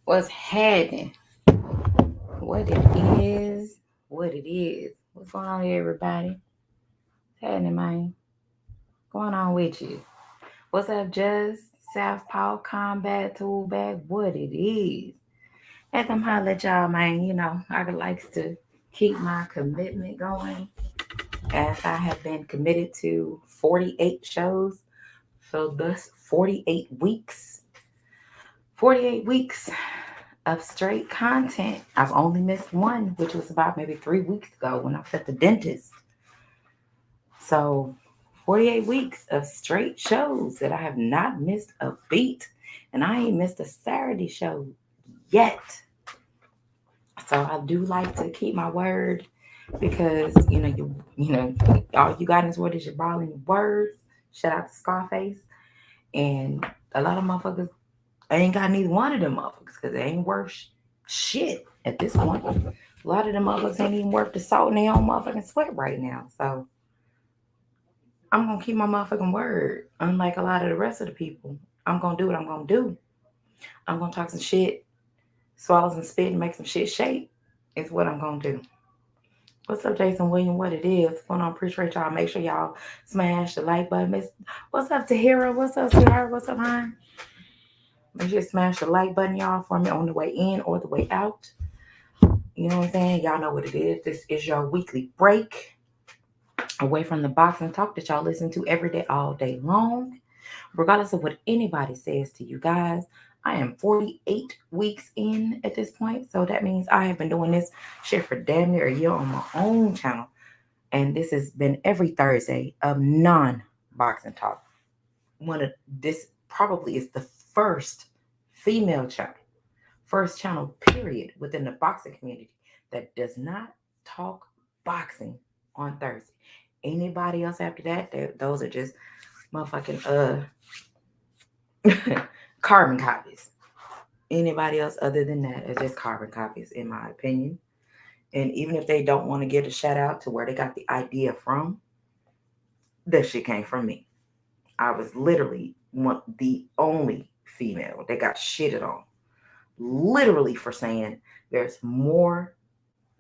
What's happening? What it is? What it is? What's going on here, everybody? What's happening, man? Going on with you? What's up, Just Southpaw Combat Toolback? What it is? As I'm holler at y'all, man, I likes to keep my commitment going as I have been committed to 48 shows. So thus 48 weeks. 48 weeks of straight content. I've only missed one, which was about maybe 3 weeks ago when I was at the dentist. So 48 weeks of straight shows that I have not missed a beat. And I ain't missed a Saturday show yet. So I do like to keep my word because all you got in this world is your ball and your words. Shout out to Scarface. And a lot of motherfuckers ain't got neither one of them motherfuckers because they ain't worth shit at this point. A lot of them motherfuckers ain't even worth the salt in their own motherfucking sweat right now. So I'm gonna keep my motherfucking word. Unlike a lot of the rest of the people, I'm gonna do what I'm gonna do. I'm gonna talk some shit, swallow some spit, and make some shit shake. Is what I'm gonna do. What's up, Jason William? What it is? What's going on? Appreciate y'all. Make sure y'all smash the like button. What's up, Tahira? What's up, sweetheart? What's up, hon? Make sure you smash the like button, y'all, for me on the way in or the way out. You know what I'm saying? Y'all know what it is. This is your weekly break away from the boxing talk that y'all listen to every day, all day long. Regardless of what anybody says to you guys, I am 48 weeks in at this point. So that means I have been doing this shit for damn near a year on my own channel. And this has been every Thursday of non-boxing talk. This probably is the first female channel, first channel period within the boxing community that does not talk boxing on Thursday. Anybody else after that, those are just motherfucking carbon copies. Anybody else other than that is just carbon copies, in my opinion. And even if they don't want to give a shout out to where they got the idea from, that shit came from me. I was literally the only female that got shitted on, literally for saying there's more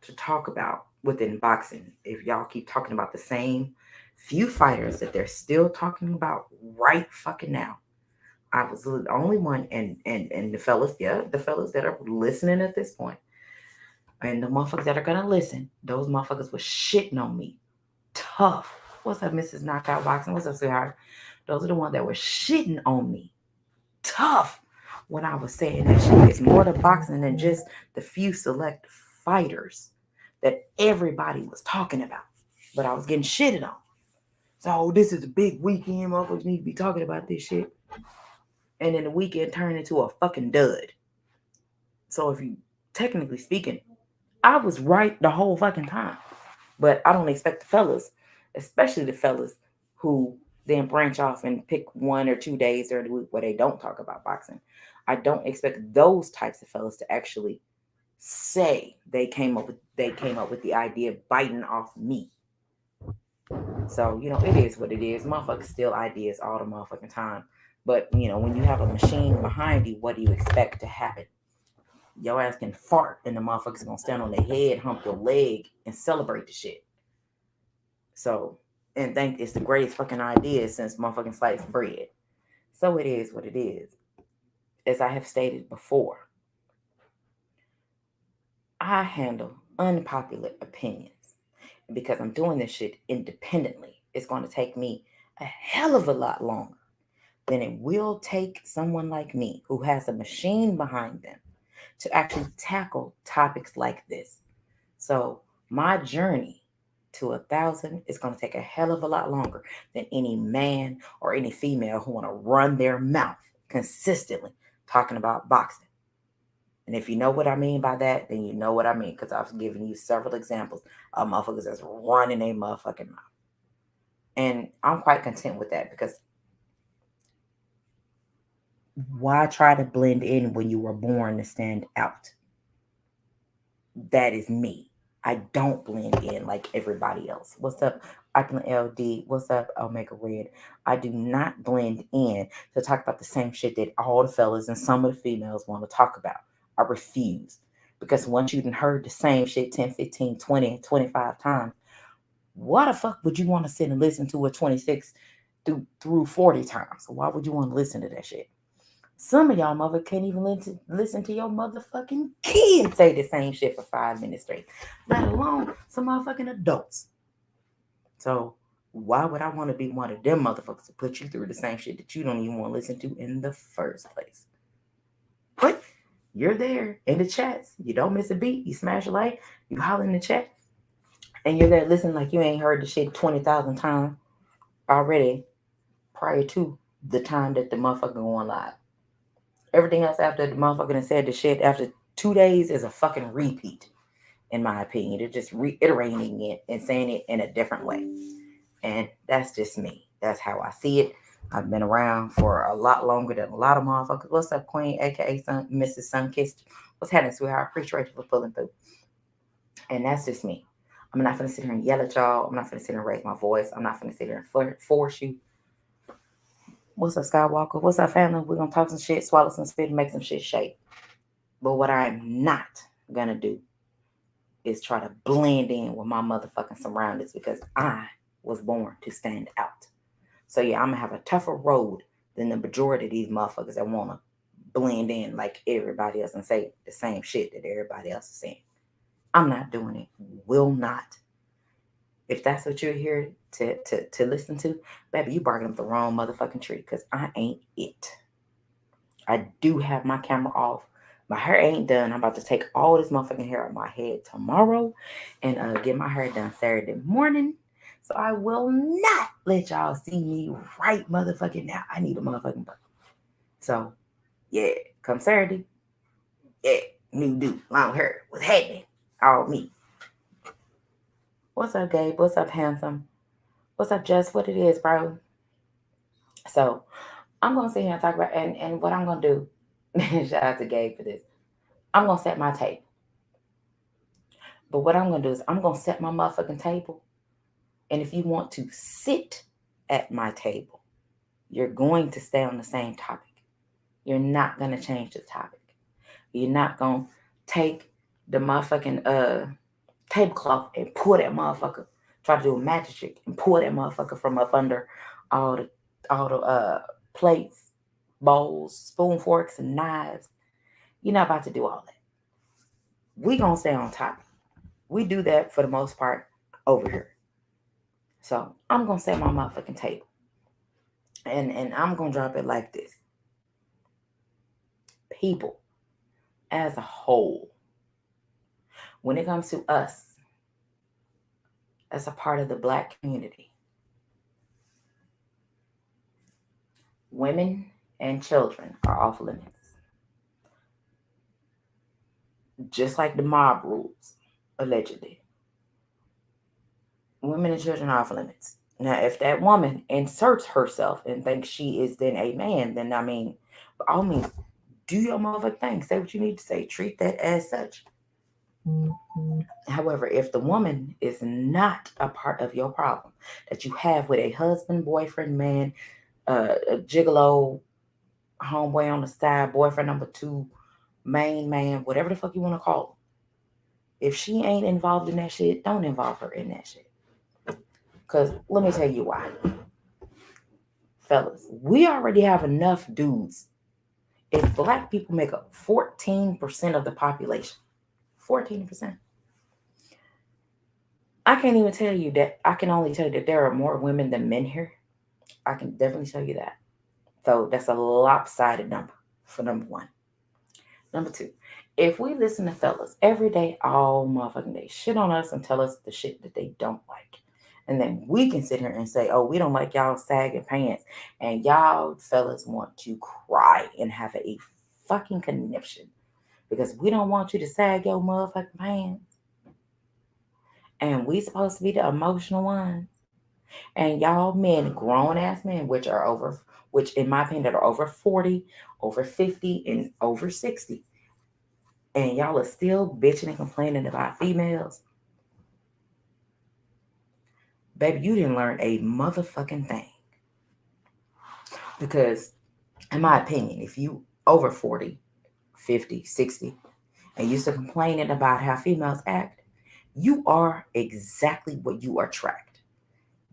to talk about within boxing. If y'all keep talking about the same few fighters that they're still talking about right fucking now. I was the only one, and the fellas, yeah, the fellas that are listening at this point, and the motherfuckers that are gonna listen, those motherfuckers was shitting on me. Tough. What's up, Mrs. Knockout Boxing? What's up, sweetheart? Those are the ones that were shitting on me. Tough. When I was saying that shit is more to boxing than just the few select fighters that everybody was talking about. But I was getting shitted on. So this is a big weekend. Motherfuckers need to be talking about this shit. And then the weekend turned into a fucking dud. So if you technically speaking, I was right the whole fucking time. But I don't expect the fellas, especially the fellas who then branch off and pick 1 or 2 days during the week where they don't talk about boxing. I don't expect those types of fellas to actually say they came up with the idea of biting off me. So, it is what it is. Motherfuckers steal ideas all the motherfucking time. But, when you have a machine behind you, what do you expect to happen? Your ass can fart and the motherfuckers gonna stand on their head, hump your leg, and celebrate the shit. So, and think it's the greatest fucking idea since motherfucking sliced bread. So it is what it is. As I have stated before, I handle unpopular opinions. And because I'm doing this shit independently, it's going to take me a hell of a lot longer than it will take someone like me who has a machine behind them to actually tackle topics like this. So my journey to 1,000 is going to take a hell of a lot longer than any man or any female who want to run their mouth consistently talking about boxing. And if you know what I mean by that, then you know what I mean, because I've given you several examples of motherfuckers that's running a motherfucking mouth. And I'm quite content with that because why try to blend in when you were born to stand out? That is me. I don't blend in like everybody else. What's up, Upland LD? What's up, Omega Red? I do not blend in to talk about the same shit that all the fellas and some of the females want to talk about. I refuse. Because once you done heard the same shit 10, 15, 20, 25 times, why the fuck would you want to sit and listen to it 26 through 40 times? Why would you want to listen to that shit? Some of y'all mother can't even listen to your motherfucking kids say the same shit for 5 minutes straight, let alone some motherfucking adults. So why would I want to be one of them motherfuckers to put you through the same shit that you don't even want to listen to in the first place? But you're there in the chats. You don't miss a beat. You smash a like. You holler in the chat. And you're there listening like you ain't heard the shit 20,000 times already prior to the time that the motherfucker going live. Everything else after the motherfucker said the shit after 2 days is a fucking repeat, in my opinion. They're just reiterating it and saying it in a different way. And that's just me. That's how I see it. I've been around for a lot longer than a lot of motherfuckers. What's up, Queen, aka Mrs. Sunkissed? What's happening, sweetheart? I appreciate you for pulling through. And that's just me. I'm not gonna sit here and yell at y'all. I'm not gonna sit here and raise my voice. I'm not gonna sit here and force you. What's up, Skywalker? What's up, family? We're gonna talk some shit, swallow some spit, and make some shit shake. But what I'm not gonna do is try to blend in with my motherfucking surroundings because I was born to stand out. So yeah, I'm gonna have a tougher road than the majority of these motherfuckers that wanna blend in like everybody else and say the same shit that everybody else is saying. I'm not doing it. Will not. If that's what you're here to listen to, baby, you barking up the wrong motherfucking tree because I ain't it. I do have my camera off. My hair ain't done. I'm about to take all this motherfucking hair out of my head tomorrow and get my hair done Saturday morning. So I will not let y'all see me right motherfucking now. I need a motherfucking break. So, yeah, come Saturday. Yeah, new dude, long hair. What's happening? All me. What's up, Gabe? What's up, handsome? What's up, Jess? What it is, bro? So, I'm going to sit here and talk about, and what I'm going to do, shout out to Gabe for this. I'm going to set my table. But what I'm going to do is I'm going to set my motherfucking table. And if you want to sit at my table, you're going to stay on the same topic. You're not going to change the topic. You're not going to take the motherfucking tablecloth and pull that motherfucker. Try to do a magic trick and pull that motherfucker from up under all the plates, bowls, spoon, forks, and knives. You're not about to do all that. We gonna stay on topic. We do that for the most part over here. So I'm gonna set my motherfucking table. And I'm gonna drop it like this. People as a whole, when it comes to us as a part of the Black community, women and children are off limits. Just like the mob rules, allegedly. Women and children are off limits. Now, if that woman inserts herself and thinks she is then a man, then I mean, by all means, do your motherfucking thing. Say what you need to say. Treat that as such. However, if the woman is not a part of your problem that you have with a husband, boyfriend, man, a gigolo, homeboy on the side, boyfriend number two, main man, whatever the fuck you want to call him, if she ain't involved in that shit, don't involve her in that shit. Because let me tell you why. Fellas, we already have enough dudes. If Black people make up 14% of the population, 14%. I can't even tell you that. I can only tell you that there are more women than men here. I can definitely tell you that. So that's a lopsided number for number one. Number two, if we listen to fellas every day, all motherfucking day, shit on us and tell us the shit that they don't like. And then we can sit here and say, oh, we don't like y'all sagging pants. And y'all fellas want to cry and have a fucking conniption. Because we don't want you to sag your motherfucking pants. And we supposed to be the emotional ones. And y'all men, grown ass men, which in my opinion, that are over 40, over 50, and over 60. And y'all are still bitching and complaining about females. Baby, you didn't learn a motherfucking thing. Because, in my opinion, if you over 40, 50, 60, and you're still complaining about how females act, you are exactly what you attract.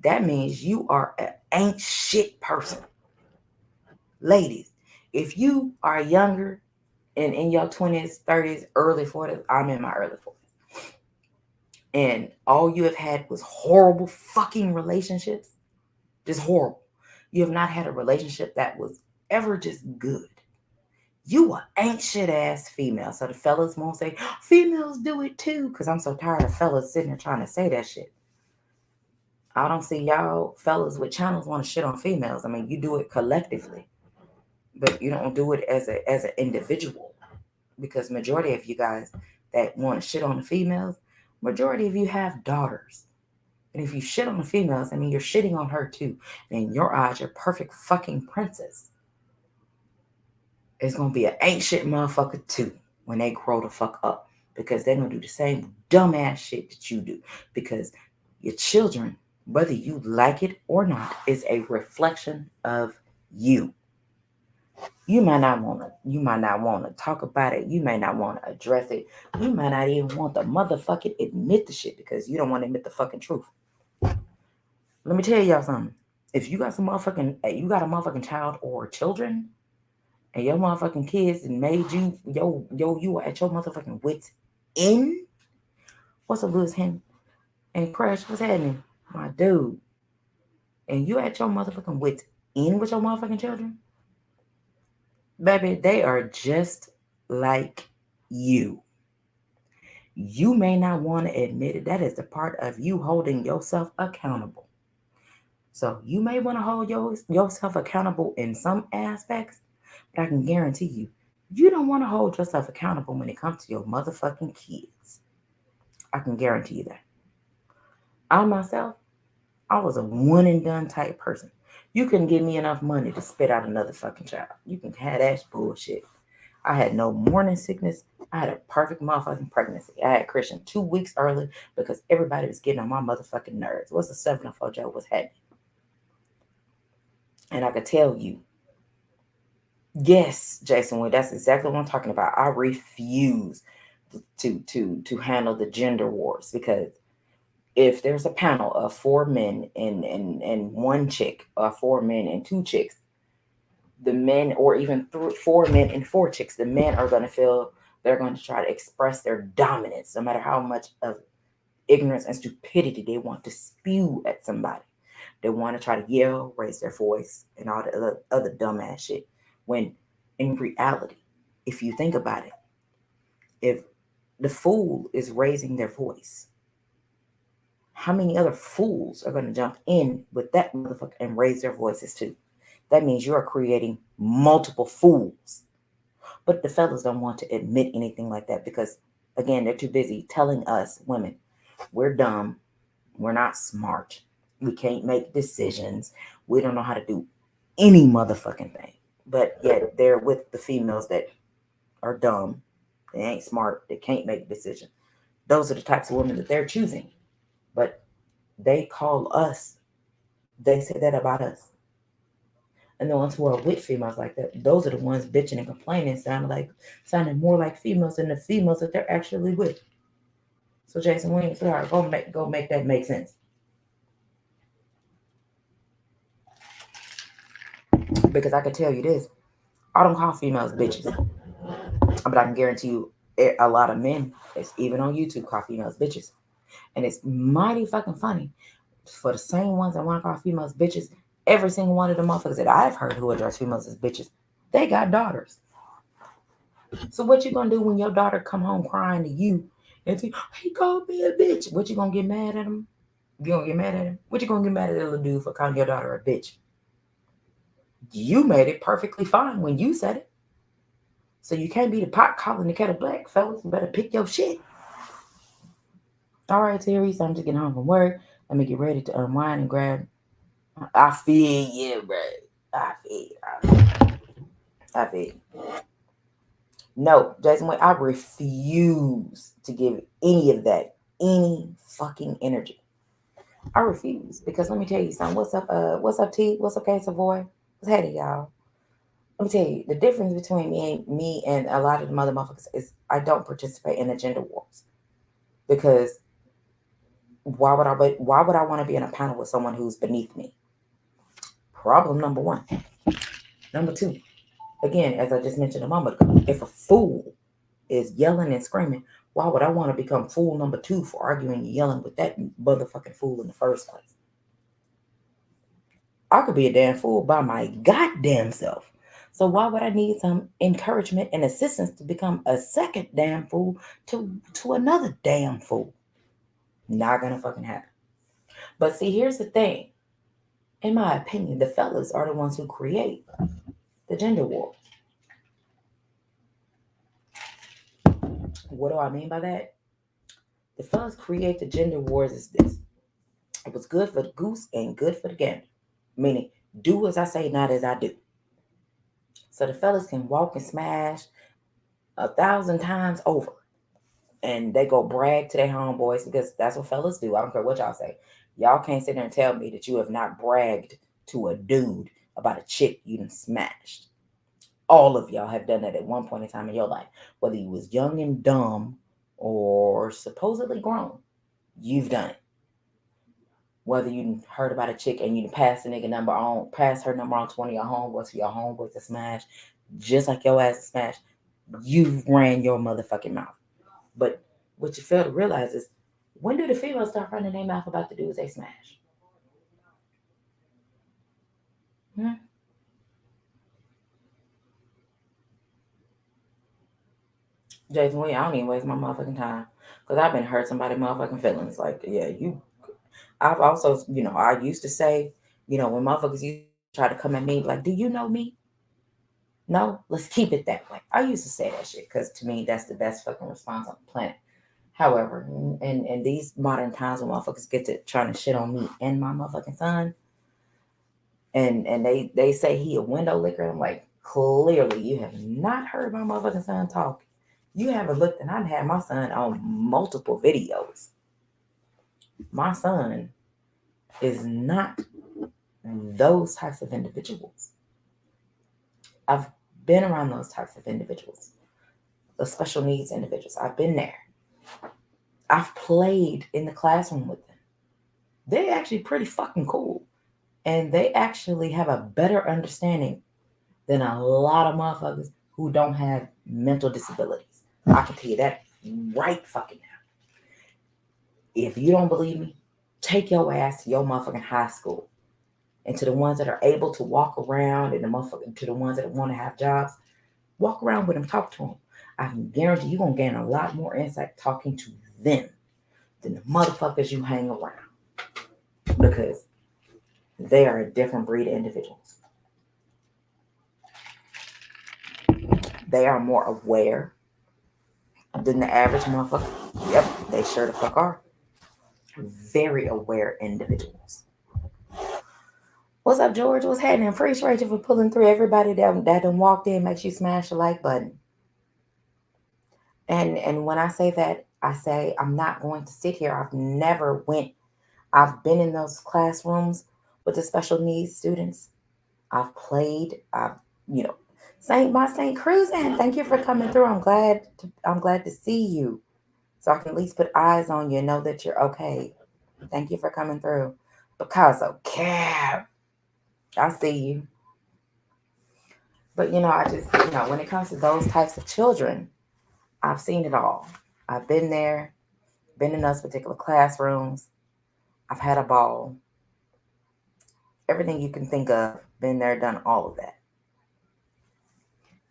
That means you are an ain't shit person. Ladies, if you are younger and in your 20s, 30s, early 40s, I'm in my early 40s, and all you have had was horrible fucking relationships, just horrible. You have not had a relationship that was ever just good. You a ain't shit ass female. So the fellas won't say, females do it too. Because I'm so tired of fellas sitting there trying to say that shit. I don't see y'all fellas with channels want to shit on females. I mean, you do it collectively, but you don't do it as an individual. Because majority of you guys that want to shit on the females, majority of you have daughters. And if you shit on the females, I mean, you're shitting on her too. And in your eyes, you're perfect fucking princess. It's going to be an ain't shit motherfucker too when they grow the fuck up. Because they're going to do the same dumbass shit that you do. Because your children, whether you like it or not, is a reflection of you. You might not want to talk about it. You may not want to address it. You might not even want to motherfucking admit the shit because you don't want to admit the fucking truth. Let me tell y'all something. If you got a motherfucking child or children, and your motherfucking kids and made you you were at your motherfucking wits end. What's up, Lewis Henry? And Crash, what's happening? My dude. And you at your motherfucking wits end with your motherfucking children? Baby, they are just like you. You may not want to admit it. That is the part of you holding yourself accountable. So you may want to hold yourself accountable in some aspects, but I can guarantee you don't want to hold yourself accountable when it comes to your motherfucking kids. I can guarantee you that. I myself, I was a one and done type person. You couldn't give me enough money to spit out another fucking child. You can have that bullshit. I had no morning sickness. I had a perfect motherfucking pregnancy. I had Christian 2 weeks early because everybody was getting on my motherfucking nerves. What's the 704 Joe was happening? And I could tell you, yes, Jason Wood, that's exactly what I'm talking about. I refuse to handle the gender wars because if there's a panel of 4 men and 1 chick, or 4 men and 2 chicks, the men, or even 4 men and 4 chicks, the men are going to feel they're going to try to express their dominance, no matter how much of ignorance and stupidity they want to spew at somebody. They want to try to yell, raise their voice, and all the other dumbass shit. When in reality, if you think about it, if the fool is raising their voice, how many other fools are going to jump in with that motherfucker and raise their voices too? That means you are creating multiple fools. But the fellas don't want to admit anything like that because, again, they're too busy telling us women, we're dumb, we're not smart, we can't make decisions, we don't know how to do any motherfucking thing. But yet they're with the females that are dumb, they ain't smart, they can't make a decision. Those are the types of women that they're choosing. But they call us, they say that about us. And the ones who are with females like that, those are the ones bitching and complaining, sounding more like females than the females that they're actually with. So Jason Williams, sorry, go make that make sense. Because I can tell you this, I don't call females bitches, but I can guarantee you a lot of men, it's even on YouTube, call females bitches. And it's mighty fucking funny for the same ones that want to call females bitches. Every single one of the motherfuckers that I've heard who address females as bitches, they got daughters. So what you gonna do when your daughter come home crying to you and say, he called me a bitch? What you gonna get mad at him? You gonna get mad at him? What you gonna get mad at the little dude for calling your daughter a bitch? You made it perfectly fine when you said it. So you can't be the pot calling the kettle black, fellas. You better pick your shit. All right, Terry, so I'm just getting home from work. Let me get ready to unwind and grab. I feel you, bro. I feel. No, Jason, I refuse to give any of that any fucking energy. I refuse because let me tell you something. What's up? What's up, T? What's up, Case Boy? What's happening, y'all? Let me tell you, the difference between me and a lot of the mother motherfuckers is I don't participate in the gender wars because why would I want to be in a panel with someone who's beneath me? Problem number one. Number two, again, as I just mentioned a moment ago, if a fool is yelling and screaming, why would I want to become fool number two for arguing and yelling with that motherfucking fool in the first place? I could be a damn fool by my goddamn self. So why would I need some encouragement and assistance to become a second damn fool to another damn fool? Not gonna fucking happen. But see, here's the thing. In my opinion, the fellas are the ones who create the gender war. What do I mean by that? The fellas create the gender wars is this. It was good for the goose and good for the gander. Meaning, do as I say, not as I do. So the fellas can walk and smash 1,000 times over. And they go brag to their homeboys because that's what fellas do. I don't care what y'all say. Y'all can't sit there and tell me that you have not bragged to a dude about a chick you done smashed. All of y'all have done that at one point in time in your life. Whether you was young and dumb or supposedly grown, you've done it. Whether you heard about a chick and you passed the nigga number on, passed her number on to one of your homeboys for your homeboys to smash, just like your ass to smash, you ran your motherfucking mouth. But what you fail to realize is, when do the females start running their mouth about the dudes they smash? Hmm? Jason, I don't even waste my motherfucking time. Because I've been hurt somebody's motherfucking feelings. Like, yeah, I've also, I used to say, when motherfuckers used to try to come at me, like, do you know me? No, let's keep it that way. I used to say that shit because to me, that's the best fucking response on the planet. However, in these modern times when motherfuckers get to trying to shit on me and my motherfucking son, and they say he a window licker, I'm like, clearly you have not heard my motherfucking son talk. You haven't looked, and I've had my son on multiple videos. My son is not those types of individuals. I've been around those types of individuals, the special needs individuals. I've been there. I've played in the classroom with them. They're actually pretty fucking cool. And they actually have a better understanding than a lot of motherfuckers who don't have mental disabilities. I can tell you that right fucking now. If you don't believe me, take your ass to your motherfucking high school and to the ones that are able to walk around and to the ones that want to have jobs. Walk around with them, talk to them. I can guarantee you're gonna gain a lot more insight talking to them than the motherfuckers you hang around because they are a different breed of individuals. They are more aware than the average motherfucker. Yep, they sure the fuck are. Very aware individuals. What's up, George? What's happening? Appreciate you for pulling through. Everybody that done walked in, make sure you smash the like button. And when I say that, I say I'm not going to sit here. I've been in those classrooms with the special needs students. I've played. You know, Saint Cruising. Thank you for coming through. I'm glad to see you, so I can at least put eyes on you and know that you're okay. Thank you for coming through. Picasso Cab, I see you. But I just when it comes to those types of children, I've seen it all. I've been there, been in those particular classrooms. I've had a ball. Everything you can think of, been there, done all of that.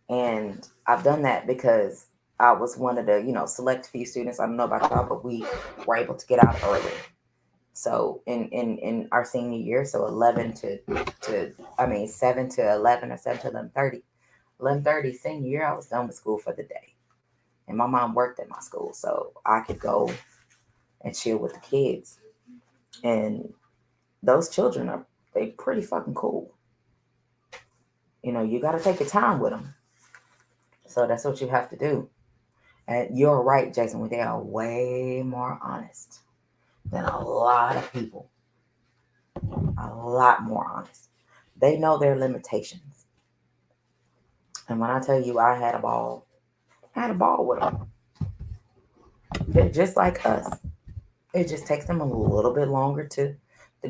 And I've done that because I was one of the, select few students. I don't know about y'all, but we were able to get out early. So in our senior year, so 7 to 11 or 7 to 11:30. 11:30 senior year, I was done with school for the day. And my mom worked at my school, so I could go and chill with the kids. And those children they pretty fucking cool. You got to take your time with them. So that's what you have to do. And you're right, Jason. They are way more honest than a lot of people. A lot more honest. They know their limitations. And when I tell you I had a ball with them. They're just like us. It just takes them a little bit longer to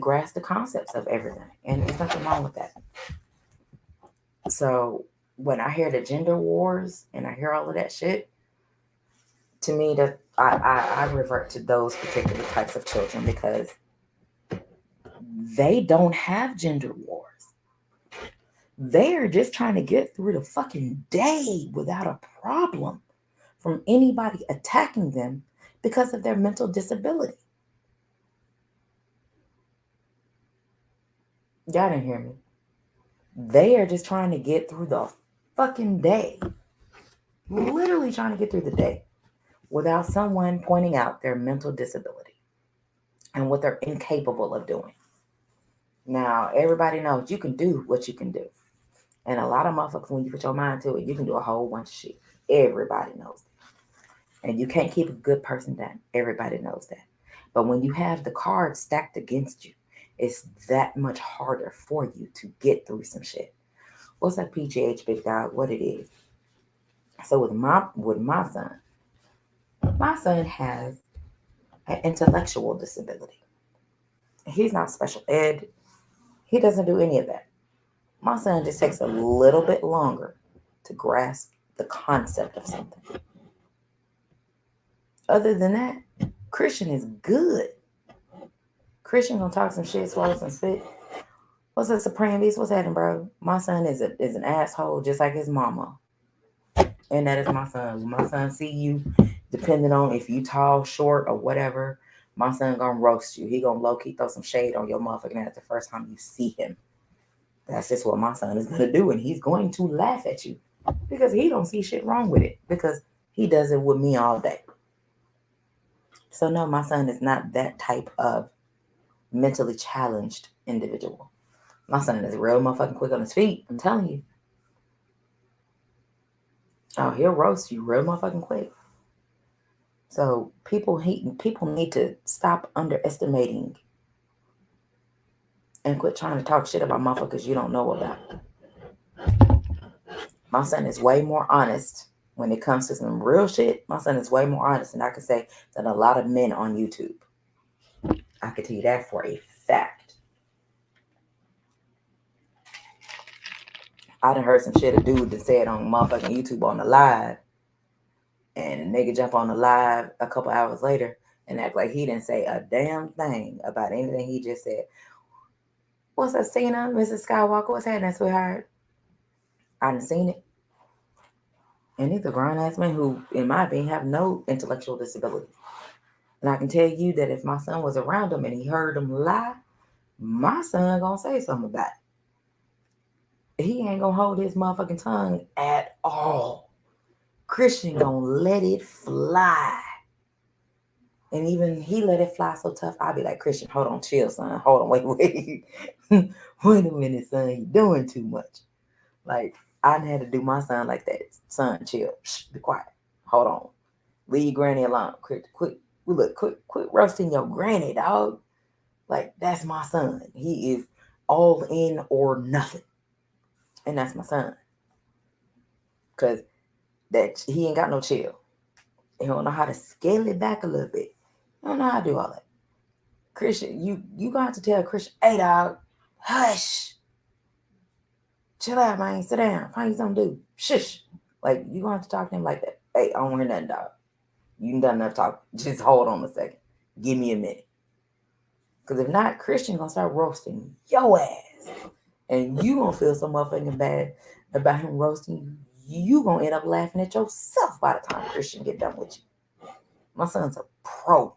grasp the concepts of everything. And there's nothing wrong with that. So when I hear the gender wars and I hear all of that shit, to me that I revert to those particular types of children because they don't have gender wars. They're just trying to get through the fucking day without a problem from anybody attacking them because of their mental disability. Y'all didn't hear me. They are just trying to get through the fucking day. Literally trying to get through the day without someone pointing out their mental disability and what they're incapable of doing. Now, everybody knows you can do what you can do. And a lot of motherfuckers, when you put your mind to it, you can do a whole bunch of shit. Everybody knows that. And you can't keep a good person down. Everybody knows that. But when you have the cards stacked against you, it's that much harder for you to get through some shit. What's that PGH, big dog? What it is. So with my son has an intellectual disability. He's not special ed. He doesn't do any of that. My son just takes a little bit longer to grasp the concept of something. Other than that, Christian is good. Christian gonna talk some shit, swallow some spit. What's up, Supreme Beast? What's happening, bro? My son is an asshole just like his mama. And that is my son. When my son see you, depending on if you tall, short, or whatever, my son gonna roast you. He gonna low-key throw some shade on your motherfucking ass the first time you see him. That's just what my son is gonna do. And he's going to laugh at you. Because he don't see shit wrong with it. Because he does it with me all day. So no, my son is not that type of mentally challenged individual. My son is real motherfucking quick on his feet. I'm telling you. Oh, he'll roast you real motherfucking quick. So people need to stop underestimating and quit trying to talk shit about motherfuckers you don't know about. My son is way more honest when it comes to some real shit. My son is way more honest, and I can say than a lot of men on YouTube. I can tell you that for a fact. I done heard some shit a dude that said on motherfucking YouTube on the live, and a nigga jump on the live a couple hours later and act like he didn't say a damn thing about anything he just said. What's up, Cena? Mrs. Skywalker? What's happening, sweetheart? I done seen it. And he's a grown-ass man who, in my opinion, have no intellectual disabilities. And I can tell you that if my son was around him and he heard him lie, my son gonna say something about it. He ain't gonna hold his motherfucking tongue at all. Christian gonna let it fly. And even he let it fly so tough, I'll be like, Christian, hold on, chill, son. Hold on, wait. Wait a minute, son. You're doing too much. Like, I had to do my son like that. Son, chill. Shh, be quiet. Hold on. Leave granny alone. Quit roasting your granny, dog. Like, that's my son. He is all in or nothing. And that's my son. Because that he ain't got no chill. He don't know how to scale it back a little bit. He don't know how to do all that. Christian, you gonna have to tell Christian, hey dog, hush. Chill out, man. Sit down. Find you something to do. Shush. Like, you gonna have to talk to him like that. Hey, I don't hear nothing, dog. You done enough talk. Just hold on a second. Give me a minute. Because if not, Christian gonna start roasting your ass. And you gonna feel so motherfucking bad about him roasting you. You gonna end up laughing at yourself by the time Christian get done with you. My son's a pro.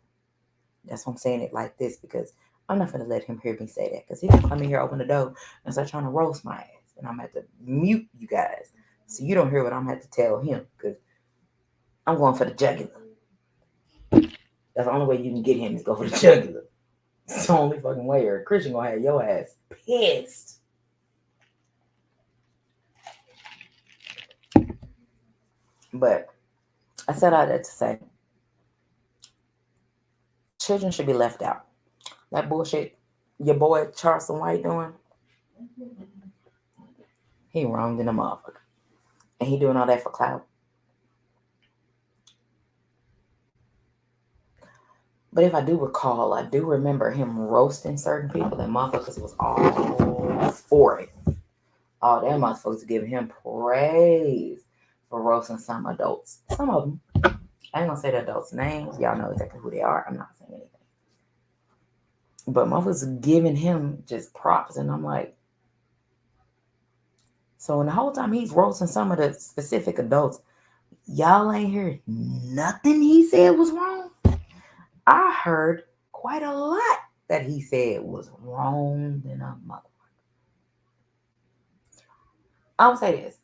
That's why I'm saying it like this, because I'm not gonna let him hear me say that. Because he gonna come in here, open the door, and start trying to roast my ass. And I'm gonna have to mute you guys. So you don't hear what I'm gonna have to tell him. Because I'm going for the jugular. That's the only way you can get him is go for the jugular. It's the only fucking way, or Christian gonna have your ass pissed. But I said all that to say, children should be left out. That bullshit your boy Charleston White doing, he wrong in the motherfucker. And he doing all that for clout. But if I do recall, I do remember him roasting certain people, and motherfuckers was all for it. All them motherfuckers giving him praise for roasting some adults. Some of them. I ain't gonna say the adults' names. Y'all know exactly who they are. I'm not saying anything. But motherfuckers giving him just props, and I'm like, so when the whole time he's roasting some of the specific adults, y'all ain't heard nothing he said was wrong. I heard quite a lot that he said was wrong than a motherfucker. I'll say this,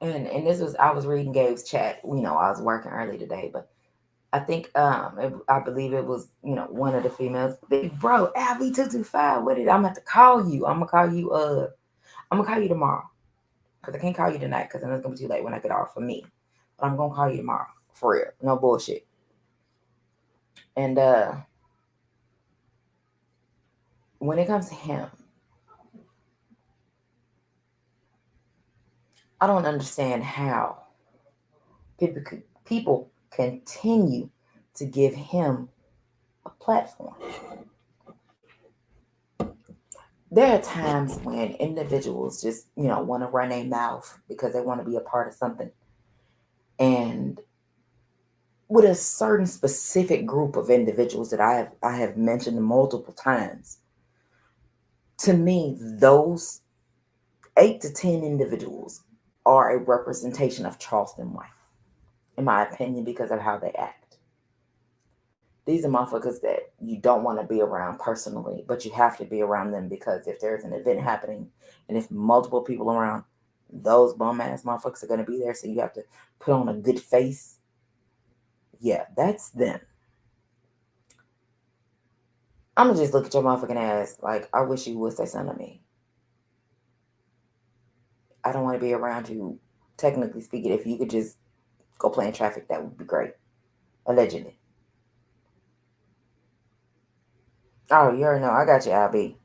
and this was, I was reading Gabe's chat. I was working early today, but I think I believe it was one of the females. Big bro, Abby 225. What did I'm gonna have to call you? I'm gonna call you. I'm gonna call you tomorrow because I can't call you tonight because I know it's gonna be too late when I get off for me. But I'm gonna call you tomorrow for real. No bullshit. And when it comes to him, I don't understand how people continue to give him a platform. There are times when individuals just, want to run their mouth because they want to be a part of something. And with a certain specific group of individuals that I have mentioned multiple times, to me, those 8 to 10 individuals are a representation of Charleston White, in my opinion, because of how they act. These are motherfuckers that you don't want to be around personally, but you have to be around them because if there's an event happening and if multiple people around, those bum ass motherfuckers are going to be there. So you have to put on a good face. Yeah, that's them. I'm going to just look at your motherfucking ass like, I wish you would say something to me. I don't want to be around you, technically speaking. If you could just go play in traffic, that would be great. Allegedly. Oh, you already know. I got you, Albie.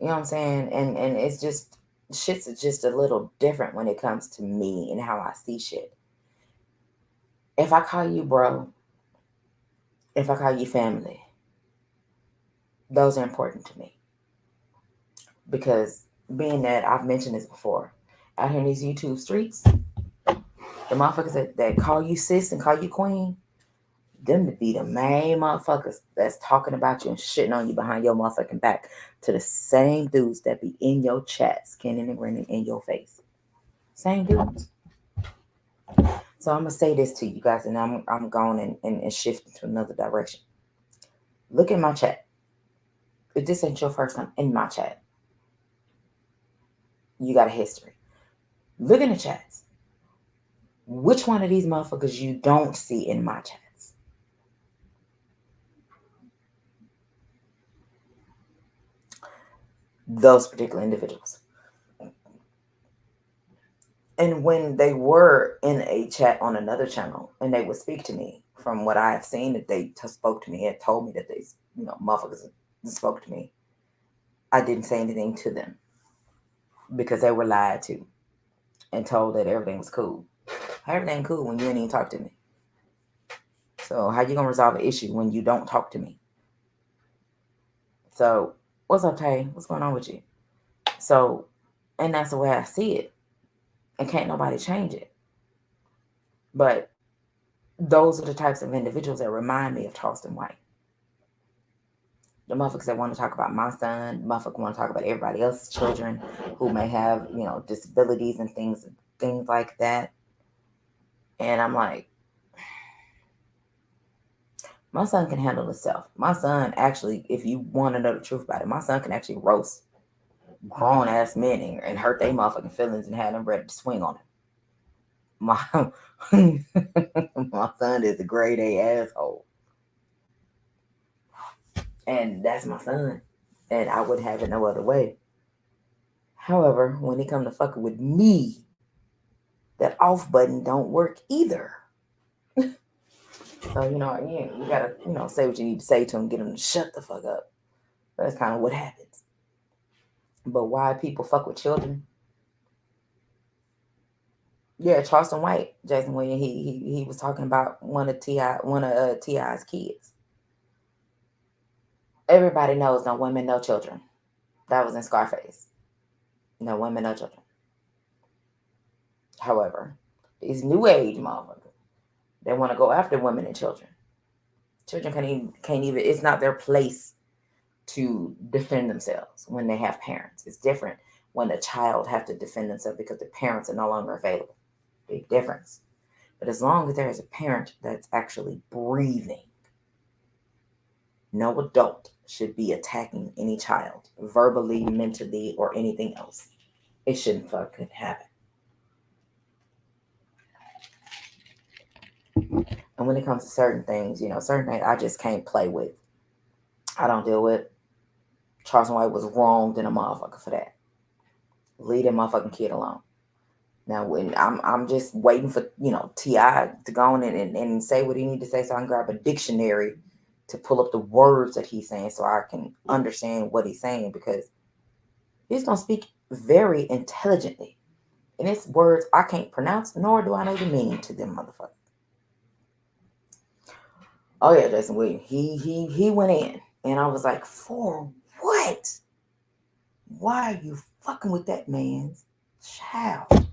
You know what I'm saying? And it's just, shit's just a little different when it comes to me and how I see shit. If I call you bro, if I call you family, those are important to me. Because being that I've mentioned this before, out here in these YouTube streets, the motherfuckers that call you sis and call you queen, them to be the main motherfuckers that's talking about you and shitting on you behind your motherfucking back to the same dudes that be in your chat, skinning and grinning in your face. Same dudes. So I'm gonna say this to you guys, and I'm going and shifting to another direction. Look at my chat. If this ain't your first time in my chat, you got a history. Look in the chats. Which one of these motherfuckers you don't see in my chats? Those particular individuals. And when they were in a chat on another channel and they would speak to me, from what I have seen that they spoke to me and told me that they, motherfuckers spoke to me, I didn't say anything to them because they were lied to and told that everything was cool. Everything cool when you ain't even talk to me. So how you gonna resolve an issue when you don't talk to me? So what's up, Tay? What's going on with you? So, and that's the way I see it. And can't nobody change it. But those are the types of individuals that remind me of Charleston White. The motherfuckers that want to talk about my son, motherfuckers want to talk about everybody else's children who may have, disabilities and things like that. And I'm like, my son can handle himself. My son actually, if you want to know the truth about it, my son can actually roast grown ass men and hurt their motherfucking feelings and have them ready to swing on him. My son is a grade A asshole. And that's my son. And I would have it no other way. However, when he come to fucking with me, that off button don't work either. So, you gotta, say what you need to say to him, get him to shut the fuck up. That's kind of what happens. But why people fuck with children? Yeah, Charleston White, Jason Williams. He was talking about one of Ti's kids. Everybody knows no women, no children. That was in Scarface. No women, no children. However, these new age motherfuckers, they want to go after women and children. Children can't even. It's not their place to defend themselves when they have parents. It's different when a child have to defend themselves because the parents are no longer available. Big difference. But as long as there is a parent that's actually breathing, no adult should be attacking any child verbally, mentally, or anything else. It shouldn't fucking happen. And when it comes to certain things, certain things I just can't play with. I don't deal with. Charleston White was wronged in a motherfucker for that. Leave that motherfucking kid alone. Now, when I'm just waiting for T.I. to go on and say what he need to say, so I can grab a dictionary to pull up the words that he's saying, so I can understand what he's saying, because he's gonna speak very intelligently, and it's words I can't pronounce, nor do I know the meaning to them, motherfucker. Oh yeah, Jason Williams. He went in, and I was like, for what? Why are you fucking with that man's child?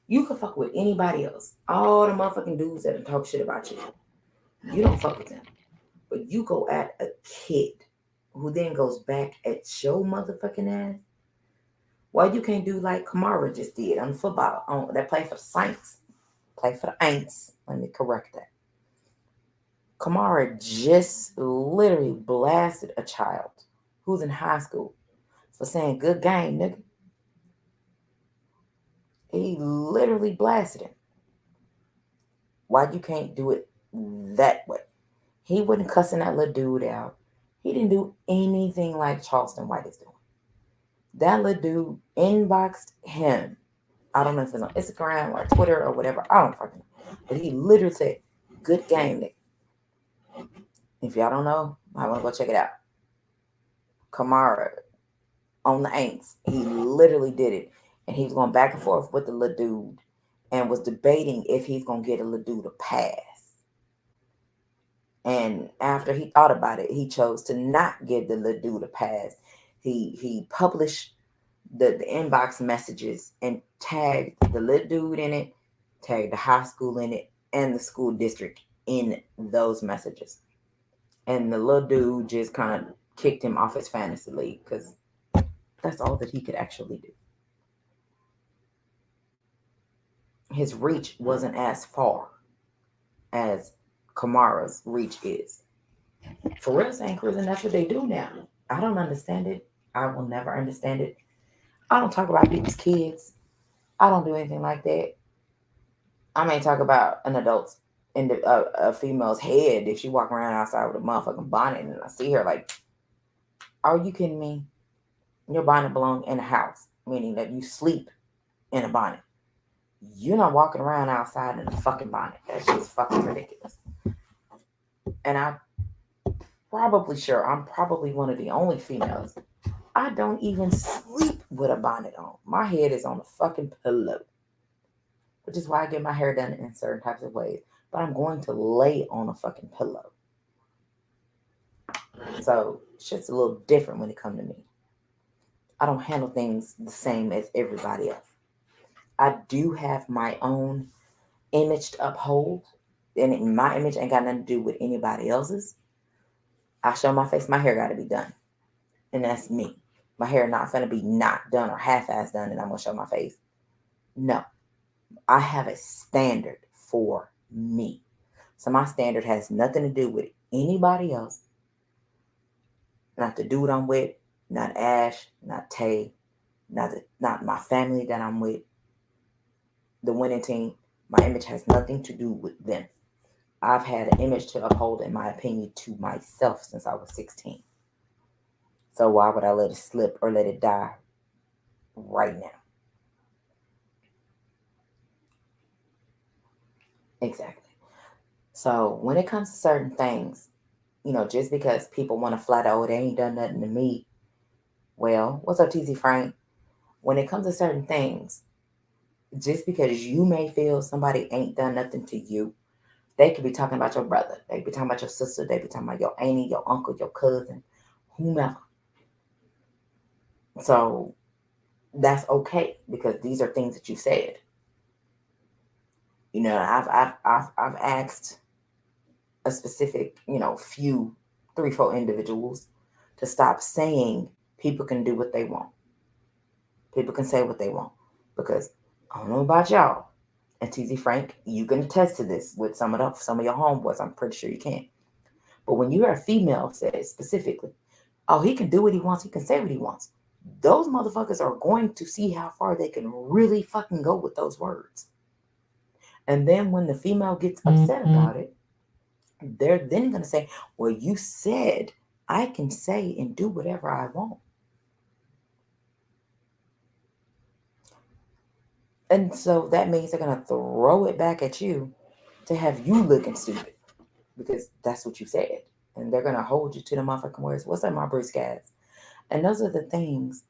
You can fuck with anybody else. All the motherfucking dudes that talk shit about you. You don't fuck with them. But you go at a kid who then goes back at your motherfucking ass. Why you can't do like Kamara just did on football? That play for the Saints. Play for the Aints. Let me correct that. Kamara just literally blasted a child who's in high school for saying good game, nigga. He literally blasted him. Why you can't do it that way? He wasn't cussing that little dude out. He didn't do anything like Charleston White is doing. That little dude inboxed him. I don't know if it's on Instagram or Twitter or whatever. I don't fucking know. But he literally said, good game, Nick. If y'all don't know, I want to go check it out. Kamara on the Aints. He literally did it. And he was going back and forth with the little dude and was debating if he's going to get a little dude a pass. And after he thought about it, he chose to not give the little dude a pass. He published the inbox messages and tagged the little dude in it, tagged the high school in it, and the school district in those messages. And the little dude just kind of kicked him off his fantasy league because that's all that he could actually do. His reach wasn't as far as Kamara's reach is. For real, St. Cruz, and that's what they do now. I don't understand it. I will never understand it. I don't talk about people's kids. I don't do anything like that. I may talk about an adult's in a female's head if she walk around outside with a motherfucking bonnet and I see her like, are you kidding me? Your bonnet belongs in a house, meaning that you sleep in a bonnet. You're not walking around outside in a fucking bonnet. That's just fucking ridiculous. And I'm probably one of the only females. I don't even sleep with a bonnet on. My head is on a fucking pillow. Which is why I get my hair done in certain types of ways. But I'm going to lay on a fucking pillow. So shit's a little different when it comes to me. I don't handle things the same as everybody else. I do have my own image to uphold, and my image ain't got nothing to do with anybody else's. I show my face. My hair got to be done, and that's me. My hair not gonna be not done or half-ass done, and I'm gonna show my face. No, I have a standard for me. So my standard has nothing to do with anybody else. Not the dude I'm with, not Ash, not Tay, not my family that I'm with, the winning team. My image has nothing to do with them. I've had an image to uphold, in my opinion, to myself since I was 16. So why would I let it slip or let it die right now? Exactly. So when it comes to certain things, just because people want to flat out, they ain't done nothing to me. Well, what's up, TZ Frank? When it comes to certain things, just because you may feel somebody ain't done nothing to you, they could be talking about your brother. They could be talking about your sister. They could be talking about your auntie, your uncle, your cousin, whomever. So that's okay because these are things that you said. You know, I've asked a specific, few 3-4 individuals to stop saying people can do what they want. People can say what they want because I don't know about y'all. And TZ Frank, you can attest to this with some of your homeboys. I'm pretty sure you can. But when you hear a female say specifically, oh, he can do what he wants, he can say what he wants. Those motherfuckers are going to see how far they can really fucking go with those words. And then when the female gets upset about it, they're then going to say, well, you said I can say and do whatever I want. And so that means they're going to throw it back at you to have you looking stupid because that's what you said. And they're going to hold you to the motherfucking words. What's up, my brisk ass? And those are the things,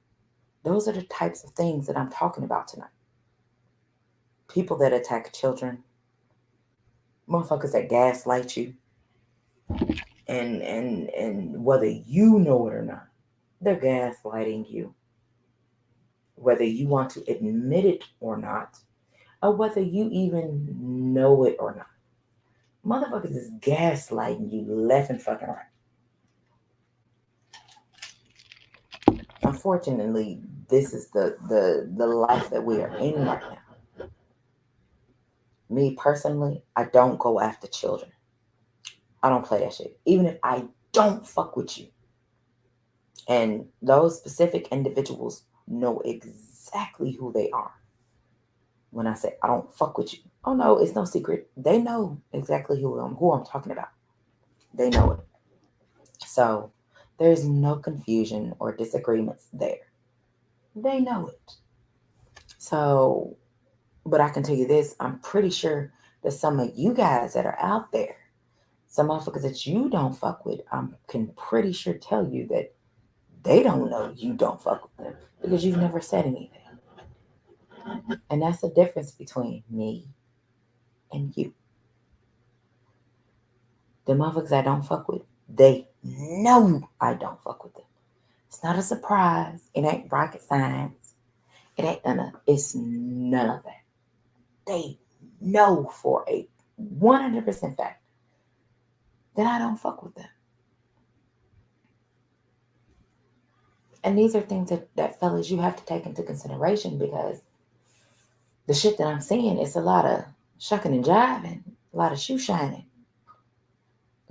those are the types of things that I'm talking about tonight. People that attack children, motherfuckers that gaslight you, and whether you know it or not, they're gaslighting you. Whether you want to admit it or not, or whether you even know it or not. Motherfuckers is gaslighting you left and fucking right. Unfortunately, this is the life that we are in right now. Me personally, I don't go after children. I don't play that shit. Even if I don't fuck with you. And those specific individuals know exactly who they are. When I say I don't fuck with you, oh no, it's no secret. They know exactly who I'm talking about. They know it. So there's no confusion or disagreements there. They know it. So, but I can tell you this, I'm pretty sure that some of you guys that are out there, some motherfuckers that you don't fuck with, I can pretty sure tell you that they don't know you don't fuck with them because you've never said anything. And that's the difference between me and you. The motherfuckers I don't fuck with, they know I don't fuck with them. It's not a surprise. It ain't rocket science. It ain't it's none of that. They know for a 100% fact that I don't fuck with them. And these are things that fellas you have to take into consideration because the shit that I'm seeing is a lot of shucking and jiving, a lot of shoe shining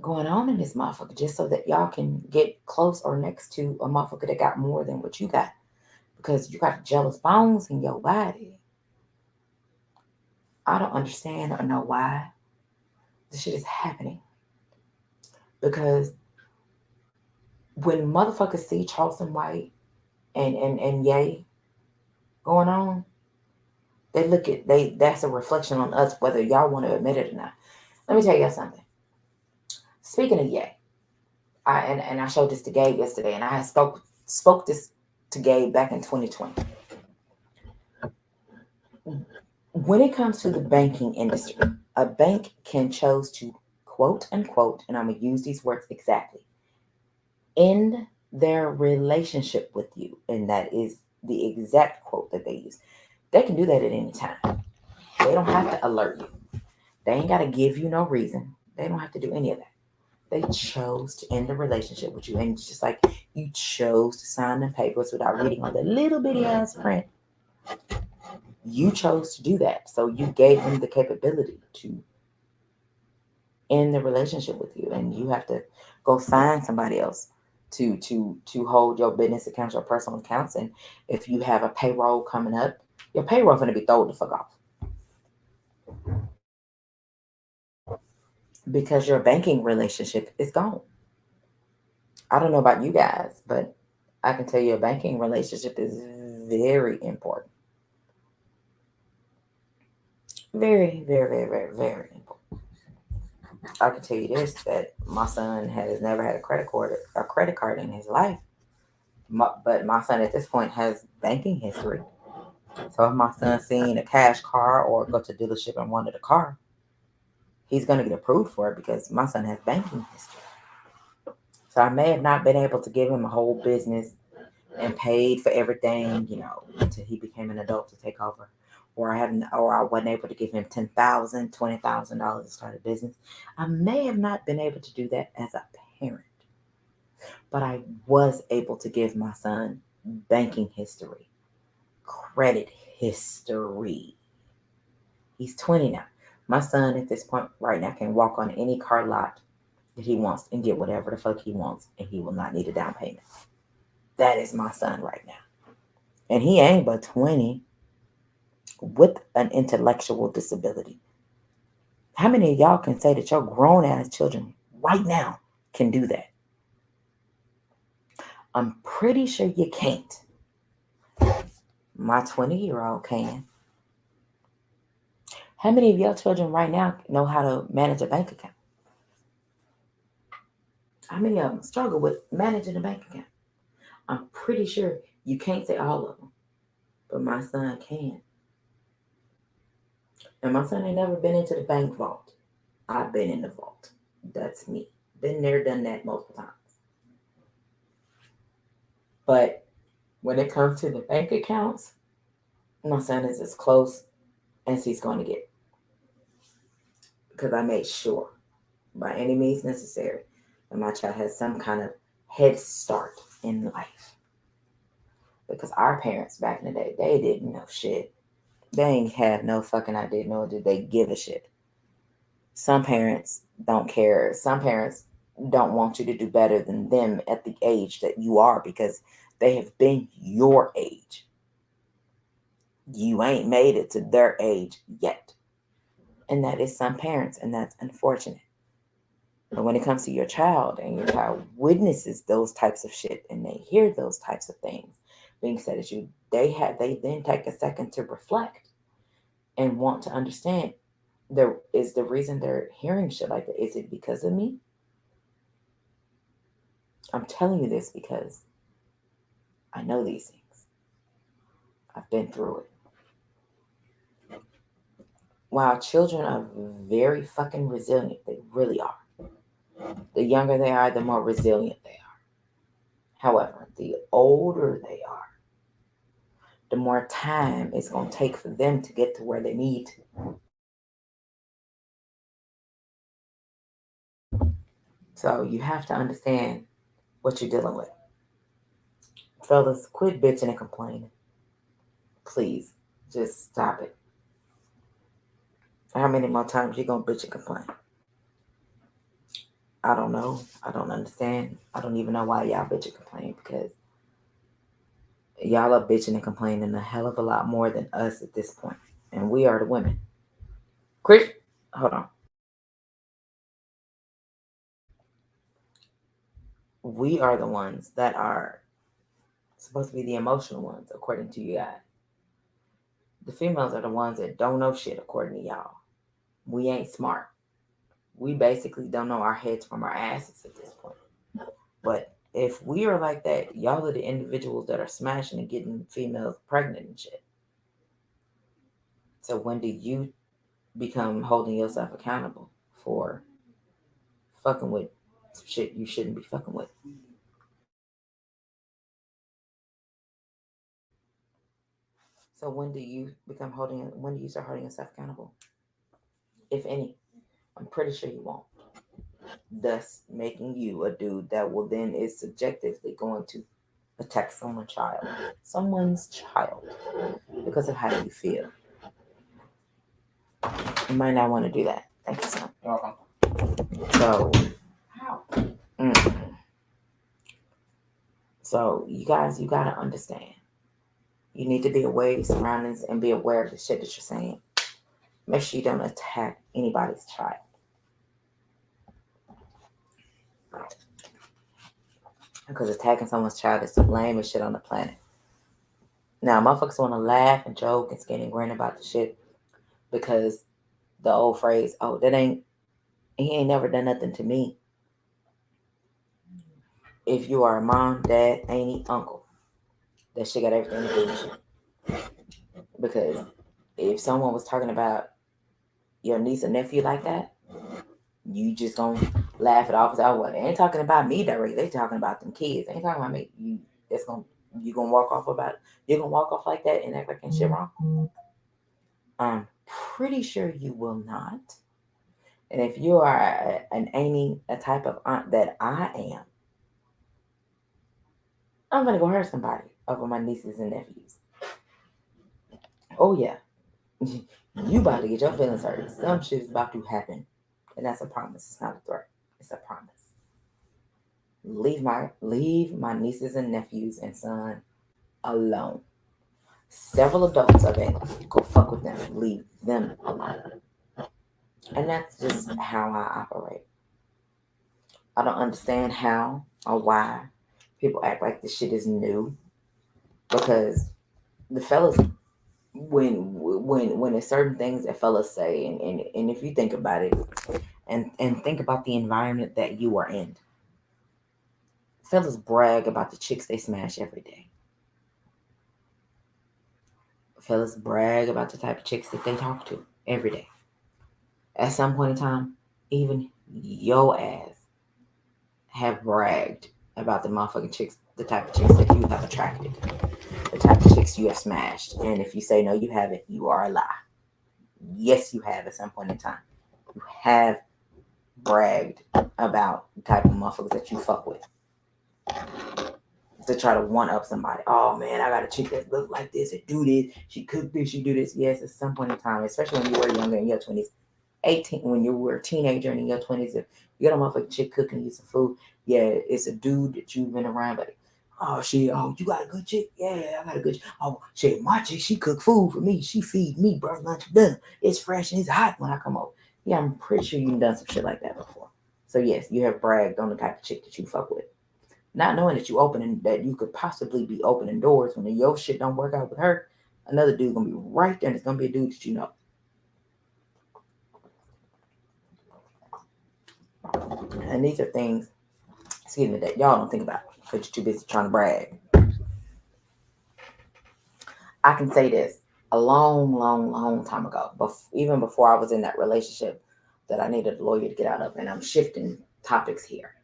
going on in this motherfucker just so that y'all can get close or next to a motherfucker that got more than what you got because you got jealous bones in your body. I don't understand or know why this shit is happening. Because when motherfuckers see Charleston White and Ye going on, they look at that's a reflection on us whether y'all want to admit it or not. Let me tell y'all something. Speaking of Ye, I showed this to Gabe yesterday, and I spoke this to Gabe back in 2020. When it comes to the banking industry, a bank can choose to quote unquote, and I'm gonna use these words exactly, end their relationship with you, and that is the exact quote that they use. They can do that at any time. They don't have to alert you. They ain't got to give you no reason. They don't have to do any of that. They chose to end the relationship with you. And it's just like you chose to sign the papers without reading on the little bitty ass print. You chose to do that. So you gave them the capability to end the relationship with you. And you have to go find somebody else to hold your business accounts, your personal accounts. And if you have a payroll coming up, your payroll going to be thrown the fuck off. Because your banking relationship is gone. I don't know about you guys, but I can tell you a banking relationship is very important. Very, very, very, very, very important. I can tell you this that my son has never had a credit card in his life. But my son at this point has banking history. So if my son seen a cash car or go to the dealership and wanted a car, he's going to get approved for it because my son has banking history. So I may have not been able to give him a whole business and paid for everything, until he became an adult to take over. Or I wasn't able to give him $10,000, $20,000 to start a business. I may have not been able to do that as a parent, but I was able to give my son banking history, credit history. He's 20 now. My son at this point right now can walk on any car lot that he wants and get whatever the fuck he wants, and he will not need a down payment. That is my son right now. And he ain't but 20 with an intellectual disability. How many of y'all can say that your grown ass children right now can do that? I'm pretty sure you can't. My 20-year-old can. How many of your children right now know how to manage a bank account? How many of them struggle with managing a bank account? I'm pretty sure you can't say all of them, but my son can. And my son ain't never been into the bank vault. I've been in the vault. That's me. Been there, done that multiple times. But when it comes to the bank accounts, my son is as close as he's going to get. Because I made sure, by any means necessary, that my child has some kind of head start in life. Because our parents back in the day, they didn't know shit. They ain't have no fucking idea, nor did they give a shit. Some parents don't care. Some parents don't want you to do better than them at the age that you are because they have been your age. You ain't made it to their age yet. And that is some parents, and that's unfortunate. But when it comes to your child and your child witnesses those types of shit and they hear those types of things being said at you, they then take a second to reflect and want to understand, there is the reason they're hearing shit like that. Is it because of me? I'm telling you this because I know these things. I've been through it. While children are very fucking resilient, they really are. The younger they are, the more resilient they are. However, the older they are, the more time it's going to take for them to get to where they need to. So you have to understand what you're dealing with. Fellas, quit bitching and complaining. Please, just stop it. How many more times you going to bitch and complain? I don't know. I don't understand. I don't even know why y'all bitch and complain because y'all are bitching and complaining a hell of a lot more than us at this point. And we are the women. Chris, hold on. We are the ones that are supposed to be the emotional ones, according to you guys. The females are the ones that don't know shit, according to y'all. We ain't smart. We basically don't know our heads from our asses at this point. But if we are like that, y'all are the individuals that are smashing and getting females pregnant and shit. So when do you become holding yourself accountable for fucking with shit you shouldn't be fucking with? So when do you start holding yourself accountable? If any, I'm pretty sure you won't. Thus making you a dude that will then is subjectively going to attack someone's child because of how you feel. You might not want to do that. Thank you, son. You're welcome. So, so you guys, you gotta understand. You need to be aware of your surroundings and be aware of the shit that you're saying. Make sure you don't attack anybody's child. Because attacking someone's child is the lamest shit on the planet. Now, motherfuckers want to laugh and joke and skin and grin about the shit because the old phrase, oh, he ain't never done nothing to me. If you are a mom, dad, auntie, uncle, that shit got everything to do with you. Because if someone was talking about your niece or nephew like that, you just gonna laugh it off as, oh, well, they ain't talking about me directly. They talking about them kids. They ain't talking about me. You gonna walk off about it. You're gonna walk off like that and act like ain't shit wrong. I'm pretty sure you will not. And if you are an Amy, a type of aunt that I am, I'm gonna go hurt somebody over my nieces and nephews. Oh yeah, you about to get your feelings hurt. Some shit is about to happen, and that's a promise. It's not a threat. It's a promise. Leave my nieces and nephews and son alone. Several adults available. Go fuck with them. Leave them alone. And that's just how I operate. I don't understand how or why people act like this shit is new. Because the fellas, when there's certain things that fellas say, and if you think about it, and think about the environment that you are in, fellas brag about the chicks they smash every day. Fellas brag about the type of chicks that they talk to every day. At some point in time, even your ass have bragged about the motherfucking chicks, the type of chicks that you have attracted, the type of chicks you have smashed. And if you say no, you haven't, you are a lie. Yes, you have at some point in time. You have bragged about the type of motherfuckers that you fuck with to try to one up somebody. Oh man, I got a chick that look like this and do this. She cook this, she do this. Yes, at some point in time, especially when you were younger in your 20s, 18, when you were a teenager and in your 20s, if you got a motherfucking chick cooking you some food, yeah, it's a dude that you've been around, but oh you got a good chick? Yeah, I got a good chick. Oh shit, my chick, she cook food for me. She feed me, bro, lunch, dinner. It's fresh and it's hot when I come over. Yeah, I'm pretty sure you've done some shit like that before. So yes, you have bragged on the type of chick that you fuck with. Not knowing that that you could possibly be opening doors when your shit don't work out with her, another dude gonna be right there and it's gonna be a dude that you know. And these are things, excuse me, that y'all don't think about because you're too busy trying to brag. I can say this a long time ago, even before I was in that relationship that I needed a lawyer to get out of, and I'm shifting topics here.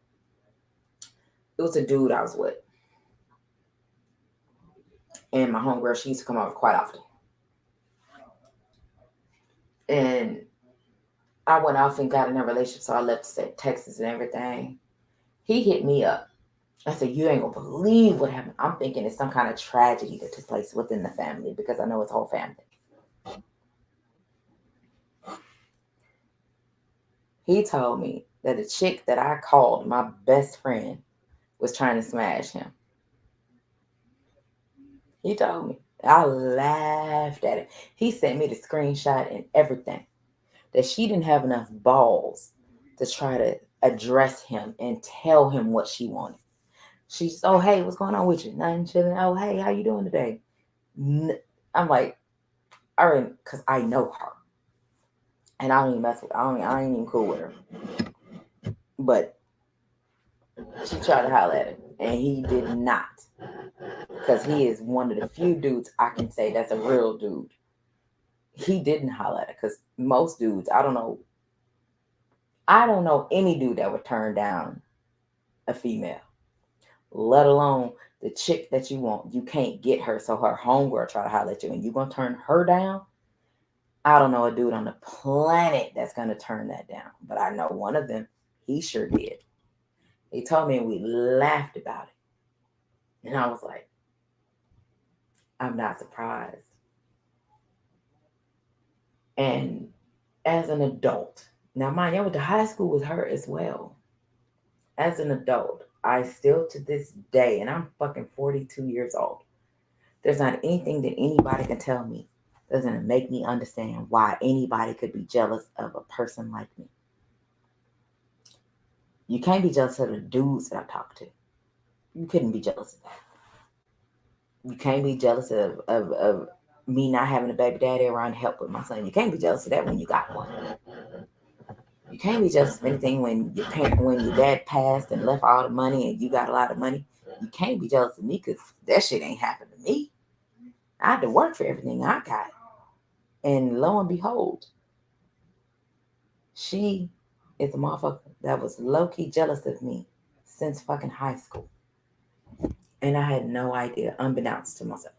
It was a dude I was with, and my homegirl, she used to come over quite often. And I went off and got in a relationship, so I left Texas and everything. He hit me up. I said, "You ain't gonna believe what happened." I'm thinking it's some kind of tragedy that took place within the family because I know it's whole family. He told me that the chick that I called my best friend was trying to smash him. He told me. I laughed at it. He sent me the screenshot and everything. That she didn't have enough balls to try to address him and tell him what she wanted. She's, oh hey, what's going on with you? Nothing, chilling. Oh hey, how you doing today? I'm like, all right, because I know her, and I don't even mess with. I ain't even cool with her. But she tried to holler at him, and he did not, because he is one of the few dudes I can say that's a real dude. He didn't holler at her, because most dudes, I don't know any dude that would turn down a female, let alone the chick that you want. You can't get her, so her homegirl try to holler at you, and you gonna turn her down. I don't know a dude on the planet that's gonna turn that down, but I know one of them. He sure did. He told me, and we laughed about it, and I was like, I'm not surprised. And as an adult, now mind you, I went to high school with her as well. As an adult, I still to this day, and I'm fucking 42 years old. There's not anything that anybody can tell me that's gonna make me understand why anybody could be jealous of a person like me. You can't be jealous of the dudes that I talk to. You couldn't be jealous of that. You can't be jealous of me not having a baby daddy around to help with my son. You can't be jealous of that when you got one. You can't be jealous of anything when your dad passed and left all the money and you got a lot of money. You can't be jealous of me because that shit ain't happened to me. I had to work for everything I got. And lo and behold, she is a motherfucker that was low-key jealous of me since fucking high school. And I had no idea, unbeknownst to myself.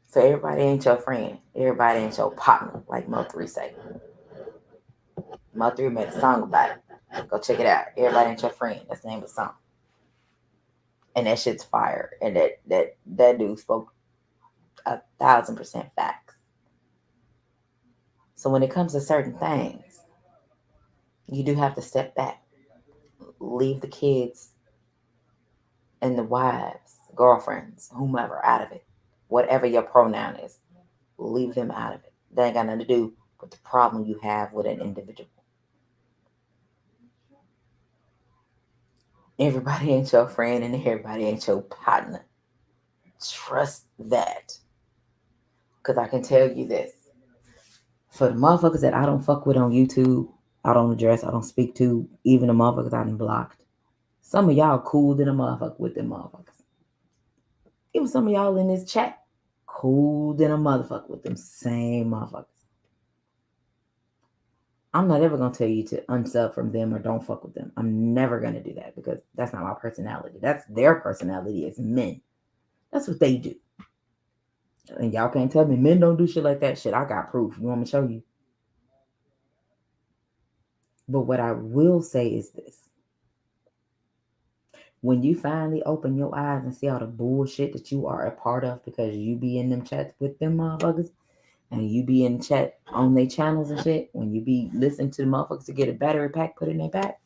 So everybody ain't your friend. Everybody ain't your partner, like Mo3 say. Mo3 made a song about it. Go check it out. Everybody ain't your friend. That's the name of the song. And that shit's fire. And that dude spoke 1,000% facts. So when it comes to certain things, you do have to step back. Leave the kids and the wives, girlfriends, whomever out of it. Whatever your pronoun is, leave them out of it. That ain't got nothing to do with the problem you have with an individual. Everybody ain't your friend and everybody ain't your partner. Trust that. Because I can tell you this. For the motherfuckers that I don't fuck with on YouTube, I don't address, I don't speak to, even the motherfuckers I done blocked. Some of y'all cool than a motherfucker with them motherfuckers. Even some of y'all in this chat, cool than a motherfucker with them same motherfuckers. I'm not ever going to tell you to unsub from them or don't fuck with them. I'm never going to do that because that's not my personality. That's their personality as men. That's what they do. And y'all can't tell me men don't do shit like that. Shit, I got proof. You want me to show you? But what I will say is this. When you finally open your eyes and see all the bullshit that you are a part of because you be in them chats with them motherfuckers and you be in chat on their channels and shit, when you be listening to the motherfuckers to get a battery pack put in their back,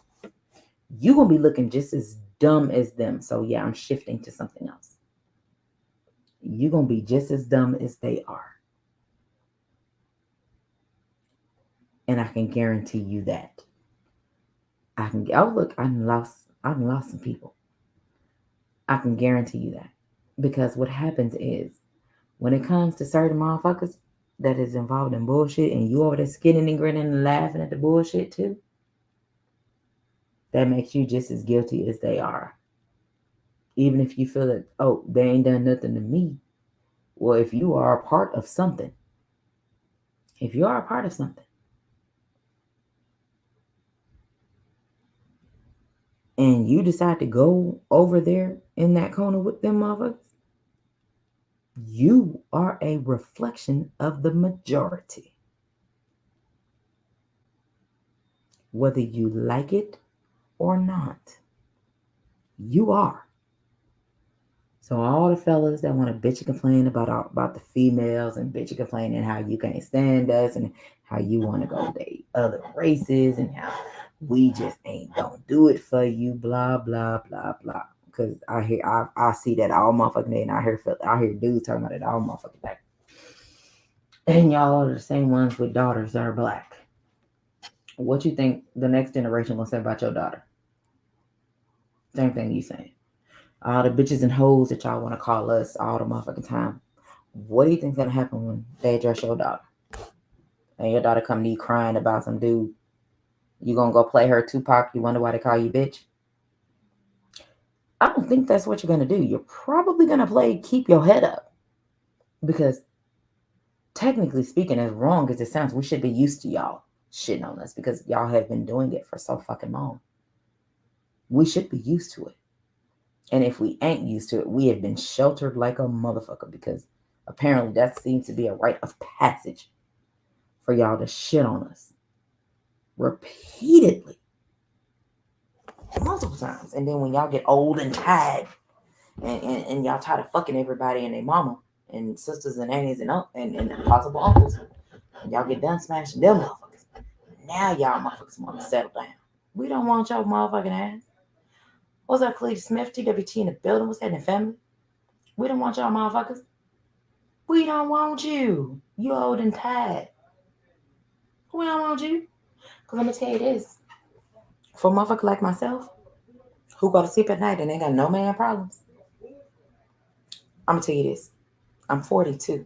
you gonna be looking just as dumb as them. So yeah, I'm shifting to something else. You gonna be just as dumb as they are. And I can guarantee you that. I lost some people. I can guarantee you that. Because what happens is, when it comes to certain motherfuckers that is involved in bullshit and you over there skinning and grinning and laughing at the bullshit too, that makes you just as guilty as they are. Even if you feel that, oh, they ain't done nothing to me. Well, if you are a part of something, and you decide to go over there in that corner with them motherfuckers, you are a reflection of the majority. Whether you like it or not, you are. So all the fellas that want to bitch and complain about the females and bitch and complain and how you can't stand us and how you want to go date other races and how we just ain't gonna do it for you, blah blah blah blah. Because I see that all motherfucking day, and I hear dudes talking about it all motherfucking day. And y'all are the same ones with daughters that are black. What you think the next generation gonna say about your daughter? Same thing you saying. All the bitches and hoes that y'all want to call us all the motherfucking time. What do you think's gonna happen when they address your daughter? And your daughter come to you crying about some dude. You gonna go play her Tupac? You wonder why they call you bitch? I don't think that's what you're gonna do. You're probably gonna play keep your head up. Because technically speaking, as wrong as it sounds, we should be used to y'all shitting on us because y'all have been doing it for so fucking long. We should be used to it. And if we ain't used to it, we have been sheltered like a motherfucker because apparently that seems to be a rite of passage for y'all to shit on us repeatedly, multiple times. And then when y'all get old and tired and y'all tired of fucking everybody and their mama and sisters and aunties and possible uncles, and y'all get done smashing them motherfuckers, now y'all motherfuckers want to settle down. We don't want y'all motherfucking ass. What's up, Cleve Smith, TWT in the building? What's happening, family? We don't want y'all motherfuckers. We don't want you. You old and tired. We don't want you. Because I'm going to tell you this. For a motherfucker like myself, who go to sleep at night and ain't got no man problems, I'm going to tell you this. I'm 42.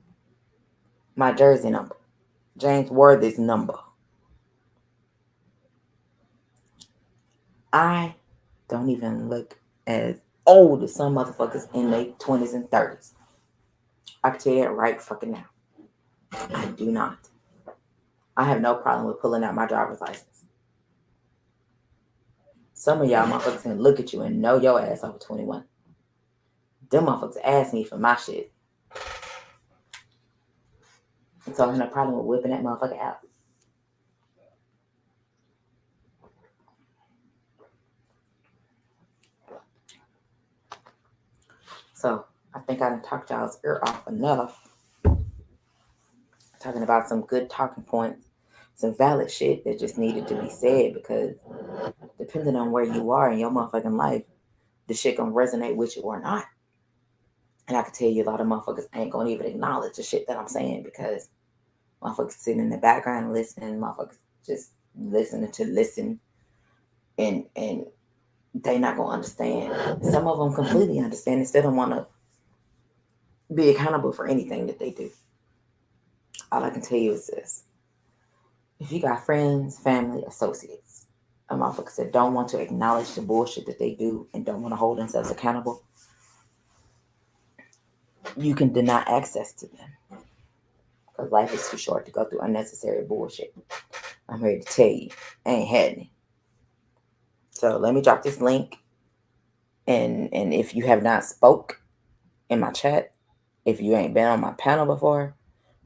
My jersey number. James Worthy's number. I don't even look as old as some motherfuckers in their 20s and 30s. I can tell you that right fucking now. I do not. I have no problem with pulling out my driver's license. Some of y'all motherfuckers can look at you and know your ass over 21. Them motherfuckers ask me for my shit. So I have no problem with whipping that motherfucker out. So I think I done talked y'all's ear off enough. Talking about some good talking points, some valid shit that just needed to be said, because depending on where you are in your motherfucking life, the shit gonna resonate with you or not. And I can tell you a lot of motherfuckers ain't gonna even acknowledge the shit that I'm saying, because motherfuckers sitting in the background listening, motherfuckers just listening to listen, and they not gonna understand. Some of them completely understand and still don't want to be accountable for anything that they do. All I can tell you is this: if you got friends, family, associates, and motherfuckers that don't want to acknowledge the bullshit that they do and don't want to hold themselves accountable, you can deny access to them, because life is too short to go through unnecessary bullshit. I'm here to tell you, ain't happening. So let me drop this link, and if you have not spoke in my chat, if you ain't been on my panel before,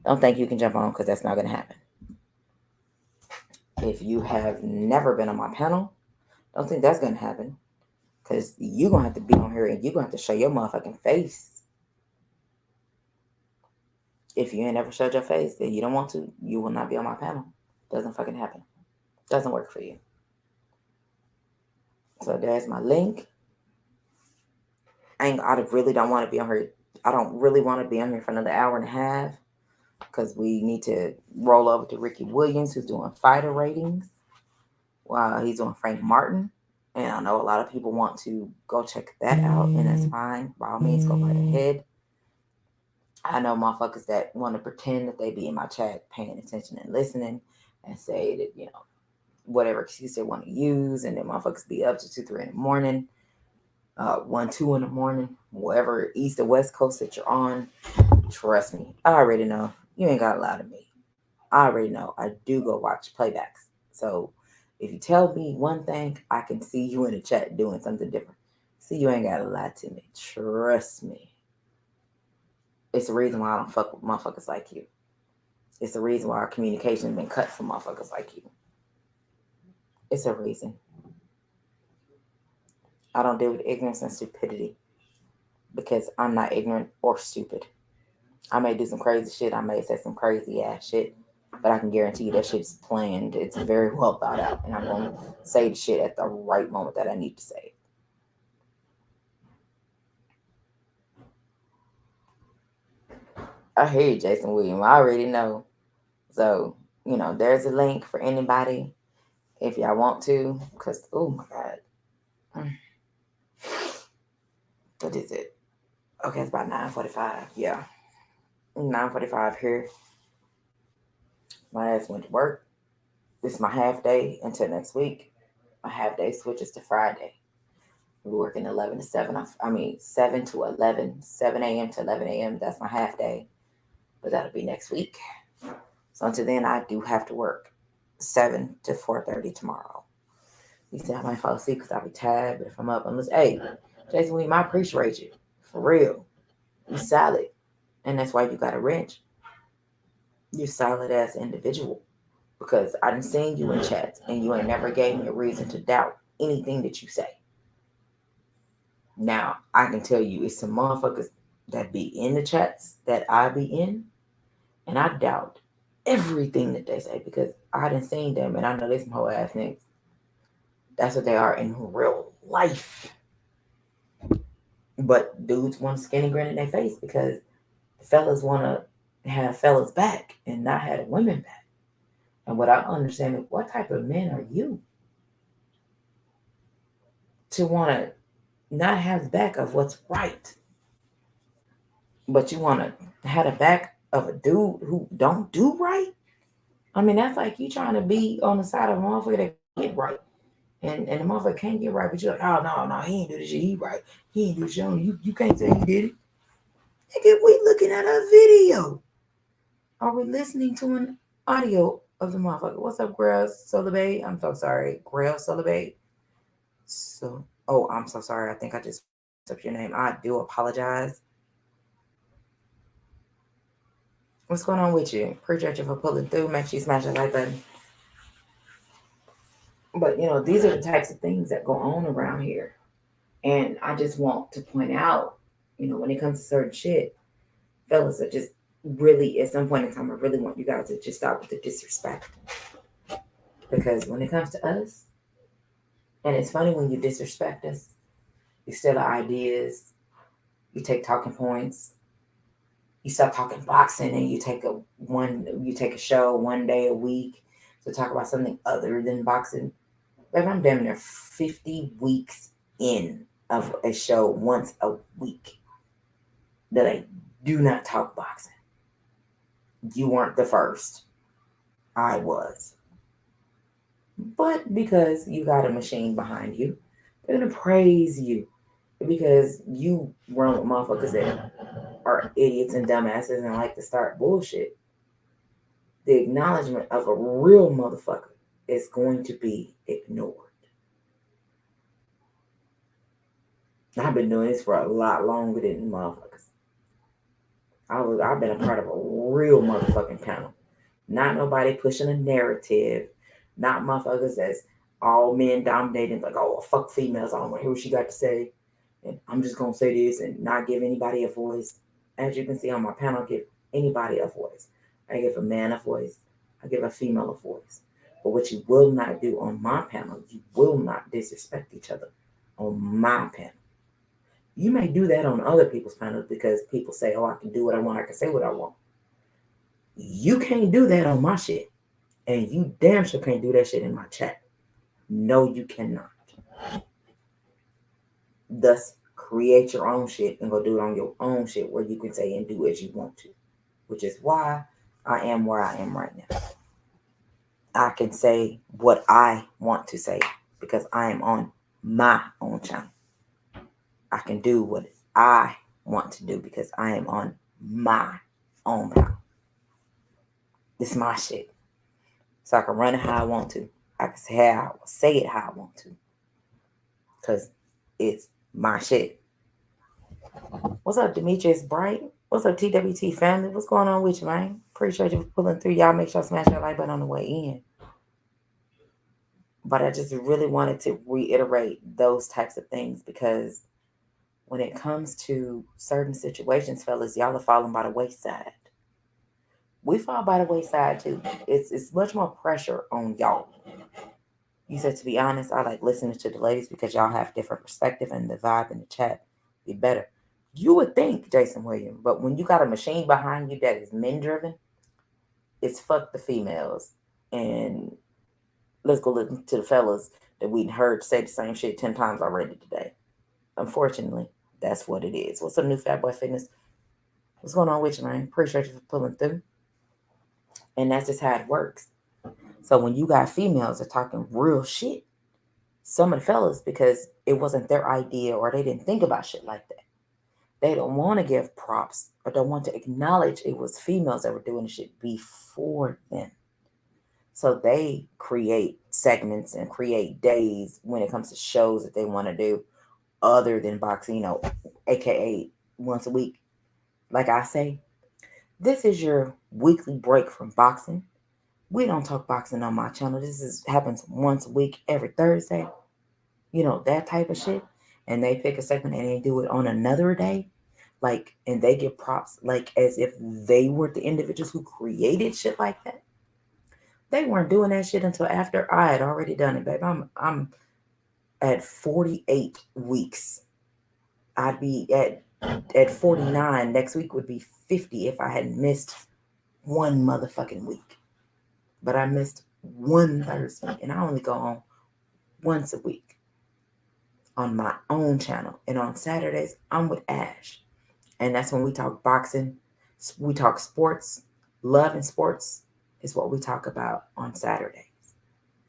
don't think you can jump on, because that's not gonna happen. If you have never been on my panel, don't think that's gonna happen, because you're gonna have to be on here and you're gonna have to show your motherfucking face. If you ain't ever showed your face, then you don't want to, you will not be on my panel. Doesn't fucking happen. Doesn't work for you. So there's my link. I really don't want to be on here. I don't really want to be on here for another hour and a half, because we need to roll over to Ricky Williams, who's doing fighter ratings while he's doing Frank Martin. And I know a lot of people want to go check that out, and that's fine. By all means, go right ahead. I know motherfuckers that want to pretend that they be in my chat paying attention and listening, and say that, whatever excuse they want to use, and then motherfuckers be up to 2, 3 in the morning, 1, 2 in the morning, wherever east or west coast that you're on. Trust me, I already know. You ain't got to lie to me. I already know. I do go watch playbacks. So if you tell me one thing, I can see you in the chat doing something different. See, you ain't got to lie to me. Trust me. It's the reason why I don't fuck with motherfuckers like you. It's the reason why our communication has been cut for motherfuckers like you. It's a reason. I don't deal with ignorance and stupidity, because I'm not ignorant or stupid. I may do some crazy shit. I may say some crazy ass shit, but I can guarantee you that shit's planned. It's very well thought out, and I'm going to say the shit at the right moment that I need to say it. I hear you, Jason Williams. I already know. So, there's a link for anybody if y'all want to, because, oh my God. What is it? Okay, it's about 9:45. Yeah. 9:45 here. My ass went to work. This is my half day until next week. My half day switches to Friday. We're working 11 to 7. 7 to 11, 7 a.m. to 11 a.m. That's my half day. But that'll be next week. So until then, I do have to work 7 to 4:30 tomorrow. You see, I might fall asleep because I'll be tired. But if I'm up, hey, Jason Williams, I appreciate you. For real. You solid. And that's why you got a wrench. You're solid as an individual. Because I done seen you in chats, and you ain't never gave me a reason to doubt anything that you say. Now, I can tell you, it's some motherfuckers that be in the chats that I be in, and I doubt everything that they say, because I done seen them, and I know they some whole ass niggas. That's what they are in real life. But dudes want a skinny grin in their face, because the fellas want to have fellas back and not have women back. And what I understand is, what type of men are you to want to not have the back of what's right, but you want to have the back of a dude who don't do right? I mean, that's like you trying to be on the side of a motherfucker that get right, And the motherfucker can't get right, but you're like, oh no, he ain't do this shit. He right. He ain't do shit. You can't say he did it. Nigga, we looking at a video. Are we listening to an audio of the motherfucker? What's up, Grail Solabay? I'm so sorry. Grail Solabay. So, oh, I'm so sorry. I think I just messed up your name. I do apologize. What's going on with you? Appreciate you for pulling through. Make sure you smash that like button. But, these are the types of things that go on around here. And I just want to point out, when it comes to certain shit, fellas are just really, at some point in time, I really want you guys to just stop with the disrespect. Because when it comes to us, and it's funny when you disrespect us, you steal our ideas, you take talking points, you stop talking boxing, and you take a show one day a week to talk about something other than boxing. But I'm damn near 50 weeks in of a show once a week that I do not talk boxing. You weren't the first. I was. But because you got a machine behind you, they're going to praise you. Because you run with motherfuckers that are idiots and dumbasses and like to start bullshit. The acknowledgement of a real motherfucker is going to be ignored. I've been doing this for a lot longer than motherfuckers. I've been a part of a real motherfucking panel. Not nobody pushing a narrative. Not motherfuckers that's all men dominating, like, oh, fuck females. I don't want to hear what she got to say. And I'm just going to say this and not give anybody a voice. As you can see on my panel, I give anybody a voice. I give a man a voice. I give a female a voice. But what you will not do on my panel, you will not disrespect each other on my panel. You may do that on other people's panels because people say, oh, I can do what I want. I can say what I want. You can't do that on my shit. And you damn sure can't do that shit in my chat. No, you cannot. Thus, create your own shit and go do it on your own shit where you can say and do as you want to. Which is why I am where I am right now. I can say what I want to say because I am on my own channel. I can do what I want to do because I am on my own panel. This is my shit. So I can run it how I want to. I can say it how I want to. Because it's my shit. What's up, Demetrius Bright? What's up, TWT family? What's going on with you, man? Appreciate you for pulling through. Y'all make sure y'all smash that like button on the way in. But I just really wanted to reiterate those types of things because when it comes to certain situations, fellas, y'all are falling by the wayside. We fall by the wayside too. It's much more pressure on y'all. You said, to be honest, I like listening to the ladies because y'all have different perspective and the vibe in the chat be better. You would think, Jason Williams, but when you got a machine behind you that is men driven, it's fuck the females. And let's go listen to the fellas that we heard say the same shit 10 times already today. Unfortunately, that's what it is. What's up, new Fat Boy Fitness? What's going on with you, man? Appreciate you for pulling through. And that's just how it works. So when you got females that are talking real shit, some of the fellas, because it wasn't their idea or they didn't think about shit like that, they don't want to give props or don't want to acknowledge it was females that were doing the shit before them. So they create segments and create days when it comes to shows that they want to do other than boxing, aka once a week. Like I say, this is your weekly break from boxing. We don't talk boxing on my channel. Happens once a week, every Thursday. That type of shit. And they pick a segment and they do it on another day. And they get props as if they were the individuals who created shit like that. They weren't doing that shit until after I had already done it, babe. I'm at 48 weeks. I'd be at 49. Next week would be 50 if I hadn't missed one motherfucking week. But I missed one Thursday, and I only go on once a week on my own channel. And on Saturdays, I'm with Ash. And that's when we talk boxing. We talk sports. Love and sports is what we talk about on Saturdays.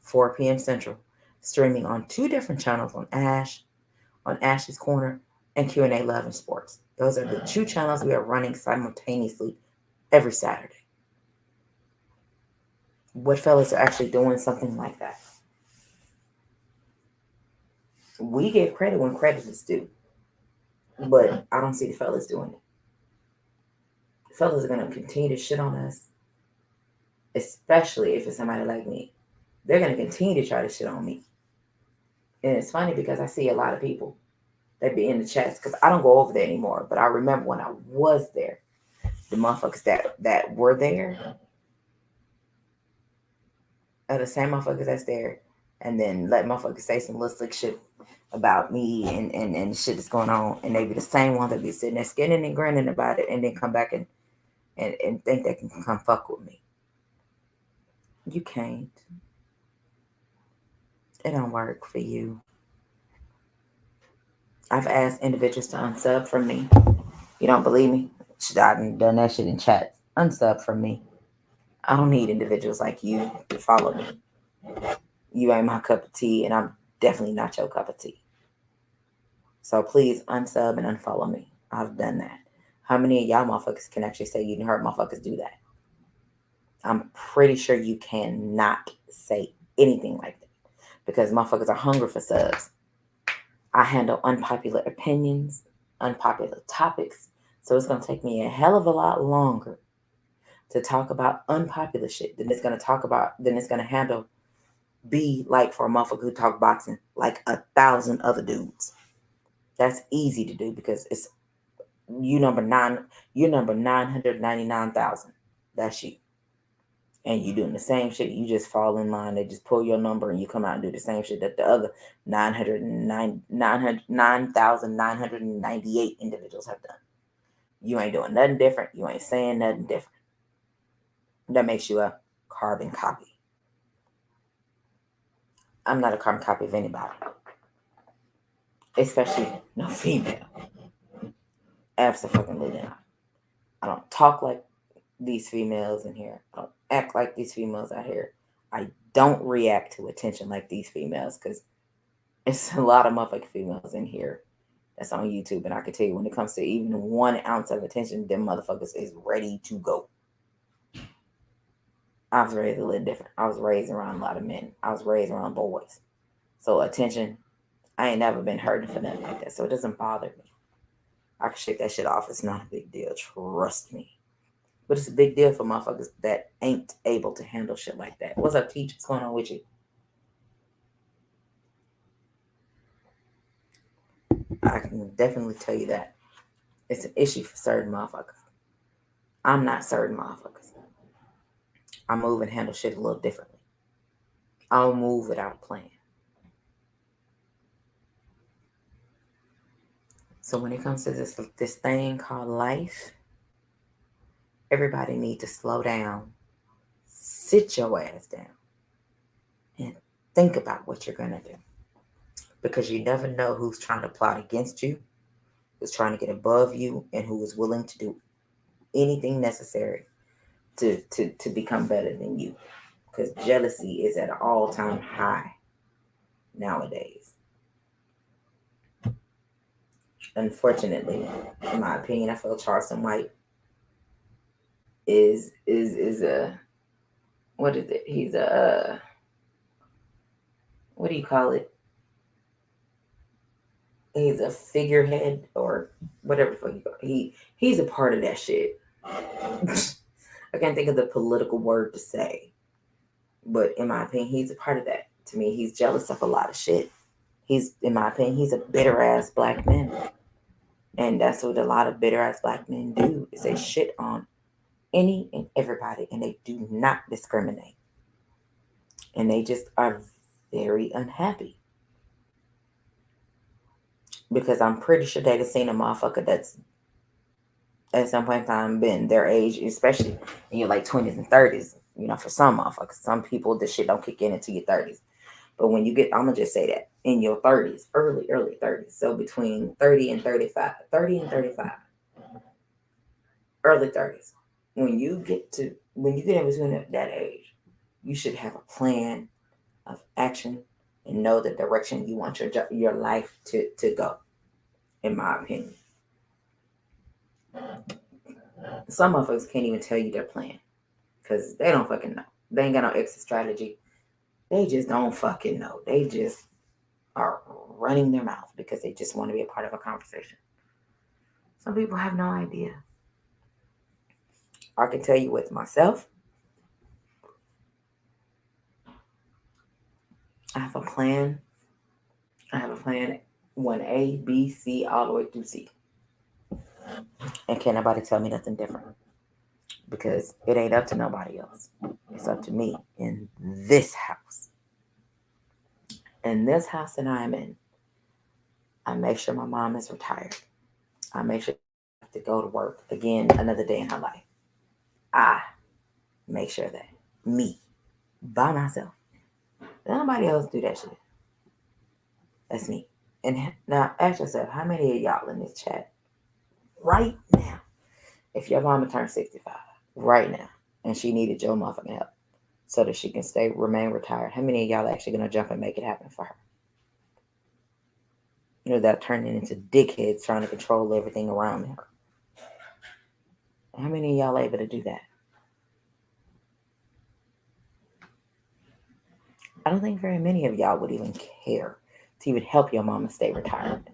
4 p.m. Central. streaming on 2 different channels on Ashley's Corner, and Q&A Love and Sports. Those are the 2 channels we are running simultaneously every Saturday. What fellas are actually doing something like that? We get credit when credit is due, but I don't see the fellas doing it. The fellas are going to continue to shit on us, especially if it's somebody like me. They're going to continue to try to shit on me. And it's funny because I see a lot of people that be in the chats, because I don't go over there anymore, but I remember when I was there, the motherfuckers that were there are the same motherfuckers that's there, and then let motherfuckers say some little slick shit about me and shit that's going on, and they be the same ones that be sitting there skinning and grinning about it, and then come back and think they can come fuck with me. You can't. It don't work for you. I've asked individuals to unsub from me. You don't believe me? I've done that shit in chat. Unsub from me. I don't need individuals like you to follow me. You ain't my cup of tea, and I'm definitely not your cup of tea. So please unsub and unfollow me. I've done that. How many of y'all motherfuckers can actually say you heard motherfuckers do that? I'm pretty sure you cannot say anything like that because motherfuckers are hungry for subs. I handle unpopular opinions, unpopular topics, so it's going to take me a hell of a lot longer to talk about unpopular shit than it's going to handle be like for a motherfucker who talk boxing like 1,000 other dudes. That's easy to do because it's you're number 999,000. That's you. And you doing the same shit. You just fall in line. They just pull your number and you come out and do the same shit that the other 9,998 individuals have done. You ain't doing nothing different. You ain't saying nothing different. That makes you a carbon copy. I'm not a carbon copy of anybody. Especially no female. Absolutely not. I don't talk like these females in here. I don't act like these females out here. I don't react to attention like these females because it's a lot of motherfucking females in here that's on YouTube. And I can tell you when it comes to even 1 ounce of attention, them motherfuckers is ready to go. I was raised a little different. I was raised around a lot of men. I was raised around boys. So attention, I ain't never been hurting for nothing like that. So it doesn't bother me. I can shake that shit off. It's not a big deal. Trust me. But it's a big deal for motherfuckers that ain't able to handle shit like that. What's up, Teach? What's going on with you? I can definitely tell you that. It's an issue for certain motherfuckers. I'm not certain motherfuckers. I move and handle shit a little differently. I'll move without a plan. So when it comes to this thing called life, everybody needs to slow down, sit your ass down, and think about what you're going to do. Because you never know who's trying to plot against you, who's trying to get above you, and who is willing to do anything necessary to become better than you. Because jealousy is at an all-time high nowadays. Unfortunately, in my opinion, I feel Charleston White is a, what is it? He's a what do you call it? He's a figurehead or whatever the fuck you call it. He's a part of that shit. I can't think of the political word to say, but in my opinion, he's a part of that. To me, he's jealous of a lot of shit. In my opinion, he's a bitter ass black man. And that's what a lot of bitter ass black men do, is they shit on any and everybody, and they do not discriminate. And they just are very unhappy. Because I'm pretty sure they've seen a motherfucker that's at some point in time been their age, especially in your like 20s and 30s. You know, for some motherfuckers, some people, this shit don't kick in until your 30s. But when you get, I'm gonna just say that in your 30s, early 30s, so between 30 and 35, early 30s, when you get in between that age, you should have a plan of action and know the direction you want your life to go, in my opinion. Some of us can't even tell you their plan because they don't fucking know. They ain't got no exit strategy. They just don't fucking know. They just are running their mouth because they just want to be a part of a conversation. Some people have no idea. I can tell you with myself, I have a plan. I have a plan 1A, B, C, all the way through C. And can't nobody tell me nothing different because it ain't up to nobody else. It's up to me in this house. In this house that I am in, I make sure my mom is retired. I make sure I have to go to work again another day in her life. I make sure that me by myself. Nobody else do that shit. That's me. And now ask yourself, how many of y'all in this chat right now, if your mama turned 65 right now and she needed your motherfucking help so that she can remain retired, how many of y'all actually gonna jump and make it happen for her? Without turning into dickheads trying to control everything around her. How many of y'all able to do that? I don't think very many of y'all would even care to even help your mama stay retired.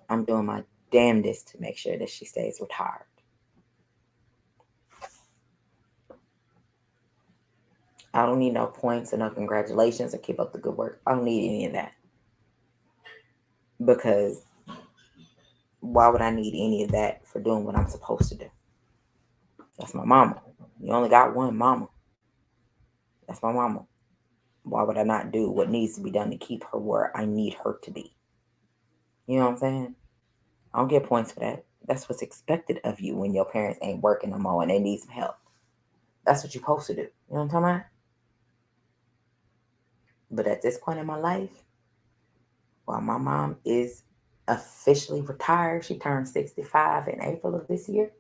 I'm doing my damnedest to make sure that she stays retired. I don't need no points or no congratulations or keep up the good work. I don't need any of that. Because why would I need any of that for doing what I'm supposed to do? That's my mama. You only got one mama. That's my mama. Why would I not do what needs to be done to keep her where I need her to be? You know what I'm saying? I don't get points for that. That's what's expected of you when your parents ain't working no more and they need some help. That's what you're supposed to do. You know what I'm talking about? But at this point in my life, while my mom is officially retired, she turned 65 in April of this year.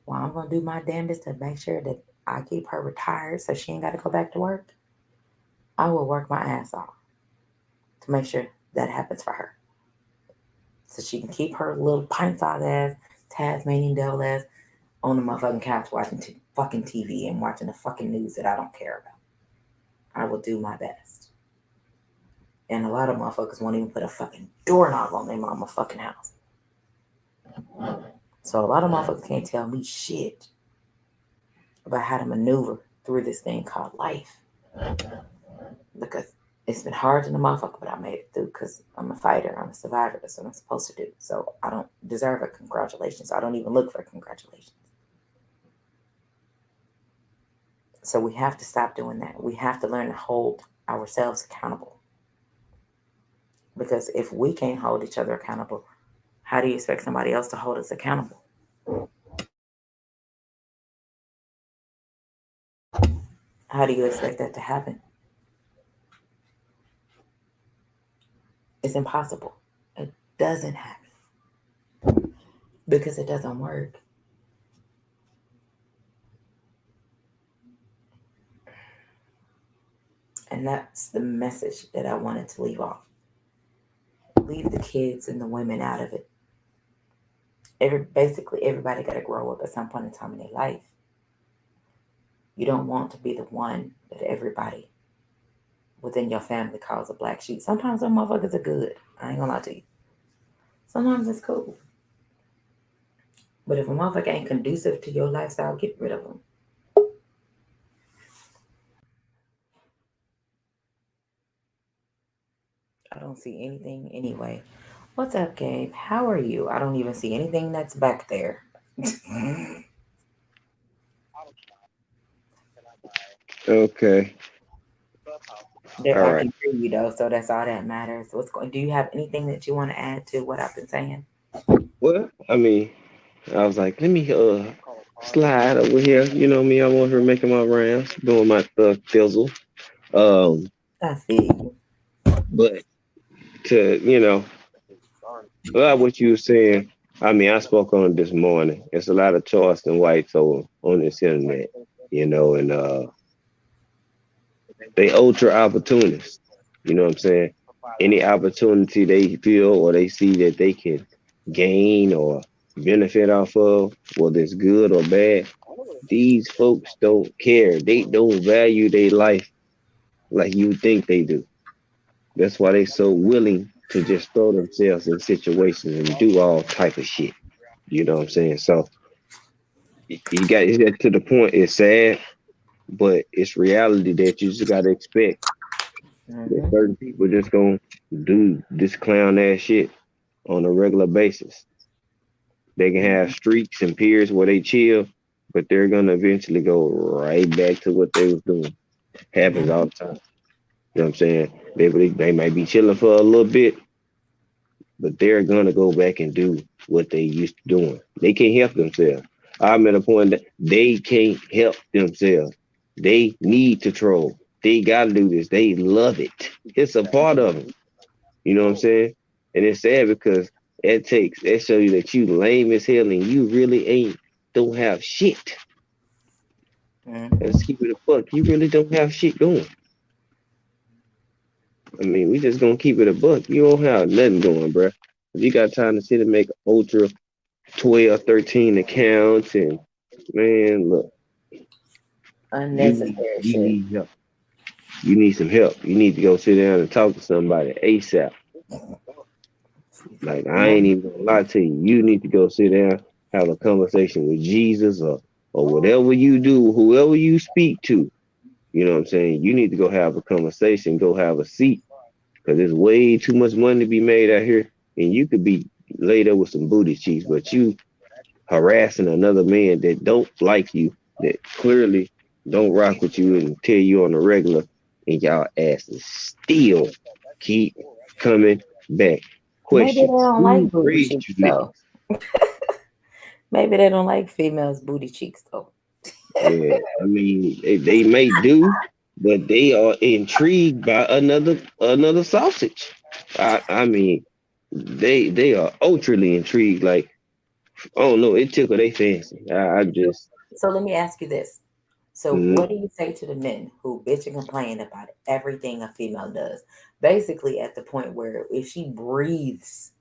Well, I'm going to do my damnedest to make sure that I keep her retired so she ain't got to go back to work. I will work my ass off to make sure that happens for her. So she can keep her little pint-sized ass, Tasmanian devil ass on the motherfucking couch watching fucking TV and watching the fucking news that I don't care about. I will do my best. And a lot of motherfuckers won't even put a fucking doorknob on their mama fucking house. So a lot of motherfuckers can't tell me shit about how to maneuver through this thing called life. Because it's been hard in the motherfucker, but I made it through because I'm a fighter. I'm a survivor. That's what I'm supposed to do. So I don't deserve a congratulations. I don't even look for congratulations. So we have to stop doing that. We have to learn to hold ourselves accountable. Because if we can't hold each other accountable, how do you expect somebody else to hold us accountable? How do you expect that to happen? It's impossible. It doesn't happen because it doesn't work. And that's the message that I wanted to leave off. Leave the kids and the women out of it. Basically, everybody got to grow up at some point in time in their life. You don't want to be the one that everybody within your family calls a black sheep. Sometimes some motherfuckers are good. I ain't gonna lie to you. Sometimes it's cool. But if a motherfucker ain't conducive to your lifestyle, get rid of them. I don't see anything anyway. What's up, Gabe? How are you? I don't even see anything that's back there. Okay. There, All I right. can hear you though, so that's all that matters. What's going? Do you have anything that you want to add to what I've been saying? Well, I mean, I was like, let me slide over here. You know me, I'm over here making my rounds, doing my thizzle. Um, I see you. but to about what you were saying, I mean, I spoke on it this morning. It's a lot of Charleston whites on this internet, and they ultra opportunists. You know what I'm saying? Any opportunity they feel or they see that they can gain or benefit off of, whether it's good or bad, these folks don't care. They don't value their life like you think they do. That's why they so willing to just throw themselves in situations and do all type of shit. You know what I'm saying? So you got it to the point. It's sad, but it's reality that you just gotta expect that Mm-hmm. certain people just gonna do this clown ass shit on a regular basis. They can have streaks and periods where they chill, but they're gonna eventually go right back to what they was doing. Happens all Mm-hmm. the time. You know what I'm saying? They might be chilling for a little bit, but they're gonna go back and do what they used to doing. They can't help themselves. I'm at a point that they can't help themselves. They need to troll. They gotta do this. They love it. It's a part of them. You know what I'm saying? And it's sad because it shows you that you lame as hell and you really don't have shit. Let's Mm-hmm. keep it a buck. You really don't have shit going. I mean, we just gonna keep it a buck. You don't have nothing going, bro. If you got time to sit and make ultra 12, 13 accounts and man, look, Unnecessary you shit. need help. You need some help. You need to go sit down and talk to somebody ASAP. Like I ain't even gonna lie to you. You need to go sit down, have a conversation with Jesus or whatever you do, whoever you speak to. You know what I'm saying? You need to go have a conversation, go have a seat, because there's way too much money to be made out here, and you could be laid up with some booty cheeks, but you harassing another man that don't like you, that clearly don't rock with you and tell you on the regular, and y'all asses still keep coming back. Maybe they Question: don't like Who booty raised cheeks you though. niggas? Maybe they don't like females' booty cheeks though. Yeah, I mean they may do, but they are intrigued by another sausage. I mean they are ultraly intrigued. Like oh no, it tickled their fancy. I just So let me ask you this. So mm, what do you say to the men who bitch and complain about everything a female does? Basically at the point where if she breathes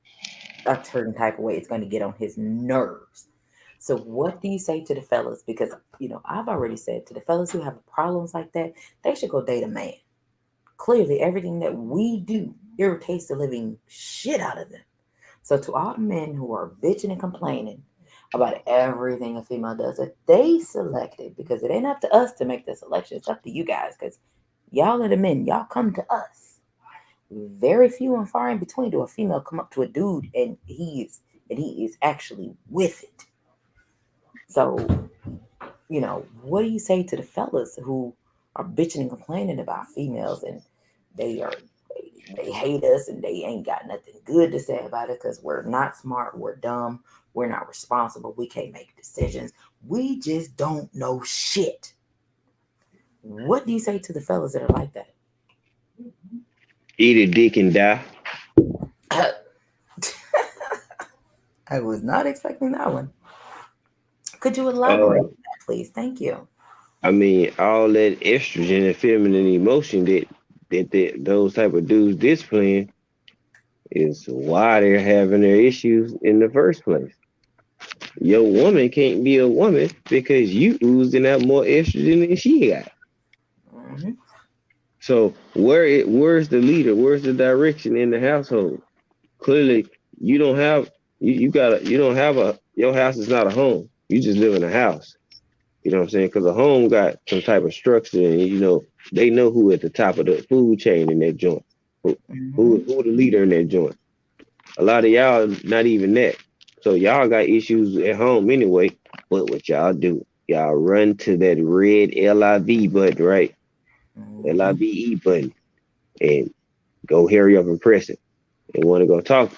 a certain type of way, it's going to get on his nerves. So what do you say to the fellas? Because I've already said to the fellas who have problems like that, they should go date a man. Clearly, everything that we do irritates the living shit out of them. So to all the men who are bitching and complaining about everything a female does, if they select it, because it ain't up to us to make the selection, it's up to you guys, because y'all are the men, y'all come to us. Very few and far in between do a female come up to a dude and he is actually with it. So, what do you say to the fellas who are bitching and complaining about females and they are they hate us and they ain't got nothing good to say about it because we're not smart, we're dumb, we're not responsible, we can't make decisions, we just don't know shit. What do you say to the fellas that are like eat a dick and die. that? I was not expecting that one. Could you elaborate Uh, on that, please? Thank you. I mean all that estrogen and feminine emotion that those type of dudes displaying is why they're having their issues in the first place. Your woman can't be a woman because you oozing out more estrogen than she got. Hmm. So where's the leader? Where's the direction in the household? Clearly, you don't have you don't have your house is not a home. You just live in a house. You know what I'm saying? Because a home got some type of structure, and they know who at the top of the food chain in that joint. Who Hmm. who the leader in that joint? A lot of y'all not even that. So y'all got issues at home anyway. But what y'all do? Y'all run to that red LIV button, right? Hmm. LIVE button, and go hurry up and press it. And want to go talk.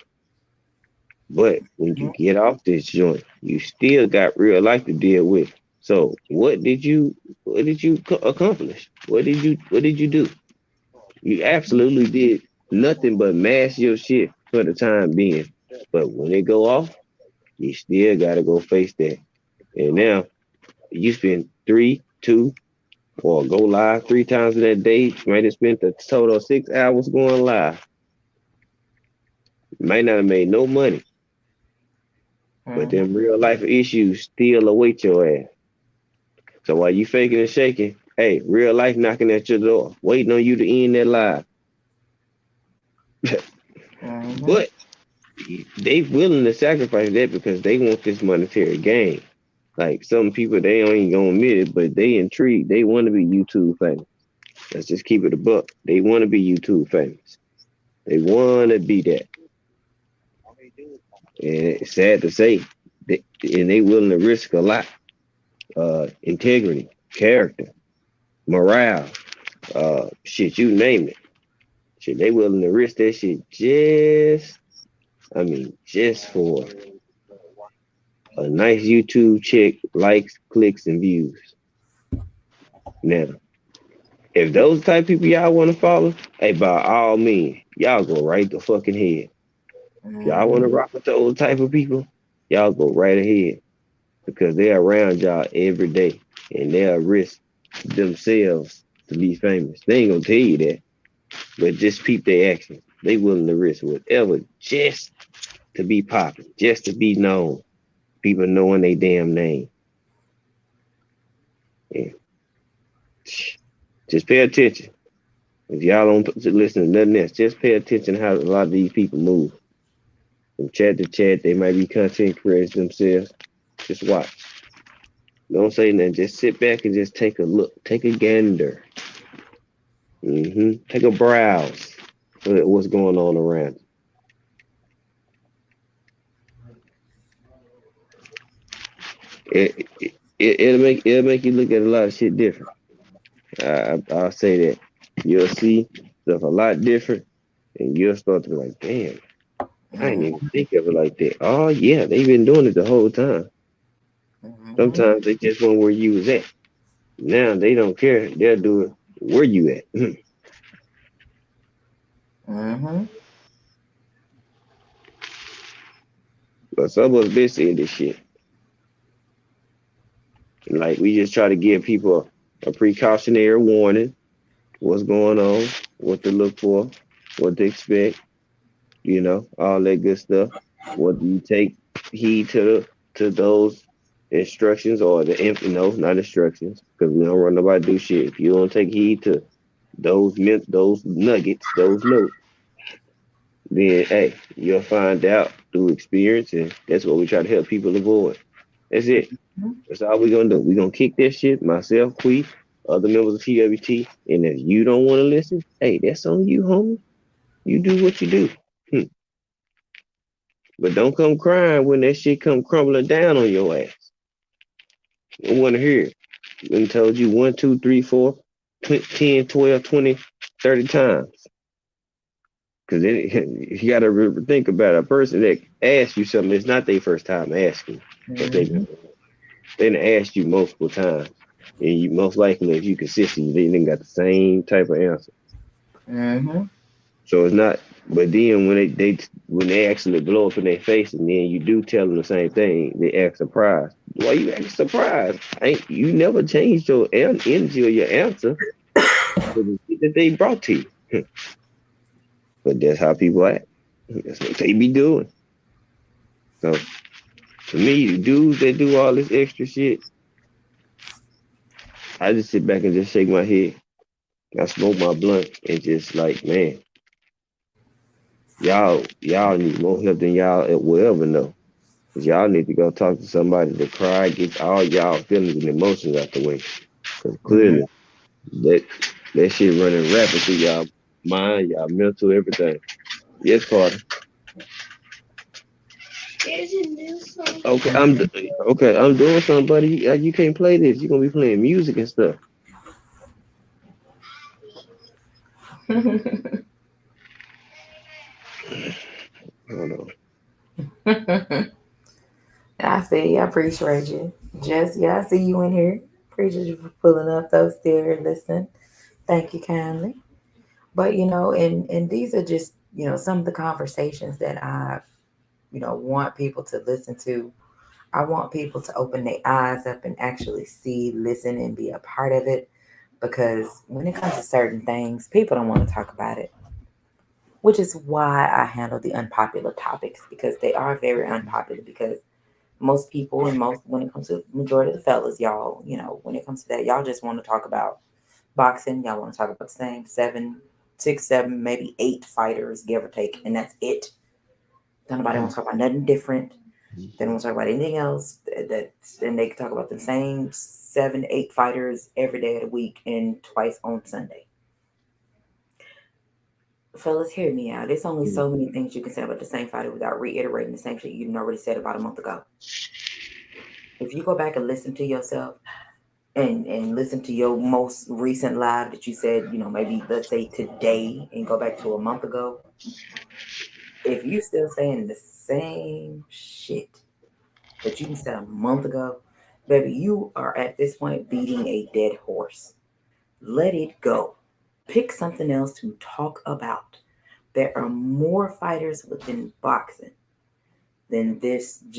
But when you get off this joint, you still got real life to deal with. So what did you accomplish? What did you do? You absolutely did nothing but mash your shit for the time being. But when it go off, you still gotta go face that. And now you spend 3, 2, or go live 3 times in that day. Might have spent a total of 6 hours going live. Might not have made no money, but Mhm. them real life issues still await your ass. So while you faking and shaking, hey, real life knocking at your door, waiting on you to end that live. Mhm. But they willing to sacrifice that because they want this monetary gain. Like some people, they ain't gonna admit it, but they intrigued. They want to be YouTube famous. Let's just keep it a buck. They want to be YouTube famous. They want to be that. And it's sad to say, and they willing to risk a lot. Integrity, character, morale, shit, you name it. Shit, they willing to risk that shit just for a nice YouTube check, likes, clicks, and views. Now, if those type of people y'all want to follow, hey, by all means, y'all go right the fucking head. If y'all want to Mhm. rock with those type of people, y'all go right ahead because they're around y'all every day and they'll risk themselves to be famous. They ain't gonna tell you that, but just peep their actions. They willing to risk whatever just to be popular, just to be known. People knowing they damn name. Yeah. Just pay attention. If y'all don't listen to nothing else, just pay attention how a lot of these people move. From chat to chat, they might be content creators themselves. Just watch. Don't say nothing. Just sit back and just take a look. Take a gander. Take a browse at what's going on around. It'll make you look at a lot of shit different. I'll say that. You'll see stuff a lot different, and you'll start to be like, damn, I didn't Mhm. even think of it like that. Oh yeah, they've been doing it the whole time. Mhm. Sometimes they just want where you was at. Now they don't care. They'll do it where you at. Mhm. But some of us been seeing this shit. Like we just try to give people a precautionary warning, what's going on, what to look for, what to expect, all that good stuff. What do you take heed to those instructions or not instructions, because we don't run nobody do shit. If you don't take heed to those nuggets, those notes, then hey, you'll find out through experience, and that's what we try to help people avoid. That's it. Mhm. That's all we're gonna do. We're gonna kick that shit, myself, Queef, other members of TWT. And if you don't want to listen, hey, that's on you, homie. You do what you do. Hmm. But don't come crying when that shit come crumbling down on your ass. I want to hear it. When told you 1, 2, 3, 4, 10, 12, 20, 30 times. Because you got to think about it. A person that asks you something, it's not their first time asking. If they Mhm. done asked you multiple times. And you most likely, if you consistent, they didn't got the same type of answer. Mhm. So it's not. But then when they actually blow up in their face, and then you do tell them the same thing, they act surprised. Why you act surprised? Ain't you never changed your energy or your answer for the shit that they brought to you? But that's how people act. That's what they be doing. So to me, the dudes that do all this extra shit, I just sit back and just shake my head. I smoke my blunt and just like, man, y'all need more help than y'all will ever know. Cause y'all need to go talk to somebody to cry, get all y'all feelings and emotions out the way. Cause Mhm. clearly that that shit running rapid through y'all mind, y'all mental, everything. Yes, Carter. Okay, I'm doing something, buddy. You can't play this. You're gonna be playing music and stuff. Hold on. I feel you. I appreciate you. Jesse, I see you in here. Appreciate you for pulling up those there. Listen. Thank you kindly. But and these are just, some of the conversations that I, want people to listen to. I want people to open their eyes up and actually see, listen, and be a part of it. because when it comes to certain things, people don't want to talk about it, which is why I handle the unpopular topics because they are very unpopular. Because most people and most when it comes to majority of the fellas, y'all, when it comes to that, y'all just want to talk about boxing. Y'all want to talk about the same seven, six, seven, maybe eight fighters, give or take, and that's it. Don't nobody want to talk about nothing different. They don't want to talk about anything else. And they can talk about the same seven, eight fighters every day of the week and twice on Sunday. Fellas, hear me out. There's only so many things you can say about the same fighter without reiterating the same shit you already said about a month ago. If you go back and listen to yourself and listen to your most recent live that you said, maybe let's say today and go back to a month ago, if you still saying the same shit that you said a month ago, baby, you are at this point beating a dead horse. Let it go. Pick something else to talk about. There are more fighters within boxing than just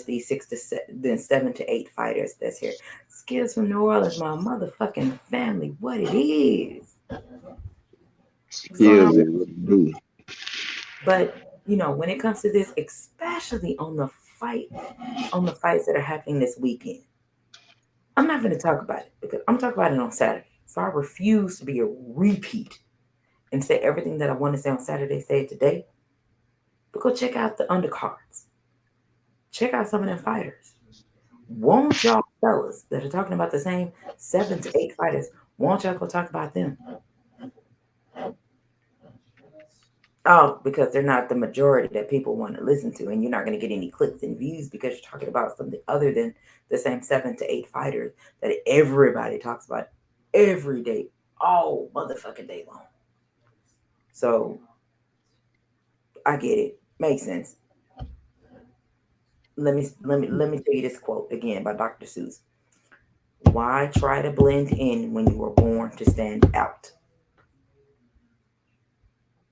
these than 7 to 8 fighters that's here. Skills from New Orleans, my motherfucking family. What it is? What's going on? Skills and what to do. But when it comes to this, especially on the fights that are happening this weekend, I'm not going to talk about it because I'm talking about it on Saturday. So I refuse to be a repeat and say everything that I want to say on Saturday, say it today. But go check out the undercards. Check out some of them fighters. Won't y'all fellas that are talking about the same 7 to 8 fighters, won't y'all go talk about them? Oh, because they're not the majority that people want to listen to, and you're not going to get any clicks and views because you're talking about something other than the same 7 to 8 fighters that everybody talks about every day, all motherfucking day long. So I get it, makes sense. Let me tell you this quote again by Dr. Seuss. Why try to blend in when you were born to stand out?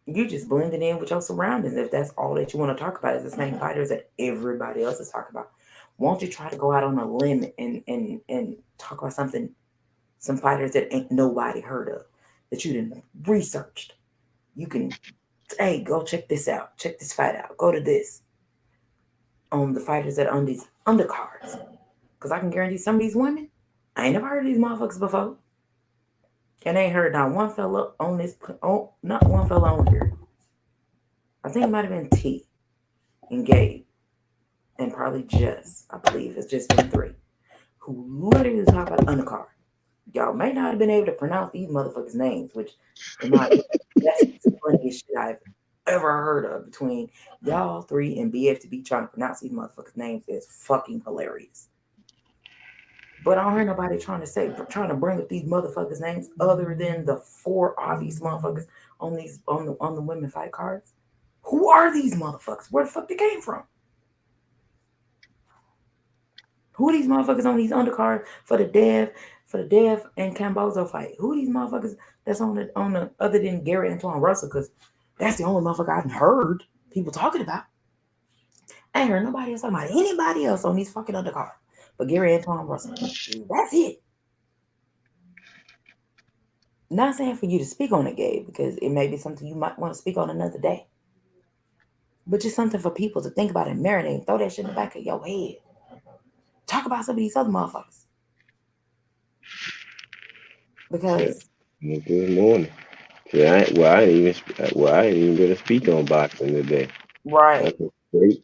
You just blending in with your surroundings if that's all that you want to talk about is the same fighters that everybody else is talking about. Won't you try to go out on a limb and talk about some fighters that ain't nobody heard of, that you didn't researched? You can, hey, go check this out, check this fight out, go to this on the fighters that are on these undercards. Because I can guarantee some of these women, I ain't never heard of these motherfuckers before. And I ain't heard not one fella on this, oh, not one fella on here. I think it might have been T and Gabe and probably Jess. I believe it's just been three who literally talk about undercard. Y'all may not have been able to pronounce these motherfuckers' names, which in my opinion, that's the funniest shit I've ever heard of between y'all three and BF2B trying to pronounce these motherfuckers' names is fucking hilarious. But I don't hear nobody trying to bring up these motherfuckers' names other than the four obvious motherfuckers on the women fight cards. Who are these motherfuckers? Where the fuck they came from? Who are these motherfuckers on these undercards for the Dev and Cambozo fight? Who are these motherfuckers that's on the other than Gary Antoine Russell? Because that's the only motherfucker I've heard people talking about. I ain't heard nobody else talking about anybody else on these fucking undercards but Gary Antoine Russell. That's it. Not saying for you to speak on it, Gabe, because it may be something you might want to speak on another day. But just something for people to think about and marinate and throw that shit in the back of your head. Talk about some of these other motherfuckers. Because Well, good morning. See, I ain't even gonna speak on boxing today. I right. can straight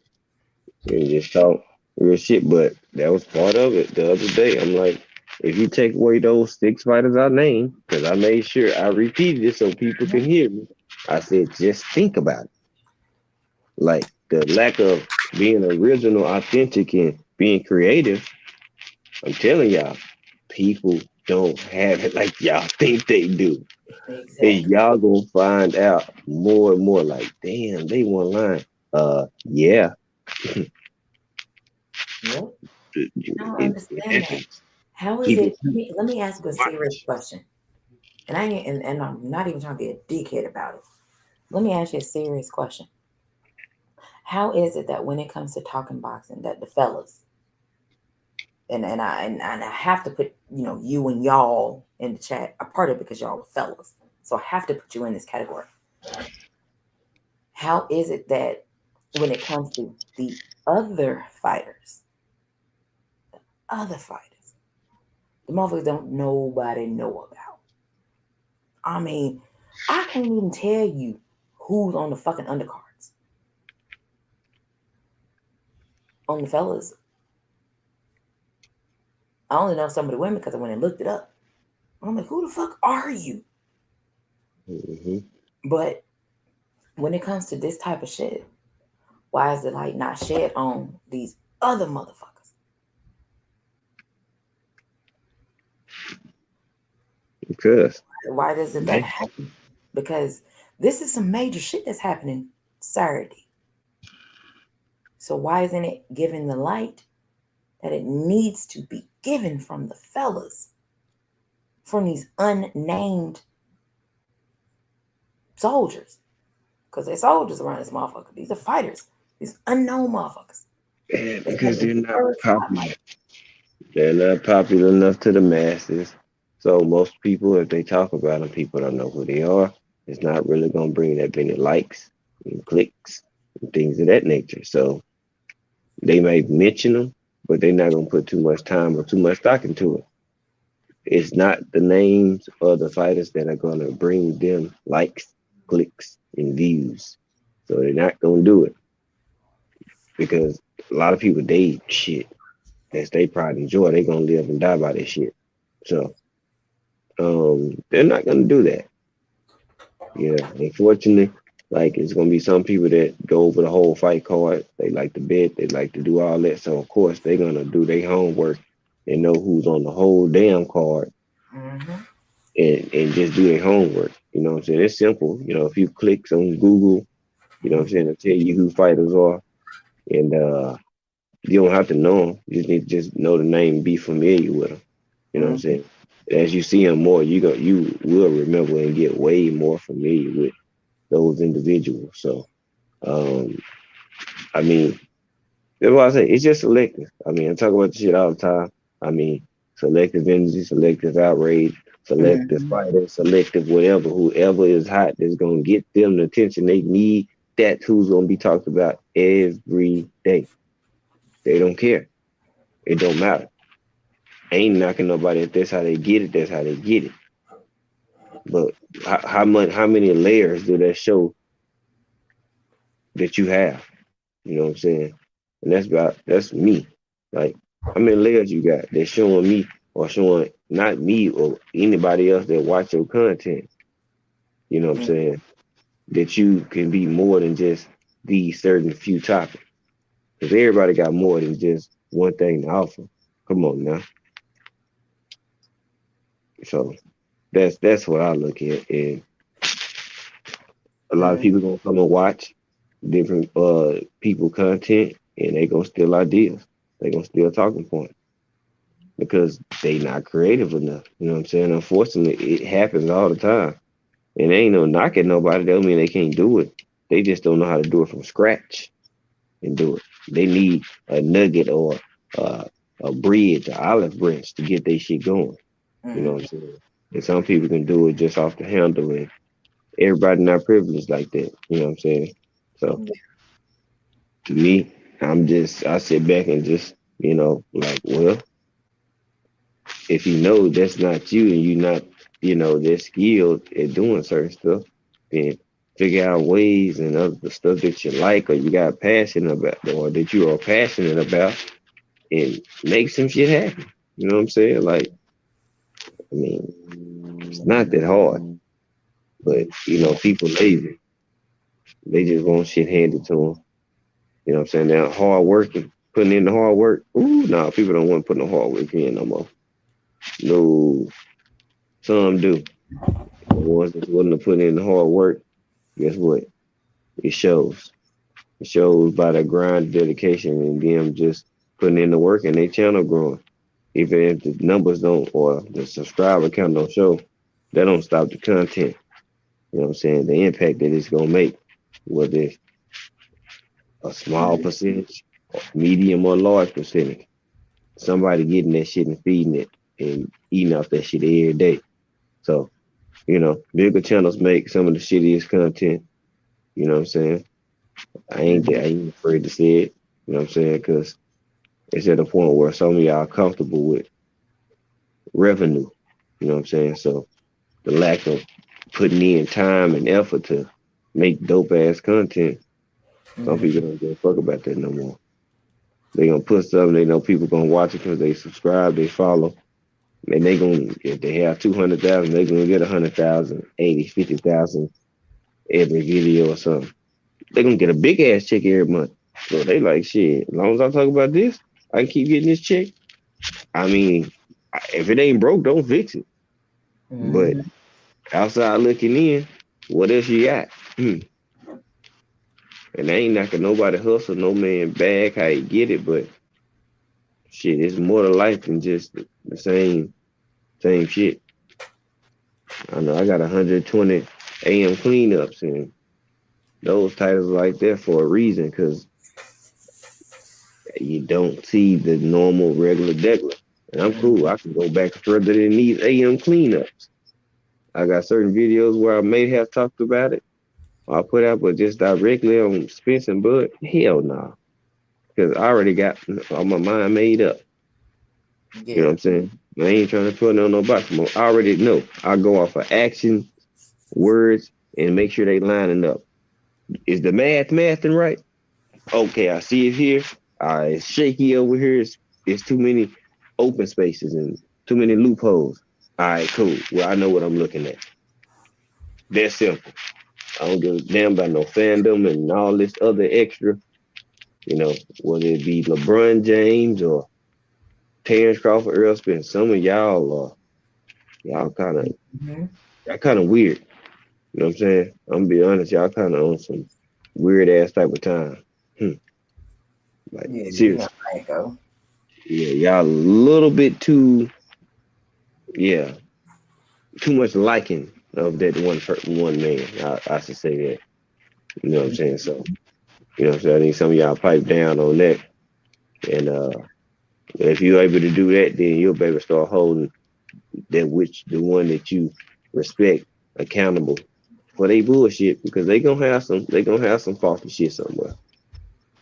and just talk real shit, but that was part of it the other day. I'm like, if you take away those 6 fighters I named, because I made sure I repeated it so people can hear me. I said, just think about it. Like the lack of being original, authentic, and being creative. I'm telling y'all, people don't have it like y'all think they do. And Exactly. y'all gonna find out more and more like, damn, they one line. Yeah, Yep. I don't it understand that. happens. How is People it? Let me ask you a serious watch. question. And I ain't and I'm not even trying to be a dickhead about it. Let me ask you a serious question. How is it that when it comes to talking boxing, that the fellas and I have to put you and y'all in the chat are part of it because y'all are fellas. So I have to put you in this category. How is it that when it comes to the other fighters, the motherfuckers don't nobody know about? I mean, I can't even tell you who's on the fucking undercards. On the fellas, I only know some of the women because I went and looked it up. I'm like, who the fuck are you? Mm-hmm. But when it comes to this type of shit, why is the light not shed on these other motherfuckers? Because Why doesn't that they, happen? Because this is some major shit that's happening Saturday. So why isn't it given the light that it needs to be given from the fellas, from these unnamed soldiers? Because they're soldiers around this motherfucker. These are fighters. These unknown motherfuckers. because they're not popular. They're not popular enough to the masses. So most people, if they talk about them, people don't know who they are. It's not really gonna bring that many likes and clicks and things of that nature. So they may mention them, but they're not gonna put too much time or too much stock into it. It's not the names of the fighters that are gonna bring them likes, clicks, and views. So they're not gonna do it because a lot of people they shit. That's they pride and joy. They gonna live and die by this shit. So they're not gonna do that. Yeah, unfortunately, like it's gonna be some people that go over the whole fight card. They like to bet, they like to do all that. So of course they're gonna do their homework and know who's on the whole damn card Mm-hmm. and just do their homework. You know what I'm saying? It's simple. You know, if you click on Google, you know what I'm saying, it'll tell you who fighters are. And you don't have to know them. You just need to just know the name, be familiar with them. You know what I'm Mm-hmm. saying? As you see them more, you will remember and get way more familiar with those individuals. So, um, I mean, that's why I say it's just selective. I mean, I talk about this shit all the time. I mean, selective energy, selective outrage, selective Mm-hmm. fighter, selective whatever. Whoever is hot that's gonna get them the attention they need. That's who's gonna be talked about every day. They don't care. It don't matter. Ain't knocking nobody. If that's how they get it, that's how they get it. But how many layers do that show that you have? You know what I'm saying? And that's me. Like how many layers you got that's showing me or showing not me or anybody else that watch your content. You know what I'm saying? That you can be more than just these certain few topics. Because everybody got more than just one thing to offer. Come on now. So that's what I look at. And a lot of Mm-hmm. people gonna come and watch different people content and they gonna steal ideas. They gonna steal talking points because they not creative enough. You know what I'm saying? Unfortunately, it happens all the time. And they ain't no knocking nobody. That don't mean they can't do it. They just don't know how to do it from scratch and do it. They need a nugget or uh, a bridge, an olive branch to get their shit going. You know Mm-hmm. what I'm saying? And some people can do it just off the handle, and everybody not privileged like that. You know what I'm saying? So Yeah. to me, I sit back and just, like, well, if you know that's not you and you're not, that skilled at doing certain stuff, then figure out ways and other stuff that you like or you got passion about or that you are passionate about and make some shit happen. You know what I'm saying? Like, I mean, it's not that hard, but people lazy. They just want shit handed to them. You know what I'm saying? They're hard working, putting in the hard work. Ooh, no, people don't want to put no hard work in no more. No, some do. The ones that's willing to put in the hard work, guess what? It shows. It shows by the grind, dedication, and them just putting in the work and they channel growing. Even if the numbers don't or the subscriber count don't show, that don't stop the content. You know what I'm saying? The impact that it's gonna make, whether it's a small Mm-hmm. percentage, medium or large percentage, somebody getting that shit and feeding it and eating off that shit every day. So, bigger channels make some of the shittiest content. You know what I'm saying? I ain't afraid to say it. You know what I'm saying? Because it's at a point where some of y'all are comfortable with revenue. You know what I'm saying? So the lack of putting in time and effort to make dope ass content, some Mm-hmm. people don't give a fuck about that no more. They gonna put something, they know people gonna watch it because they subscribe, they follow, and they gonna, if they have 200,000, they gonna get 100,000, 80, 50,000 every video or something. They gonna get a big ass check every month. So they like shit. As long as I talk about this, I can keep getting this check. I mean, if it ain't broke, don't fix it. But Mm-hmm. outside looking in, what else you got? And I ain't knocking nobody hustle, no man bag, how you get it, but shit, it's more to life than just the same shit. I know I got 120 AM cleanups, and those titles like that for a reason, because you don't see the normal regular degular. And I'm cool. I can go back further than these AM cleanups. I got certain videos where I may have talked about it, or I put out, but just directly on Spence and Bud, hell no. Nah. Because I already got all my mind made up. You know what Yeah. I'm saying? I ain't trying to put on no box. I already know. I go off of action, words, and make sure they lining up. Is the mathing right? Okay, I see it here. It's shaky over here. It's too many open spaces and too many loopholes. All right, cool. Well, I know what I'm looking at. That's simple. I don't give a damn about no fandom and all this other extra. You know, whether it be LeBron James or Terrence Crawford, Earl Spence. Some of y'all are y'all Mm-hmm. kind of weird. You know what I'm saying? I'm gonna be honest, y'all kind of on some weird ass type of time. Like Yeah, yeah, seriously, Franco. yeah, y'all a little bit too, yeah, too much liking of that one man. I should say that. You know what I'm saying? So, you know what I'm saying? I think some of y'all pipe down on that, and if you're able to do that, then you'll be able to start holding the one that you respect accountable for they bullshit, because they gonna have some faulty shit somewhere.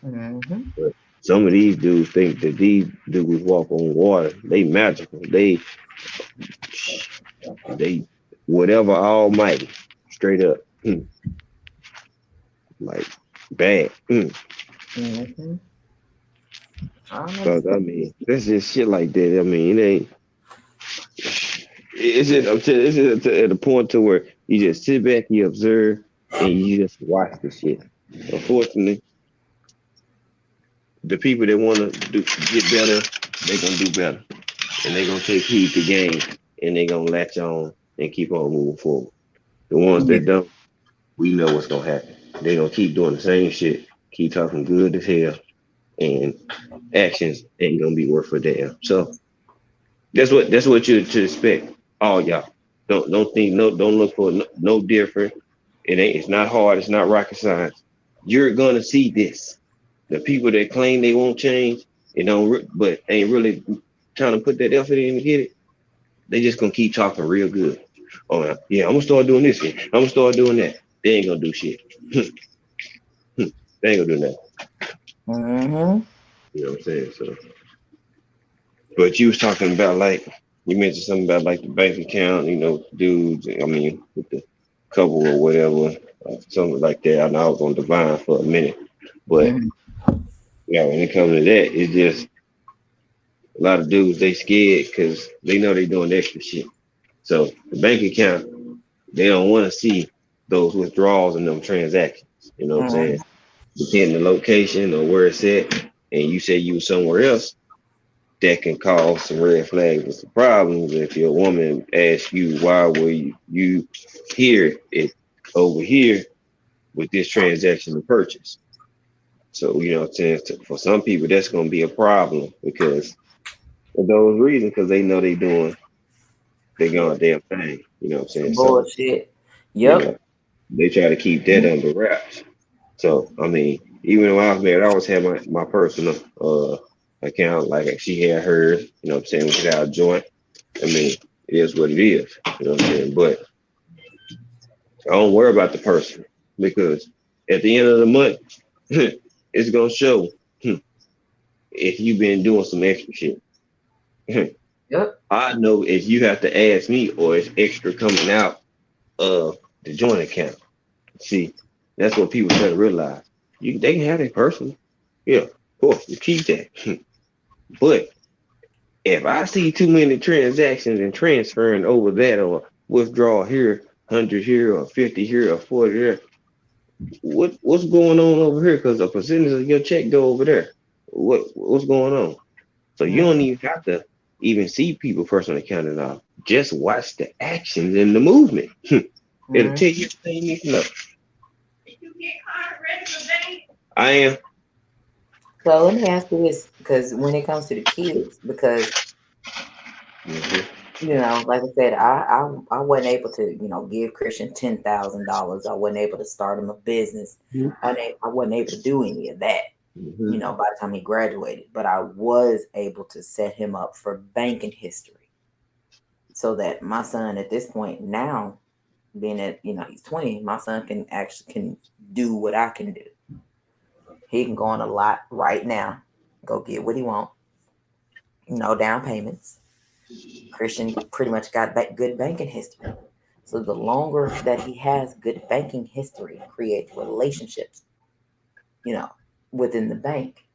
Mm-hmm. But some of these dudes think that these dudes walk on water. They magical. They whatever almighty. Straight up. Like bad. Mm-hmm. I Cause I understand. mean, that's just shit like that. I mean, it ain't. It's just, I'm telling you, it's just at the point to where you just sit back, you observe, and you just watch the shit. Unfortunately, the people that want to get better, they gonna do better, and they gonna take heed to game, and they gonna latch on and keep on moving forward. The ones Yeah. that don't, we know what's gonna happen. They gonna keep doing the same shit, keep talking good as hell, and actions ain't gonna be worth a damn. So that's what you to expect. All y'all. Don't think don't look for no different. It's not hard, it's not rocket science. You're gonna see this. The people that claim they won't change and but ain't really trying to put that effort in to get it, they just gonna keep talking real good. Oh yeah, I'm gonna start doing this. I'm gonna start doing that. They ain't gonna do shit. They ain't gonna do nothing. Mm-hmm. You know what I'm saying? So, but you was talking about, like, you mentioned something about like the bank account, dudes. I mean, with the couple or whatever, something like that. I know I was on Divine for a minute, but Mm-hmm. yeah, when it comes to that, it's just a lot of dudes, they scared because they know they doing extra shit. So the bank account, they don't want to see those withdrawals and them transactions. You know what I'm saying? Mm-hmm. Depending the location or where it's at, and you say you was somewhere else, that can cause some red flags and some problems. If your woman asks you, why were you here it over here with this transaction to purchase? So, you know what I'm saying? For some people, that's going to be a problem because for those reasons, because they know they Yeah. going damn thing. You know what I'm saying? Some So, bullshit. you Yep. know, they try to keep that under wraps. So, I mean, even when I was married, I always had my personal account, like she had hers, you know what I'm saying, we could have a joint. I mean, it is what it is. You know what I'm saying? But I don't worry about the person because at the end of the month, it's gonna show if you've been doing some extra shit. Yep. I know if you have to ask me or it's extra coming out of the joint account. See, that's what people try to realize. They can have it personally. Yeah, of course, you keep that. But if I see too many transactions and transferring over that or withdrawal here, 100 here or 50 here or 40 here, what's going on over here? Because a percentage of your check go over there. What's going on? So you don't even have to even see people personal accounting off. Just watch the actions and the movement. It'll tell you everything you need to know. I am. So let me ask you this, because when it comes to the kids, because you know, like I said, I wasn't able to, you know, give Christian $10,000. I wasn't able to start him a business. I wasn't able to do any of that. You know, by the time he graduated, but I was able to set him up for banking history, so that my son at this point now, being at, you know, he's 20, my son can do what I can do. He can go on a lot right now, go get what he want, no down payments. Christian pretty much got good banking history. So the longer that he has good banking history, creates relationships, you know, within the bank.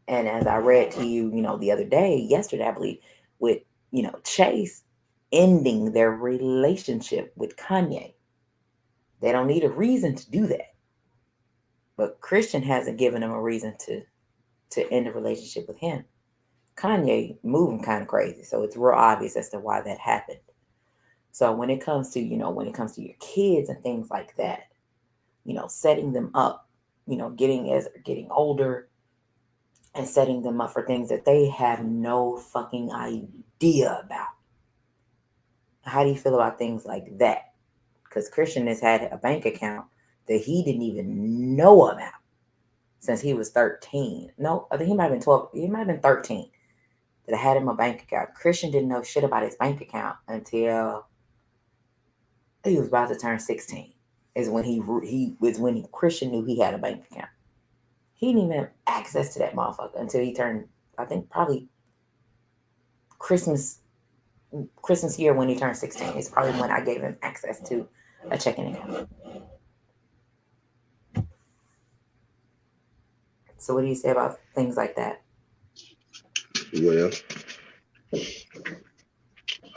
And as I read to you, you know, the other day, yesterday, I believe, with, you know, Chase ending their relationship with Kanye. They don't need a reason to do that. But Christian hasn't given them a reason to end a relationship with him. Kanye moving kind of crazy, so it's real obvious as to why that happened. So when it comes to, you know, when it comes to your kids and things like that, you know, setting them up, you know, getting older and setting them up for things that they have no fucking idea about. How do you feel about things like that? Because Christian has had a bank account that he didn't even know about since he was 13. No, I think he might have been 12. He might have been 13 that I had him a bank account. Christian didn't know shit about his bank account until he was about to turn 16. Is when Christian knew he had a bank account. He didn't even have access to that motherfucker until he turned, I think, probably Christmas year when he turned 16. It's probably when I gave him access to a checking account. So what do you say about things like that? Well,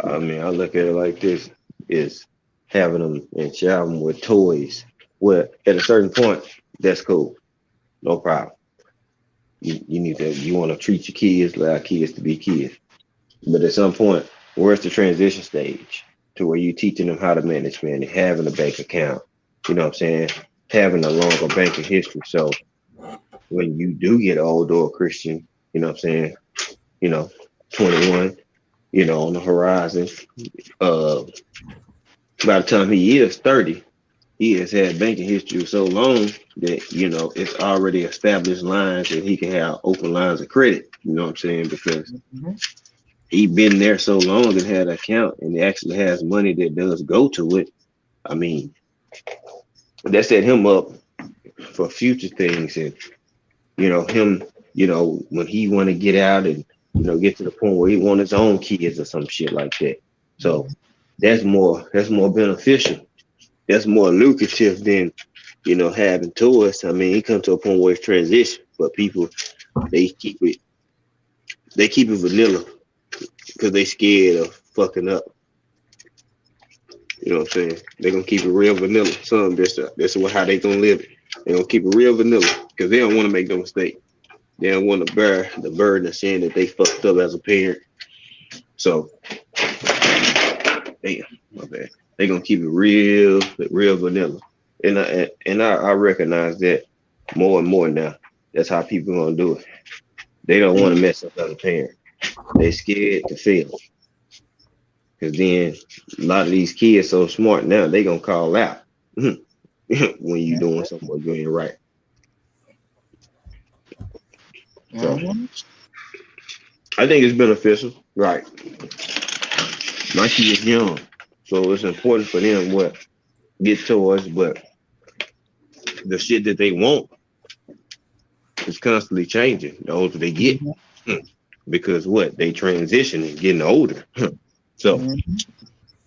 I mean, I look at it like this: is having them and showering them with toys. Well, at a certain point, that's cool, no problem. You want to treat your kids, allow kids to be kids. But at some point, where's the transition stage to where you teaching them how to manage money, having a bank account, you know what I'm saying, having a longer banking history. So when you do get older or Christian, you know what I'm saying, you know, 21, you know, on the horizon, by the time he is 30, he has had banking history so long that, you know, it's already established lines that he can have open lines of credit, you know what I'm saying, because he been there so long and had an account and he actually has money that does go to it. I mean, that set him up for future things. And, you know, him, you know, when he want to get out and, you know, get to the point where he want his own kids or some shit like that. So that's more beneficial. That's more lucrative than, you know, having toys. I mean, he come to a point where it's transition, but people, they keep it vanilla because they scared of fucking up. You know what I'm saying? They're gonna keep it real vanilla. That's how they gonna live it. They're gonna keep it real vanilla because they don't want to make no mistake. They don't want to bear the burden of saying that they fucked up as a parent. So, damn, my bad. They're gonna keep it real vanilla. And I recognize that more and more now. That's how people are gonna do it. They don't want to mess up as a parent. They scared to fail. Because then a lot of these kids so smart now, they gonna call out when you doing something or you ain't right. So I think it's beneficial, right? My kids young, so it's important for them what get toys, but the shit that they want is constantly changing the older they get. Mhm. Hmm. Because what they transitioning, getting older. So Mhm.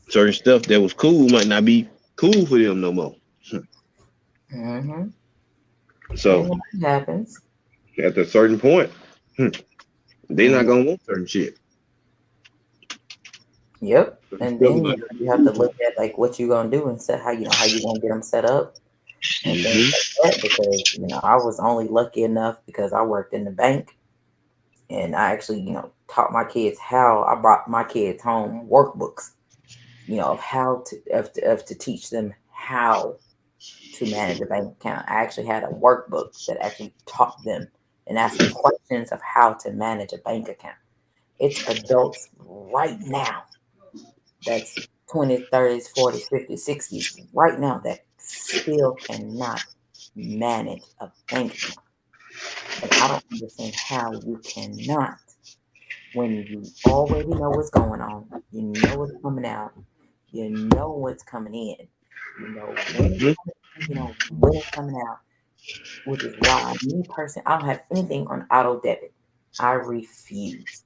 certain stuff that was cool might not be cool for them no more. Mhm. So And that happens. at a certain point, they're not And gonna want certain shit. yep. Certain And stuff is then not you have to gonna look at like what you're gonna do and set how how you gonna get them set up and be things cool. like that. Because I was only lucky enough because I worked in the bank and I actually taught my kids how I brought my kids home workbooks of how to teach them how to manage a bank account. I actually had a workbook that actually taught them and asked them questions of how to manage a bank account. It's adults right now that's 20s, 30s, 40s, 50s, 60s right now that still cannot manage a bank account. And I don't understand how you cannot when you already know what's going on, you know what's coming out, you know what's coming in, you know when it's Mhm. coming in, you know when it's coming out, which is why me personally, I don't have anything on auto debit. I refuse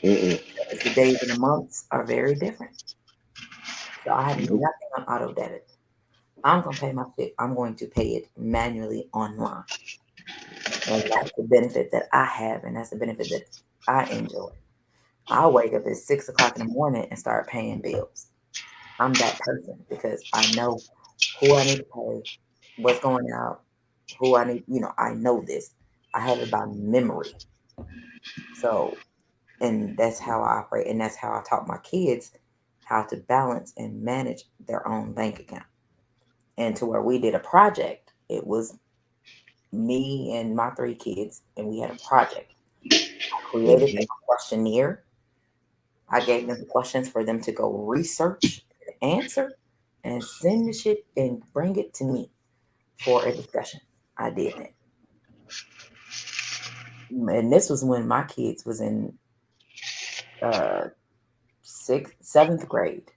Mm-mm. because the days and the months are very different. So I have Nope. nothing on auto debit. I'm gonna pay my shit. I'm going to pay it manually online, and that's the benefit that I have, and that's the benefit that I enjoy. I'll wake up at 6 o'clock in the morning and start paying bills. I'm that person because I know who I need to pay, what's going out, who I need. I know this. I have it by memory. So, and that's how I operate, and that's how I taught my kids how to balance and manage their own bank account. And to where we did a project, it was me and my three kids, and we had a project. I created them Mhm. a questionnaire. I gave them the questions for them to go research and answer and send the shit and bring it to me for a discussion. I did that. And this was when my kids was in uh sixth, seventh grade.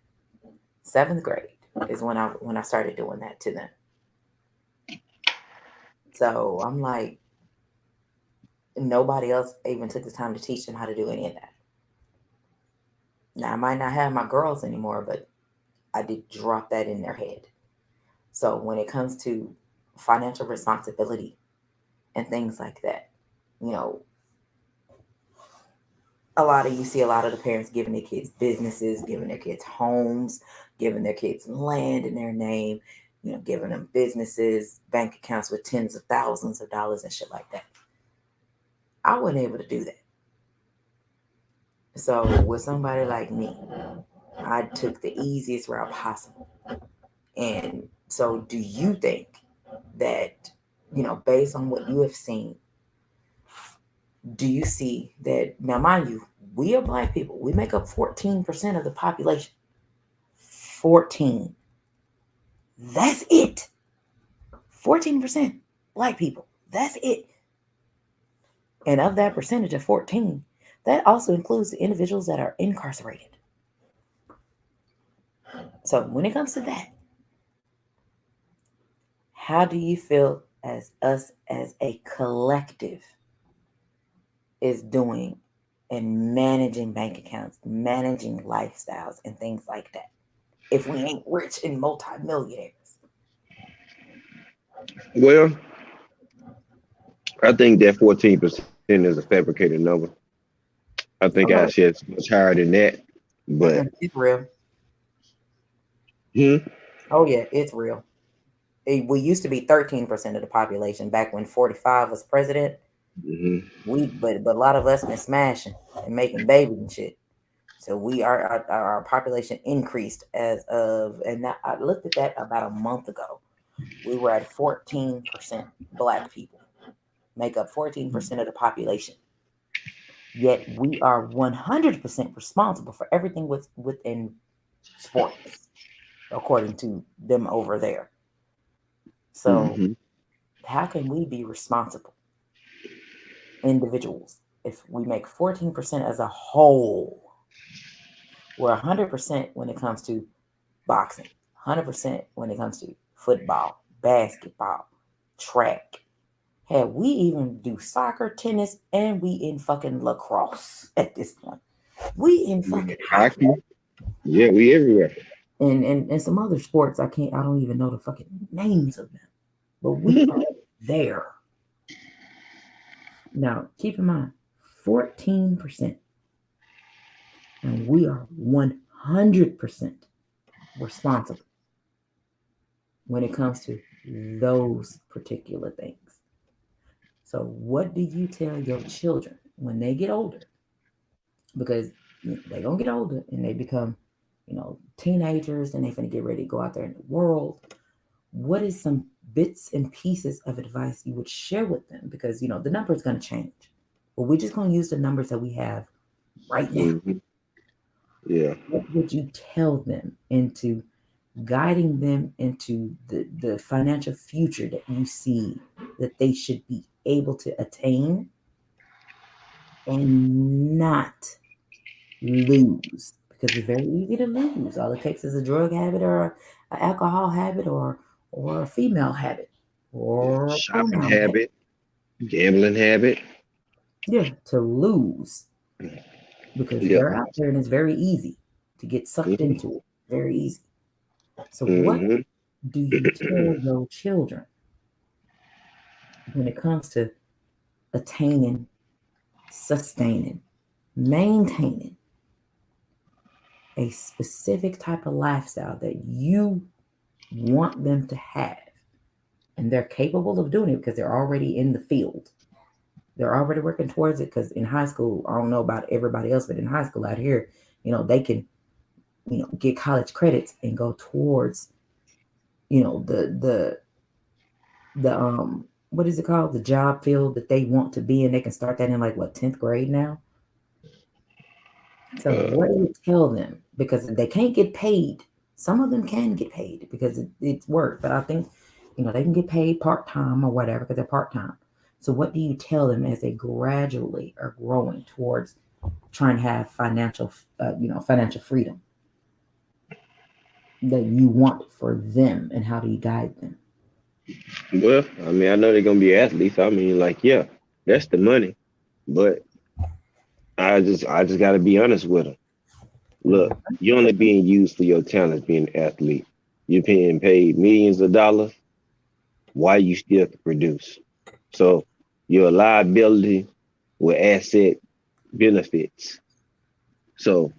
Seventh grade is when I started doing that to them. So I'm like, nobody else even took the time to teach them how to do any of that. Now I might not have my girls anymore, but I did drop that in their head. So when it comes to financial responsibility and things like that, you know, you see a lot of the parents giving their kids businesses, giving their kids homes, giving their kids land in their name, giving them businesses, bank accounts with tens of thousands of dollars and shit like that. I wasn't able to do that. So with somebody like me, I took the easiest route possible. And so do you think that, based on what you have seen, do you see that now mind you, we are black people. We make up 14% of the population. 14. That's it. 14% black people. That's it. And of that percentage of 14, that also includes the individuals that are incarcerated. So when it comes to that, how do you feel as us as a collective is doing in managing bank accounts, managing lifestyles, and things like that? If we ain't rich and multimillionaires. Well, I think that 14% is a fabricated number. I think Oh our no, shit's much higher than that. But it's real. hmm, Oh yeah, it's real. We used to be 13% of the population back when 45 was president. hmm, But a lot of us been smashing and making babies and shit. So our population increased as of, and I looked at that about a month ago. We were at 14% black people, make up 14% of the population. Yet we are 100% responsible for everything within sports, according to them over there. So hmm. how can we be responsible individuals if we make 14% as a whole? We're 100% when it comes to boxing, 100% when it comes to football, basketball, track. Hell, we even do soccer, tennis, and we in fucking lacrosse at this point. We in fucking hockey. Yeah, we everywhere. And some other sports I don't even know the fucking names of them. But we are there. Now, keep in mind, 14%. And we are 100% responsible when it comes to those particular things. So, what do you tell your children when they get older? Because they're going to get older and they become, teenagers and they're going to get ready to go out there in the world. What is some bits and pieces of advice you would share with them? Because, the number is going to change. But we're just going to use the numbers that we have right now. Mm-hmm. Yeah. What would you tell them into guiding them into the financial future that you see that they should be able to attain and not lose? Because it's very easy to lose. All it takes is a drug habit or an alcohol habit or a female habit or a Shopping pronoun habit, gambling habit. Yeah, to lose. Because Yep. they're out there and it's very easy to get sucked into it. Very easy. So what do you tell your children when it comes to attaining, sustaining, maintaining a specific type of lifestyle that you want them to have? And they're capable of doing it because they're already in the field. They're already working towards it because in high school, I don't know about everybody else, but in high school out here, they can, get college credits and go towards, the what is it called? The job field that they want to be in. They can start that in 10th grade now. So what do you tell them? Because they can't get paid. Some of them can get paid because it's work, but I think, they can get paid part-time or whatever because they're part-time. So what do you tell them as they gradually are growing towards trying to have financial freedom that you want for them, and how do you guide them? Well, I mean, I know they're gonna be athletes. I mean, yeah, that's the money, but I just got to be honest with them. Look, you're only being used for your talents, being an athlete. You're being paid millions of dollars. Why you still can produce? So you're a liability with asset benefits. So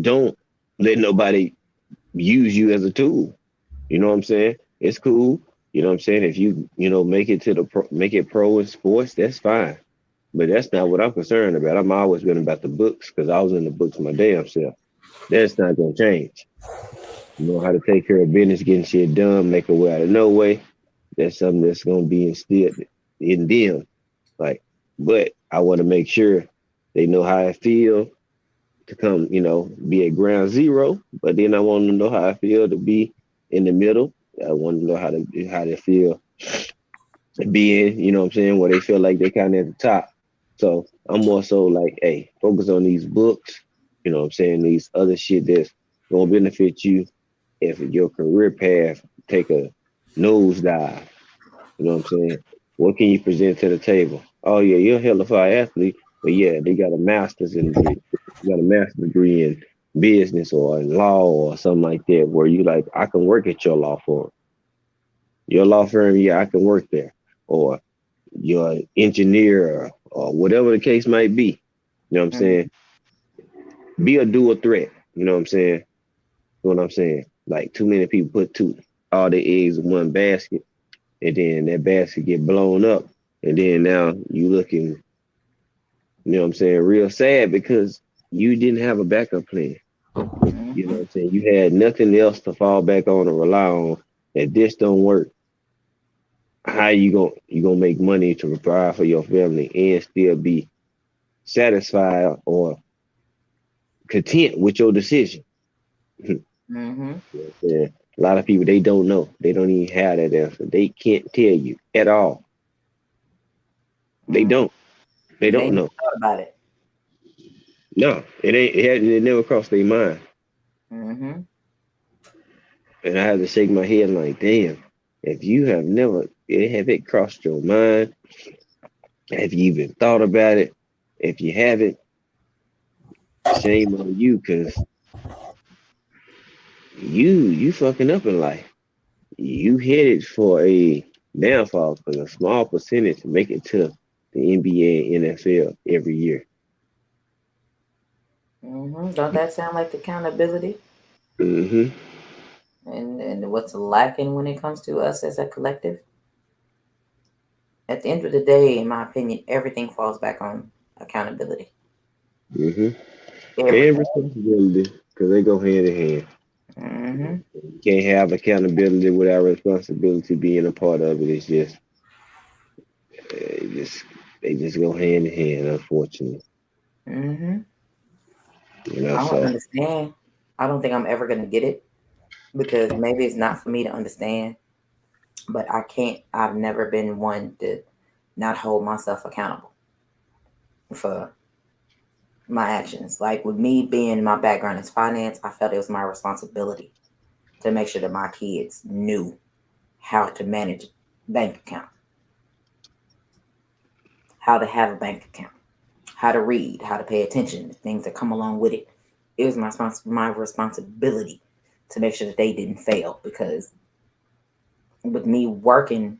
don't let nobody use you as a tool. You know what I'm saying? It's cool. You know what I'm saying? If you make it make it pro in sports, that's fine. But that's not what I'm concerned about. I'm always been about the books because I was in the books my damn self. That's not gonna change. You know how to take care of business, getting shit done, make a way out of no way. That's something that's gonna be instilled in them. But I want to make sure they know how I feel to come, be at ground zero. But then I want them to know how I feel to be in the middle. I want to know how they feel being, what I'm saying, where they feel like they're kind of at the top. So I'm more so hey, focus on these books, what I'm saying, these other shit that's gonna benefit you if your career path take a nosedive. You know what I'm saying? What can you present to the table? Oh yeah, you're a hell of an athlete, but yeah, they got a master's in in business or in law or something like that, where you I can work at your law firm. Your law firm, yeah, I can work there. Or your engineer or whatever the case might be. You know what I'm saying? Be a dual threat. You know what I'm saying? What I'm saying? Too many people put all their eggs in one basket, and then that basket get blown up, and then now you looking, you know what I'm saying, real sad because you didn't have a backup plan. You know what I'm saying? You had nothing else to fall back on or rely on. If this don't work, how you gonna make money to provide for your family and still be satisfied or content with your decision? Yeah. A lot of people, they don't know. They don't even have that answer. They can't tell you at all. They don't. They don't know about it. No, it ain't. It never crossed their mind. Mm-hmm. And I had to shake my head like, damn, if you have never, have it crossed your mind? Have you even thought about it? If you haven't, shame on you, because you fucking up in life. You headed for a downfall because a small percentage make it to the NBA and NFL every year. Mm-hmm. Don't that sound like accountability? Hmm. And what's lacking when it comes to us as a collective? At the end of the day, in my opinion, everything falls back on accountability. Hmm. And Everything. responsibility, because they go hand in hand. Mm-hmm. You can't have accountability without responsibility being a part of it. It's just they just go hand in hand, unfortunately. Mm-hmm. I don't So understand. I don't think I'm ever gonna get it because maybe it's not for me to understand. But I can't. I've never been one to not hold myself accountable for my actions. Like with me being my background is finance, I felt it was my responsibility to make sure that my kids knew how to manage bank account, how to have a bank account, how to read, how to pay attention, things that come along with it. It was my responsibility to make sure that they didn't fail because with me working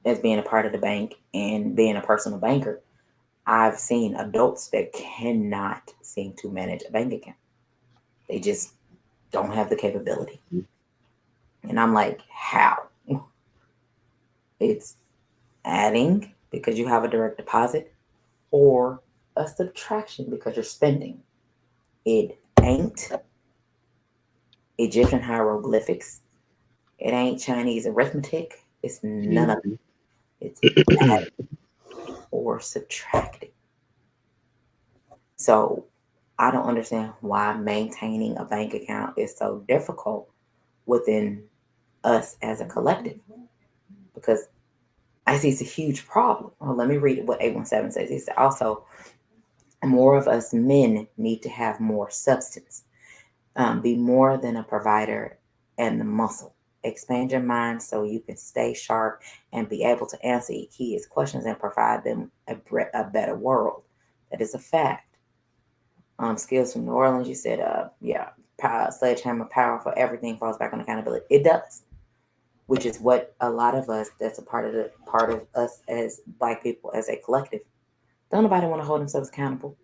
as being a part of the bank and being a personal banker, I've seen adults that cannot seem to manage a bank account. They just don't have the capability. And I'm like, how? It's adding because you have a direct deposit or a subtraction because you're spending. It ain't Egyptian hieroglyphics. It ain't Chinese arithmetic. It's none of mhm. it. It's adding or subtracting. So I don't understand why maintaining a bank account is so difficult within us as a collective because I see it's a huge problem. Well, let me read what 817 says. He said also, more of us men need to have more substance, be more than a provider and the muscle. Expand your mind so you can stay sharp and be able to answer your kids' questions and provide them a better world. That is a fact. Skills from New Orleans, you said, yeah, power, sledgehammer, powerful, everything falls back on accountability. It does, which is what a lot of us that's a part of us as black people as a collective. Don't nobody want to hold themselves accountable.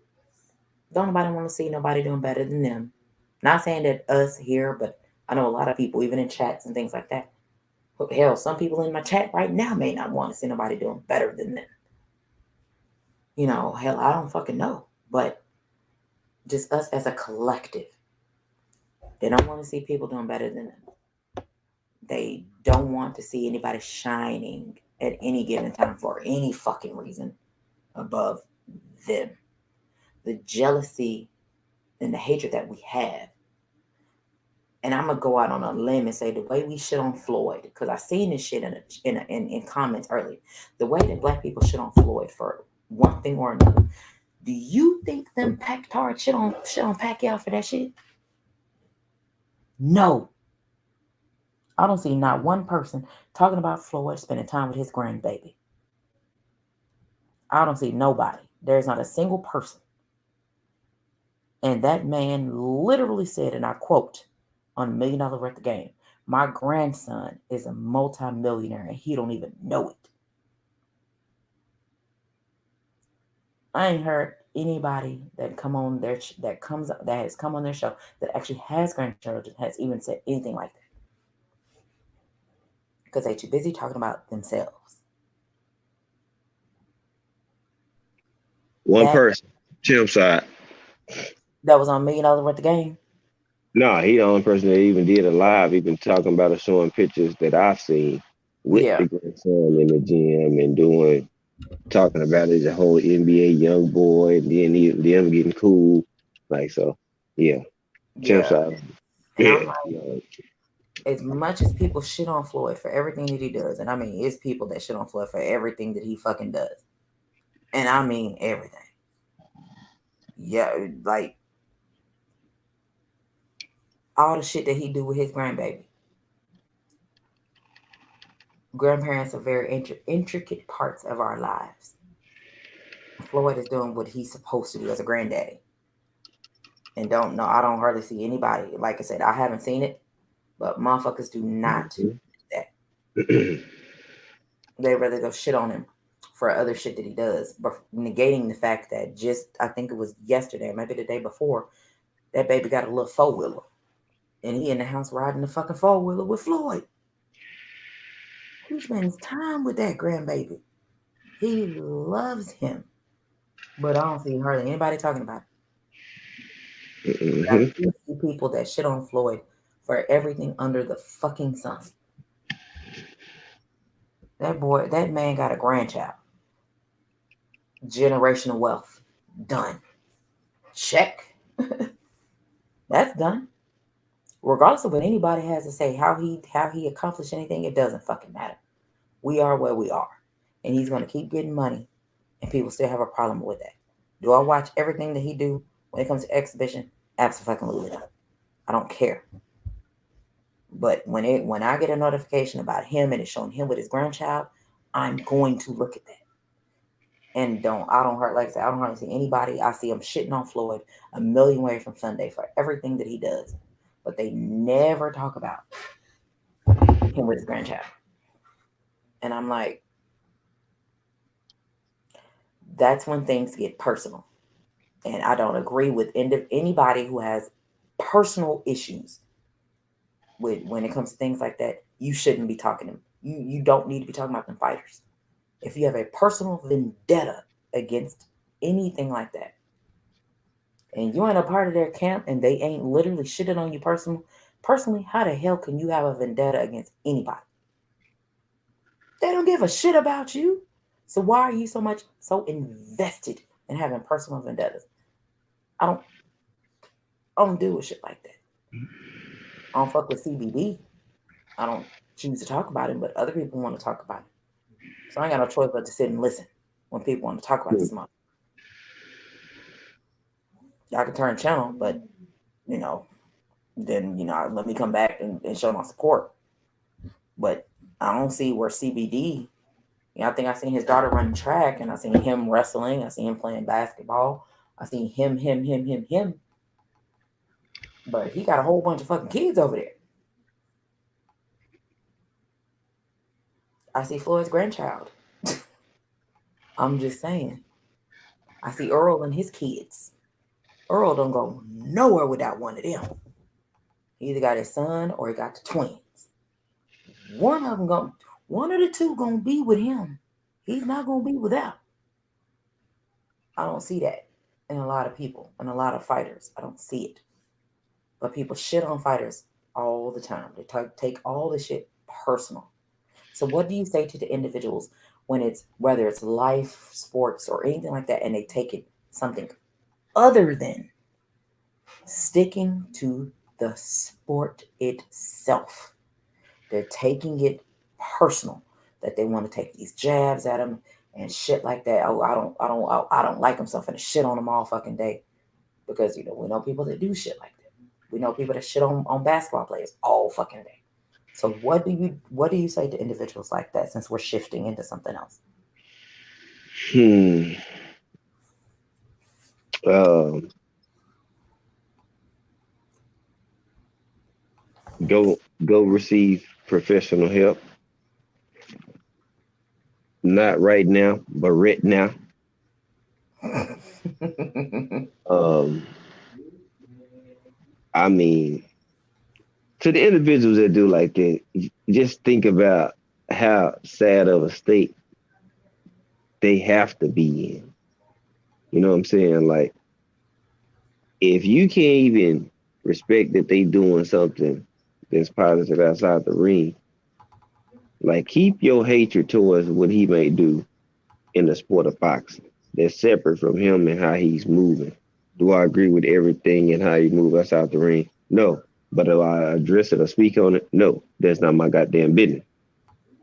Don't nobody want to see nobody doing better than them. Not saying that us here, but I know a lot of people, even in chats and things like that. Hell, some people in my chat right now may not want to see nobody doing better than them. Hell, I don't fucking know. But just us as a collective, they don't want to see people doing better than them. They don't want to see anybody shining at any given time for any fucking reason above them. The jealousy and the hatred that we have. And I'm gonna go out on a limb and say the way we shit on Floyd, because I seen this shit in comments earlier. The way that black people shit on Floyd for one thing or another. Do you think them Pactard shit on Pacquiao for that shit? No. I don't see not one person talking about Floyd spending time with his grandbaby. I don't see nobody. There's not a single person. And that man literally said, and I quote on $1 Million Worth of Game, my grandson is a multimillionaire and he don't even know it. I ain't heard anybody that has come on their show that actually has grandchildren has even said anything like that because they're too busy talking about themselves. One That person, Tim side. that was on $1 Million Worth of Game. No, he the only person that even did a live, even talking about it, showing pictures that I've seen with Yeah, the grandson in the gym and talking about it as a whole NBA young boy, and then them getting cool. Like, so, yeah, Tim yeah. side. And I'm Yeah, like, yeah. as much as people shit on Floyd for everything that he does, and I mean, it's people that shit on Floyd for everything that he fucking does, and I mean everything. Yeah, like all the shit that he do with his grandbaby. Grandparents are very intricate parts of our lives. Floyd is doing what he's supposed to do as a granddaddy. And I don't hardly see anybody. Like I said, I haven't seen it, but motherfuckers do not do that. They rather go shit on him for other shit that he does, but negating the fact that I think it was yesterday, maybe the day before, that baby got a little four-wheeler. And he in the house riding the fucking four-wheeler with Floyd. He spends time with that grandbaby. He loves him. But I don't see hardly anybody talking about it. Mm-hmm. I do see people that shit on Floyd for everything under the fucking sun. That man got a grandchild. Generational wealth. Done. Check. That's done. Regardless of what anybody has to say, how he accomplished anything, it doesn't fucking matter. We are where we are. And he's going to keep getting money, and people still have a problem with that. Do I watch everything that he do when it comes to exhibition? Absolutely not. I don't care. But when I get a notification about him and it's showing him with his grandchild, I'm going to look at that. And I don't hardly see anybody. I see him shitting on Floyd a million ways from Sunday for everything that he does. But they never talk about him with his grandchild. And I'm like, that's when things get personal. And I don't agree with anybody who has personal issues when it comes to things like that. You shouldn't be talking to them. You don't need to be talking about them fighters. If you have a personal vendetta against anything like that, and you ain't a part of their camp and they ain't literally shitting on you personally, how the hell can you have a vendetta against anybody? They don't give a shit about you. So why are you so invested in having personal vendettas? I don't deal with shit like that. I don't fuck with CBD. I don't choose to talk about it, but other people want to talk about it. So I ain't got no choice but to sit and listen when people want to talk about this month. Y'all can turn channel, but then let me come back and show my support. But I don't see where CBD. I think I seen his daughter running track, and I seen him wrestling. I seen him playing basketball. I seen him. But he got a whole bunch of fucking kids over there. I see Floyd's grandchild. I'm just saying. I see Earl and his kids. Earl don't go nowhere without one of them. He either got his son or he got the twins. One of the two gonna be with him. He's not gonna be without. I don't see that in a lot of people and a lot of fighters. I don't see it. But people shit on fighters all the time. They take all this shit personal. So what do you say to the individuals whether it's life, sports, or anything like that, and they take it something other than sticking to the sport itself? They're taking it personal, that they want to take these jabs at them and shit like that. Oh, I don't like them, so I'm finna shit on them all fucking day. Because we know people that do shit like that. We know people that shit on basketball players all fucking day. So what do you say to individuals like that, since we're shifting into something else? Go receive professional help. Not right now, but right now. I mean, to the individuals that do like that, just think about how sad of a state they have to be in. You know what I'm saying? Like, if you can't even respect that they doing something that's positive outside the ring, like, keep your hatred towards what he may do in the sport of boxing. That's separate from him and how he's moving. Do I agree with everything and how he moves outside the ring? No. But do I address it or speak on it? No. That's not my goddamn business.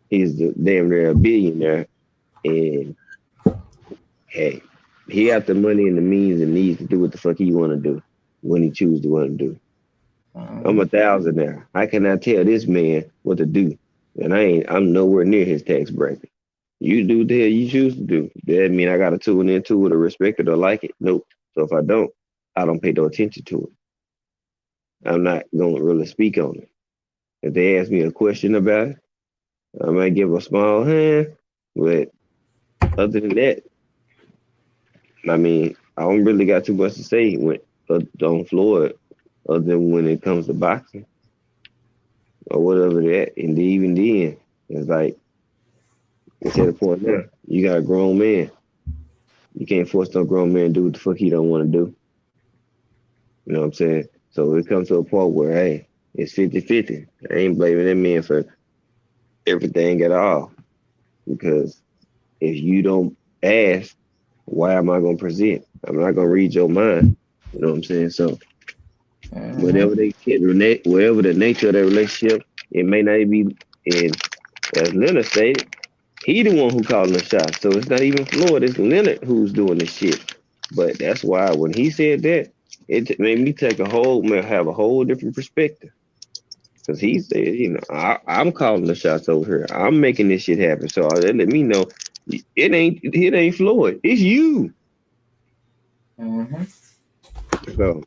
He's the damn near a billionaire, and hey, he got the money and the means and needs to do what the fuck he want to do when he chooses to want to do. I'm 1,000 there. I cannot tell this man what to do, and I'm nowhere near his tax bracket. You do the hell you choose to do. That mean I gotta tune into it or respect it or like it? Nope. So if I don't pay no attention to it. I'm not gonna really speak on it. If they ask me a question about it, I might give a small hand, but other than that, I mean, I don't really got too much to say when on Floyd, other than when it comes to boxing or whatever that. And even then, it's like it's at a point now. You got a grown man. You can't force no grown man to do what the fuck he don't want to do. You know what I'm saying? So it comes to a point where, hey, it's 50-50. I ain't blaming that man for everything at all. Because if you don't ask, why am I going to present? I'm not going to read your mind. You know what I'm saying? So whatever they get, whatever the nature of their relationship, it may not be, and as Leonard stated, he the one who calling the shots. So it's not even Floyd, it's Leonard who's doing this shit. But that's why when he said that, it made me have a whole different perspective. Because he said, I'm calling the shots over here. I'm making this shit happen. So that let me know it ain't Floyd. It's you. So,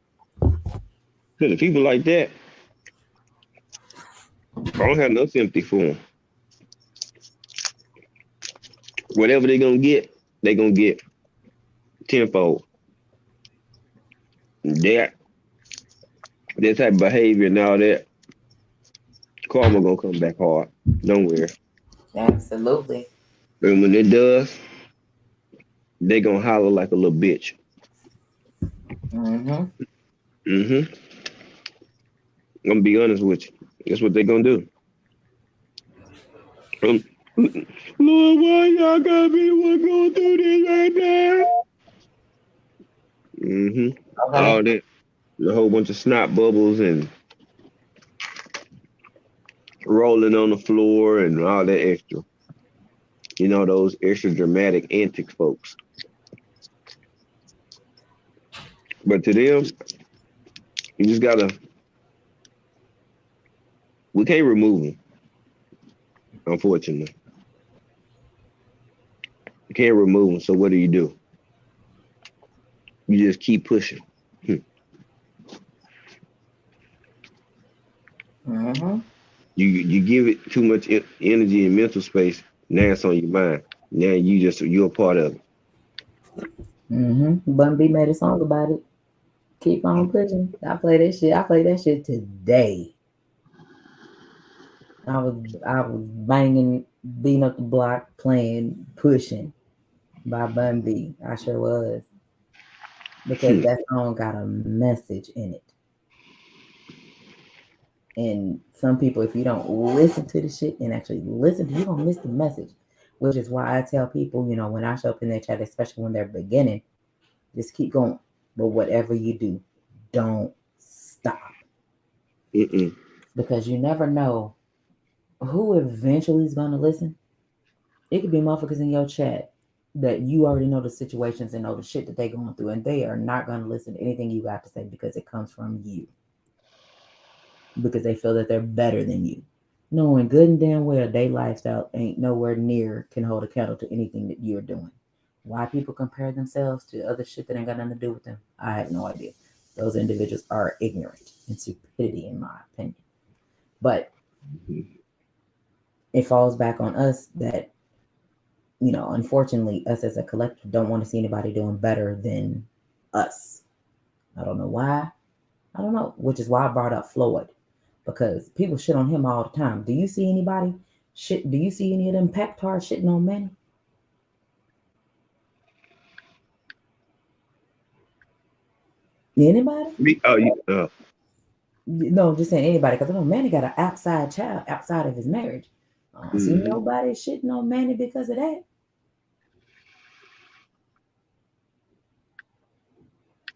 because people like that, I don't have no sympathy for them. Whatever they're going to get tenfold. That type of behavior and all that, karma gonna come back hard. Don't worry. Absolutely. And when it does, they gonna holler like a little bitch. I'm gonna be honest with you. That's what they gonna do. Lord, why y'all gotta be the one going through this right now? All that, a whole bunch of snot bubbles and rolling on the floor and all that extra. You know, those extra dramatic antics, folks. But to them, you just gotta. We can't remove them, unfortunately. You can't remove them. So what do? You just keep pushing. You give it too much energy and mental space. Now it's on your mind. Now you're a part of it. Bun B made a song about it. Keep on pushing. I play that shit. I play that shit today. I was banging, beating up the block, playing "Pushing" by Bun B. I sure was, because that song got a message in it. And some people, if you don't listen to the shit and actually listen to, you're gonna miss the message. Which is why I tell people, when I show up in their chat, especially when they're beginning, just keep going. But whatever you do, don't stop. Because you never know who eventually is gonna listen. It could be motherfuckers in your chat that you already know the situations and know the shit that they're going through, and they are not gonna listen to anything you got to say because it comes from you. Because they feel that they're better than you, knowing good and damn well their lifestyle ain't nowhere near can hold a candle to anything that you're doing. Why people compare themselves to other shit that ain't got nothing to do with them, I have no idea. Those individuals are ignorant and stupidity, in my opinion. But it falls back on us that, unfortunately, us as a collective don't want to see anybody doing better than us. I don't know why. I don't know, which is why I brought up Floyd. Because people shit on him all the time. Do you see anybody shit? Do you see any of them Pac-Tars shitting on Manny? Anybody? No, I'm just saying anybody. Because I know Manny got an outside child outside of his marriage. I don't see nobody shitting on Manny because of that.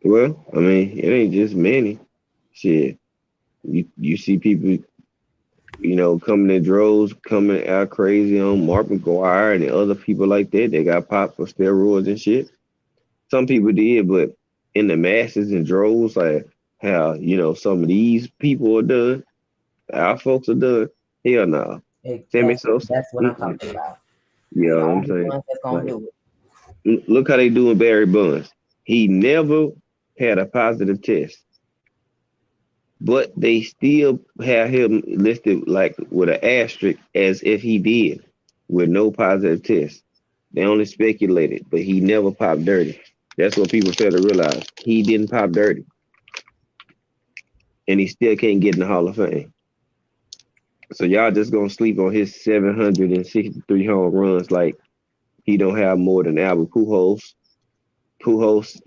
Well, I mean, it ain't just Manny. Shit. You see people, coming in droves, coming out crazy on Mark McGwire and other people like that. They got popped for steroids and shit. Some people did, but in the masses and droves, like how some of these people are done, our folks are done. Hell no. Sammy Exactly. Sosa. That's what I'm Mm-mm. talking about. You The know what I'm only saying? ones that's gonna Like, do it. look how they doing Barry Bonds. He never had a positive test, but they still have him listed like with an asterisk as if he did with no positive test. They only speculated, but he never popped dirty. That's what people fail to realize. He didn't pop dirty, and he still can't get in the Hall of Fame. So y'all just gonna sleep on his 763 home runs like he don't have more than Albert Pujols. Pujols,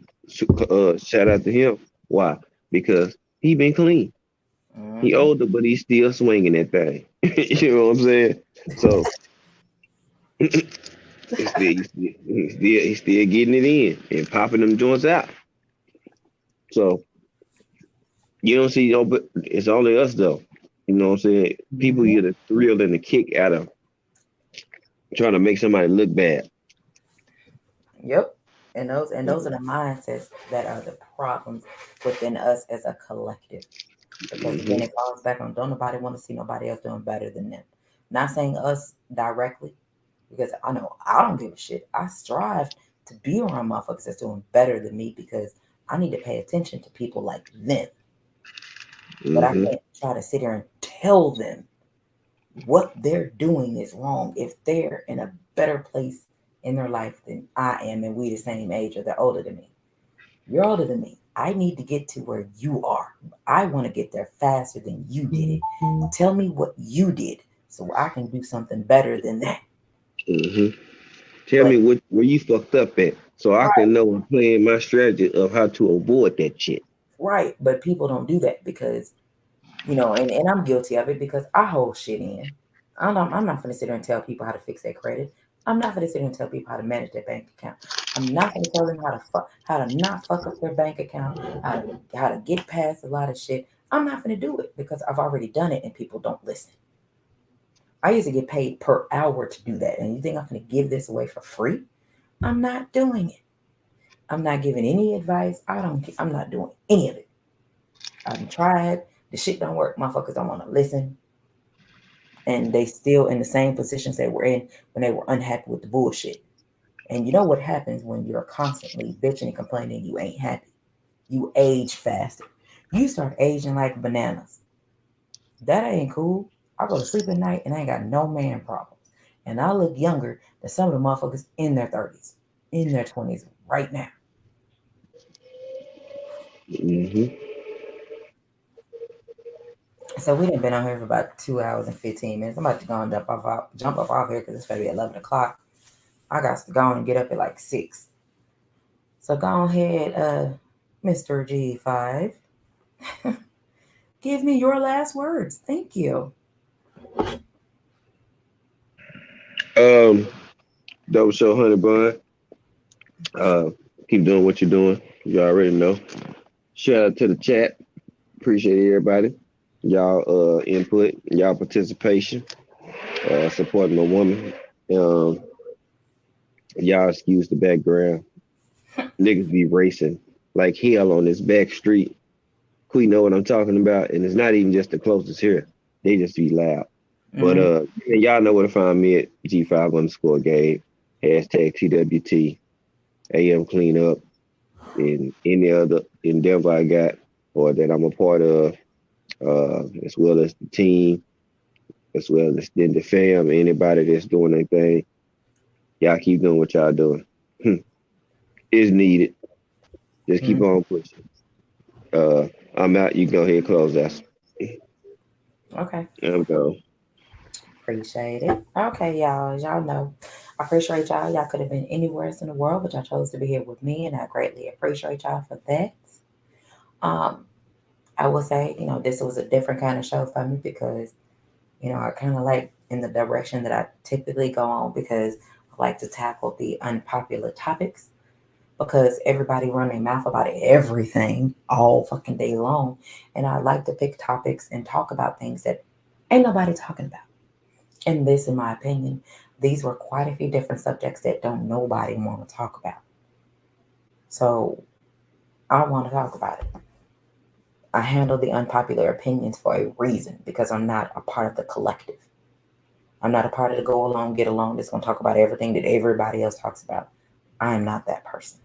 shout out to him. Why? Because he been clean. He Hmm. older, but he's still swinging that thing. You know what I'm saying? So he's still getting it in and popping them joints out. So you don't see, but it's only us though. You know what I'm saying? People Hmm. get a thrill and a kick out of trying to make somebody look bad. Yep. And those are the mindsets that are the problems within us as a collective. Because again, Mm-hmm. it falls back on don't nobody want to see nobody else doing better than them. Not saying us directly, because I know I don't give a shit. I strive to be around motherfuckers that's doing better than me because I need to pay attention to people like them. But I Mm-hmm. can't try to sit here and tell them what they're doing is wrong if they're in a better place in their life than I am and we the same age or they're older than me. You're older than me. I need to get to where you are. I want to get there faster than you did it. Tell me what you did so I can do something better than that. Mm-hmm. Tell But me where you fucked up at, so I right, can know and plan my strategy of how to avoid that shit. right. But people don't do that because, and I'm guilty of it because I hold shit in. I'm not going to sit there and tell people how to fix their credit. I'm not going to sit there and tell people how to manage their bank account. I'm not going to tell them how to not fuck up their bank account, how to get past a lot of shit. I'm not going to do it because I've already done it and people don't listen. I used to get paid per hour to do that. And you think I'm going to give this away for free? I'm not doing it. I'm not giving any advice. I'm not doing any of it. I've tried. The shit don't work. Motherfuckers don't want to listen. And they still in the same positions they were in when they were unhappy with the bullshit. And you know what happens when you're constantly bitching and complaining you ain't happy? You age faster. You start aging like bananas. That ain't cool. I go to sleep at night and I ain't got no man problems. And I look younger than some of the motherfuckers in their 30s, in their 20s right now. Mm-hmm. So we done been on here for about 2 hours and 15 minutes. I'm about to go and jump up off here because it's going to be 11 o'clock. I got to go and get up at like 6. So go ahead, Mr. G5. Give me your last words. Thank you. Um, Double Show Honey Bun. Uh, keep doing what you're doing. You already know. Shout out to the chat. Appreciate everybody. Y'all input, y'all participation, supporting my woman. Um, y'all excuse the background. Niggas be racing like hell on this back street. We know what I'm talking about, and it's not even just the closest here. They just be loud. But Mm-hmm. y'all know where to find me at G5_Gabe, hashtag TWT, AM cleanup, and any other endeavor I got or that I'm a part of, as well as the team, as well as then the fam, anybody that's doing anything. Y'all keep doing what y'all doing. Is needed. Just keep Mm-hmm. on pushing. I'm out. You go ahead and close that. Okay. There we go. Appreciate it. Okay, y'all. As y'all know, I appreciate y'all. Y'all could have been anywhere else in the world, but y'all chose to be here with me, and I greatly appreciate y'all for that. Um, I will say, this was a different kind of show for me because, I kind of like in the direction that I typically go on because I like to tackle the unpopular topics because everybody run their mouth about everything all fucking day long. And I like to pick topics and talk about things that ain't nobody talking about. And this, in my opinion, these were quite a few different subjects that don't nobody want to talk about. So I want to talk about it. I handle the unpopular opinions for a reason, because I'm not a part of the collective. I'm not a part of the go along, get along that's going to talk about everything that everybody else talks about. I am not that person.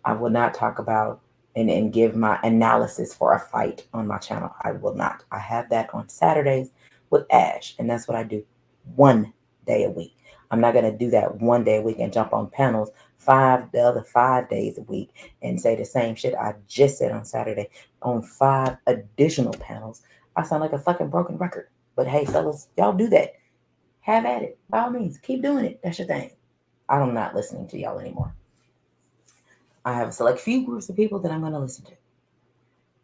I will not talk about and give my analysis for a fight on my channel. I will not. I have that on Saturdays with Ash, and that's what I do 1 day a week. I'm not going to do that 1 day a week and jump on panels the other 5 days a week and say the same shit I just said on Saturday on 5 additional panels. I sound like a fucking broken record. But hey, fellas, y'all do that. Have at it. By all means, keep doing it. That's your thing. I'm not listening to y'all anymore. I have a select few groups of people that I'm going to listen to.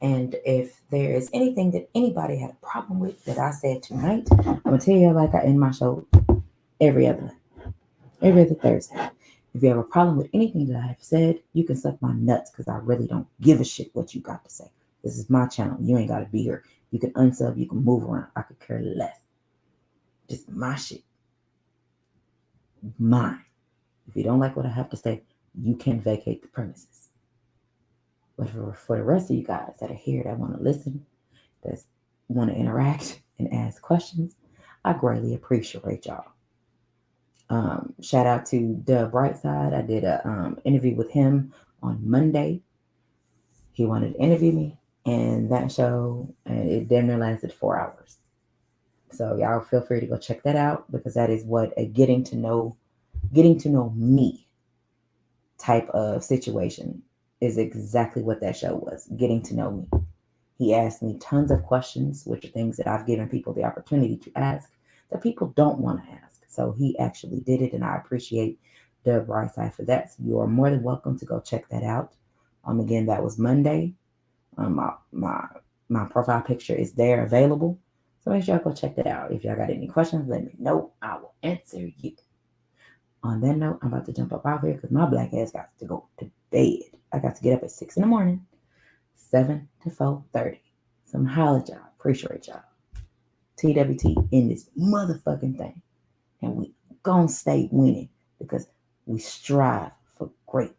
And if there is anything that anybody had a problem with that I said tonight, I'm going to tell you like I end my show every other Thursday. If you have a problem with anything that I have said, you can suck my nuts, because I really don't give a shit what you got to say. This is my channel. You ain't got to be here. You can unsub, you can move around. I could care less. Just my shit. Mine. If you don't like what I have to say, you can vacate the premises. But for the rest of you guys that are here, that want to listen, that want to interact and ask questions, I greatly appreciate y'all. Shout out to Doug Brightside. I did a interview with him on Monday. He wanted to interview me, and that show, and it damn near lasted 4 hours. So y'all feel free to go check that out, because that is what a getting to know me type of situation is. Exactly what that show was, getting to know me. He asked me tons of questions, which are things that I've given people the opportunity to ask that people don't want to ask. So he actually did it, and I appreciate the Brightside for that. So you are more than welcome to go check that out. Again, that was Monday. My profile picture is there available. So make sure y'all go check that out. If y'all got any questions, let me know. I will answer you. On that note, I'm about to jump up out here because my black ass got to go to bed. I got to get up at 6 in the morning, 7 to 4:30. So I'm holla at y'all. Appreciate y'all. TWT in this motherfucking thing. And we gonna stay winning, because we strive for great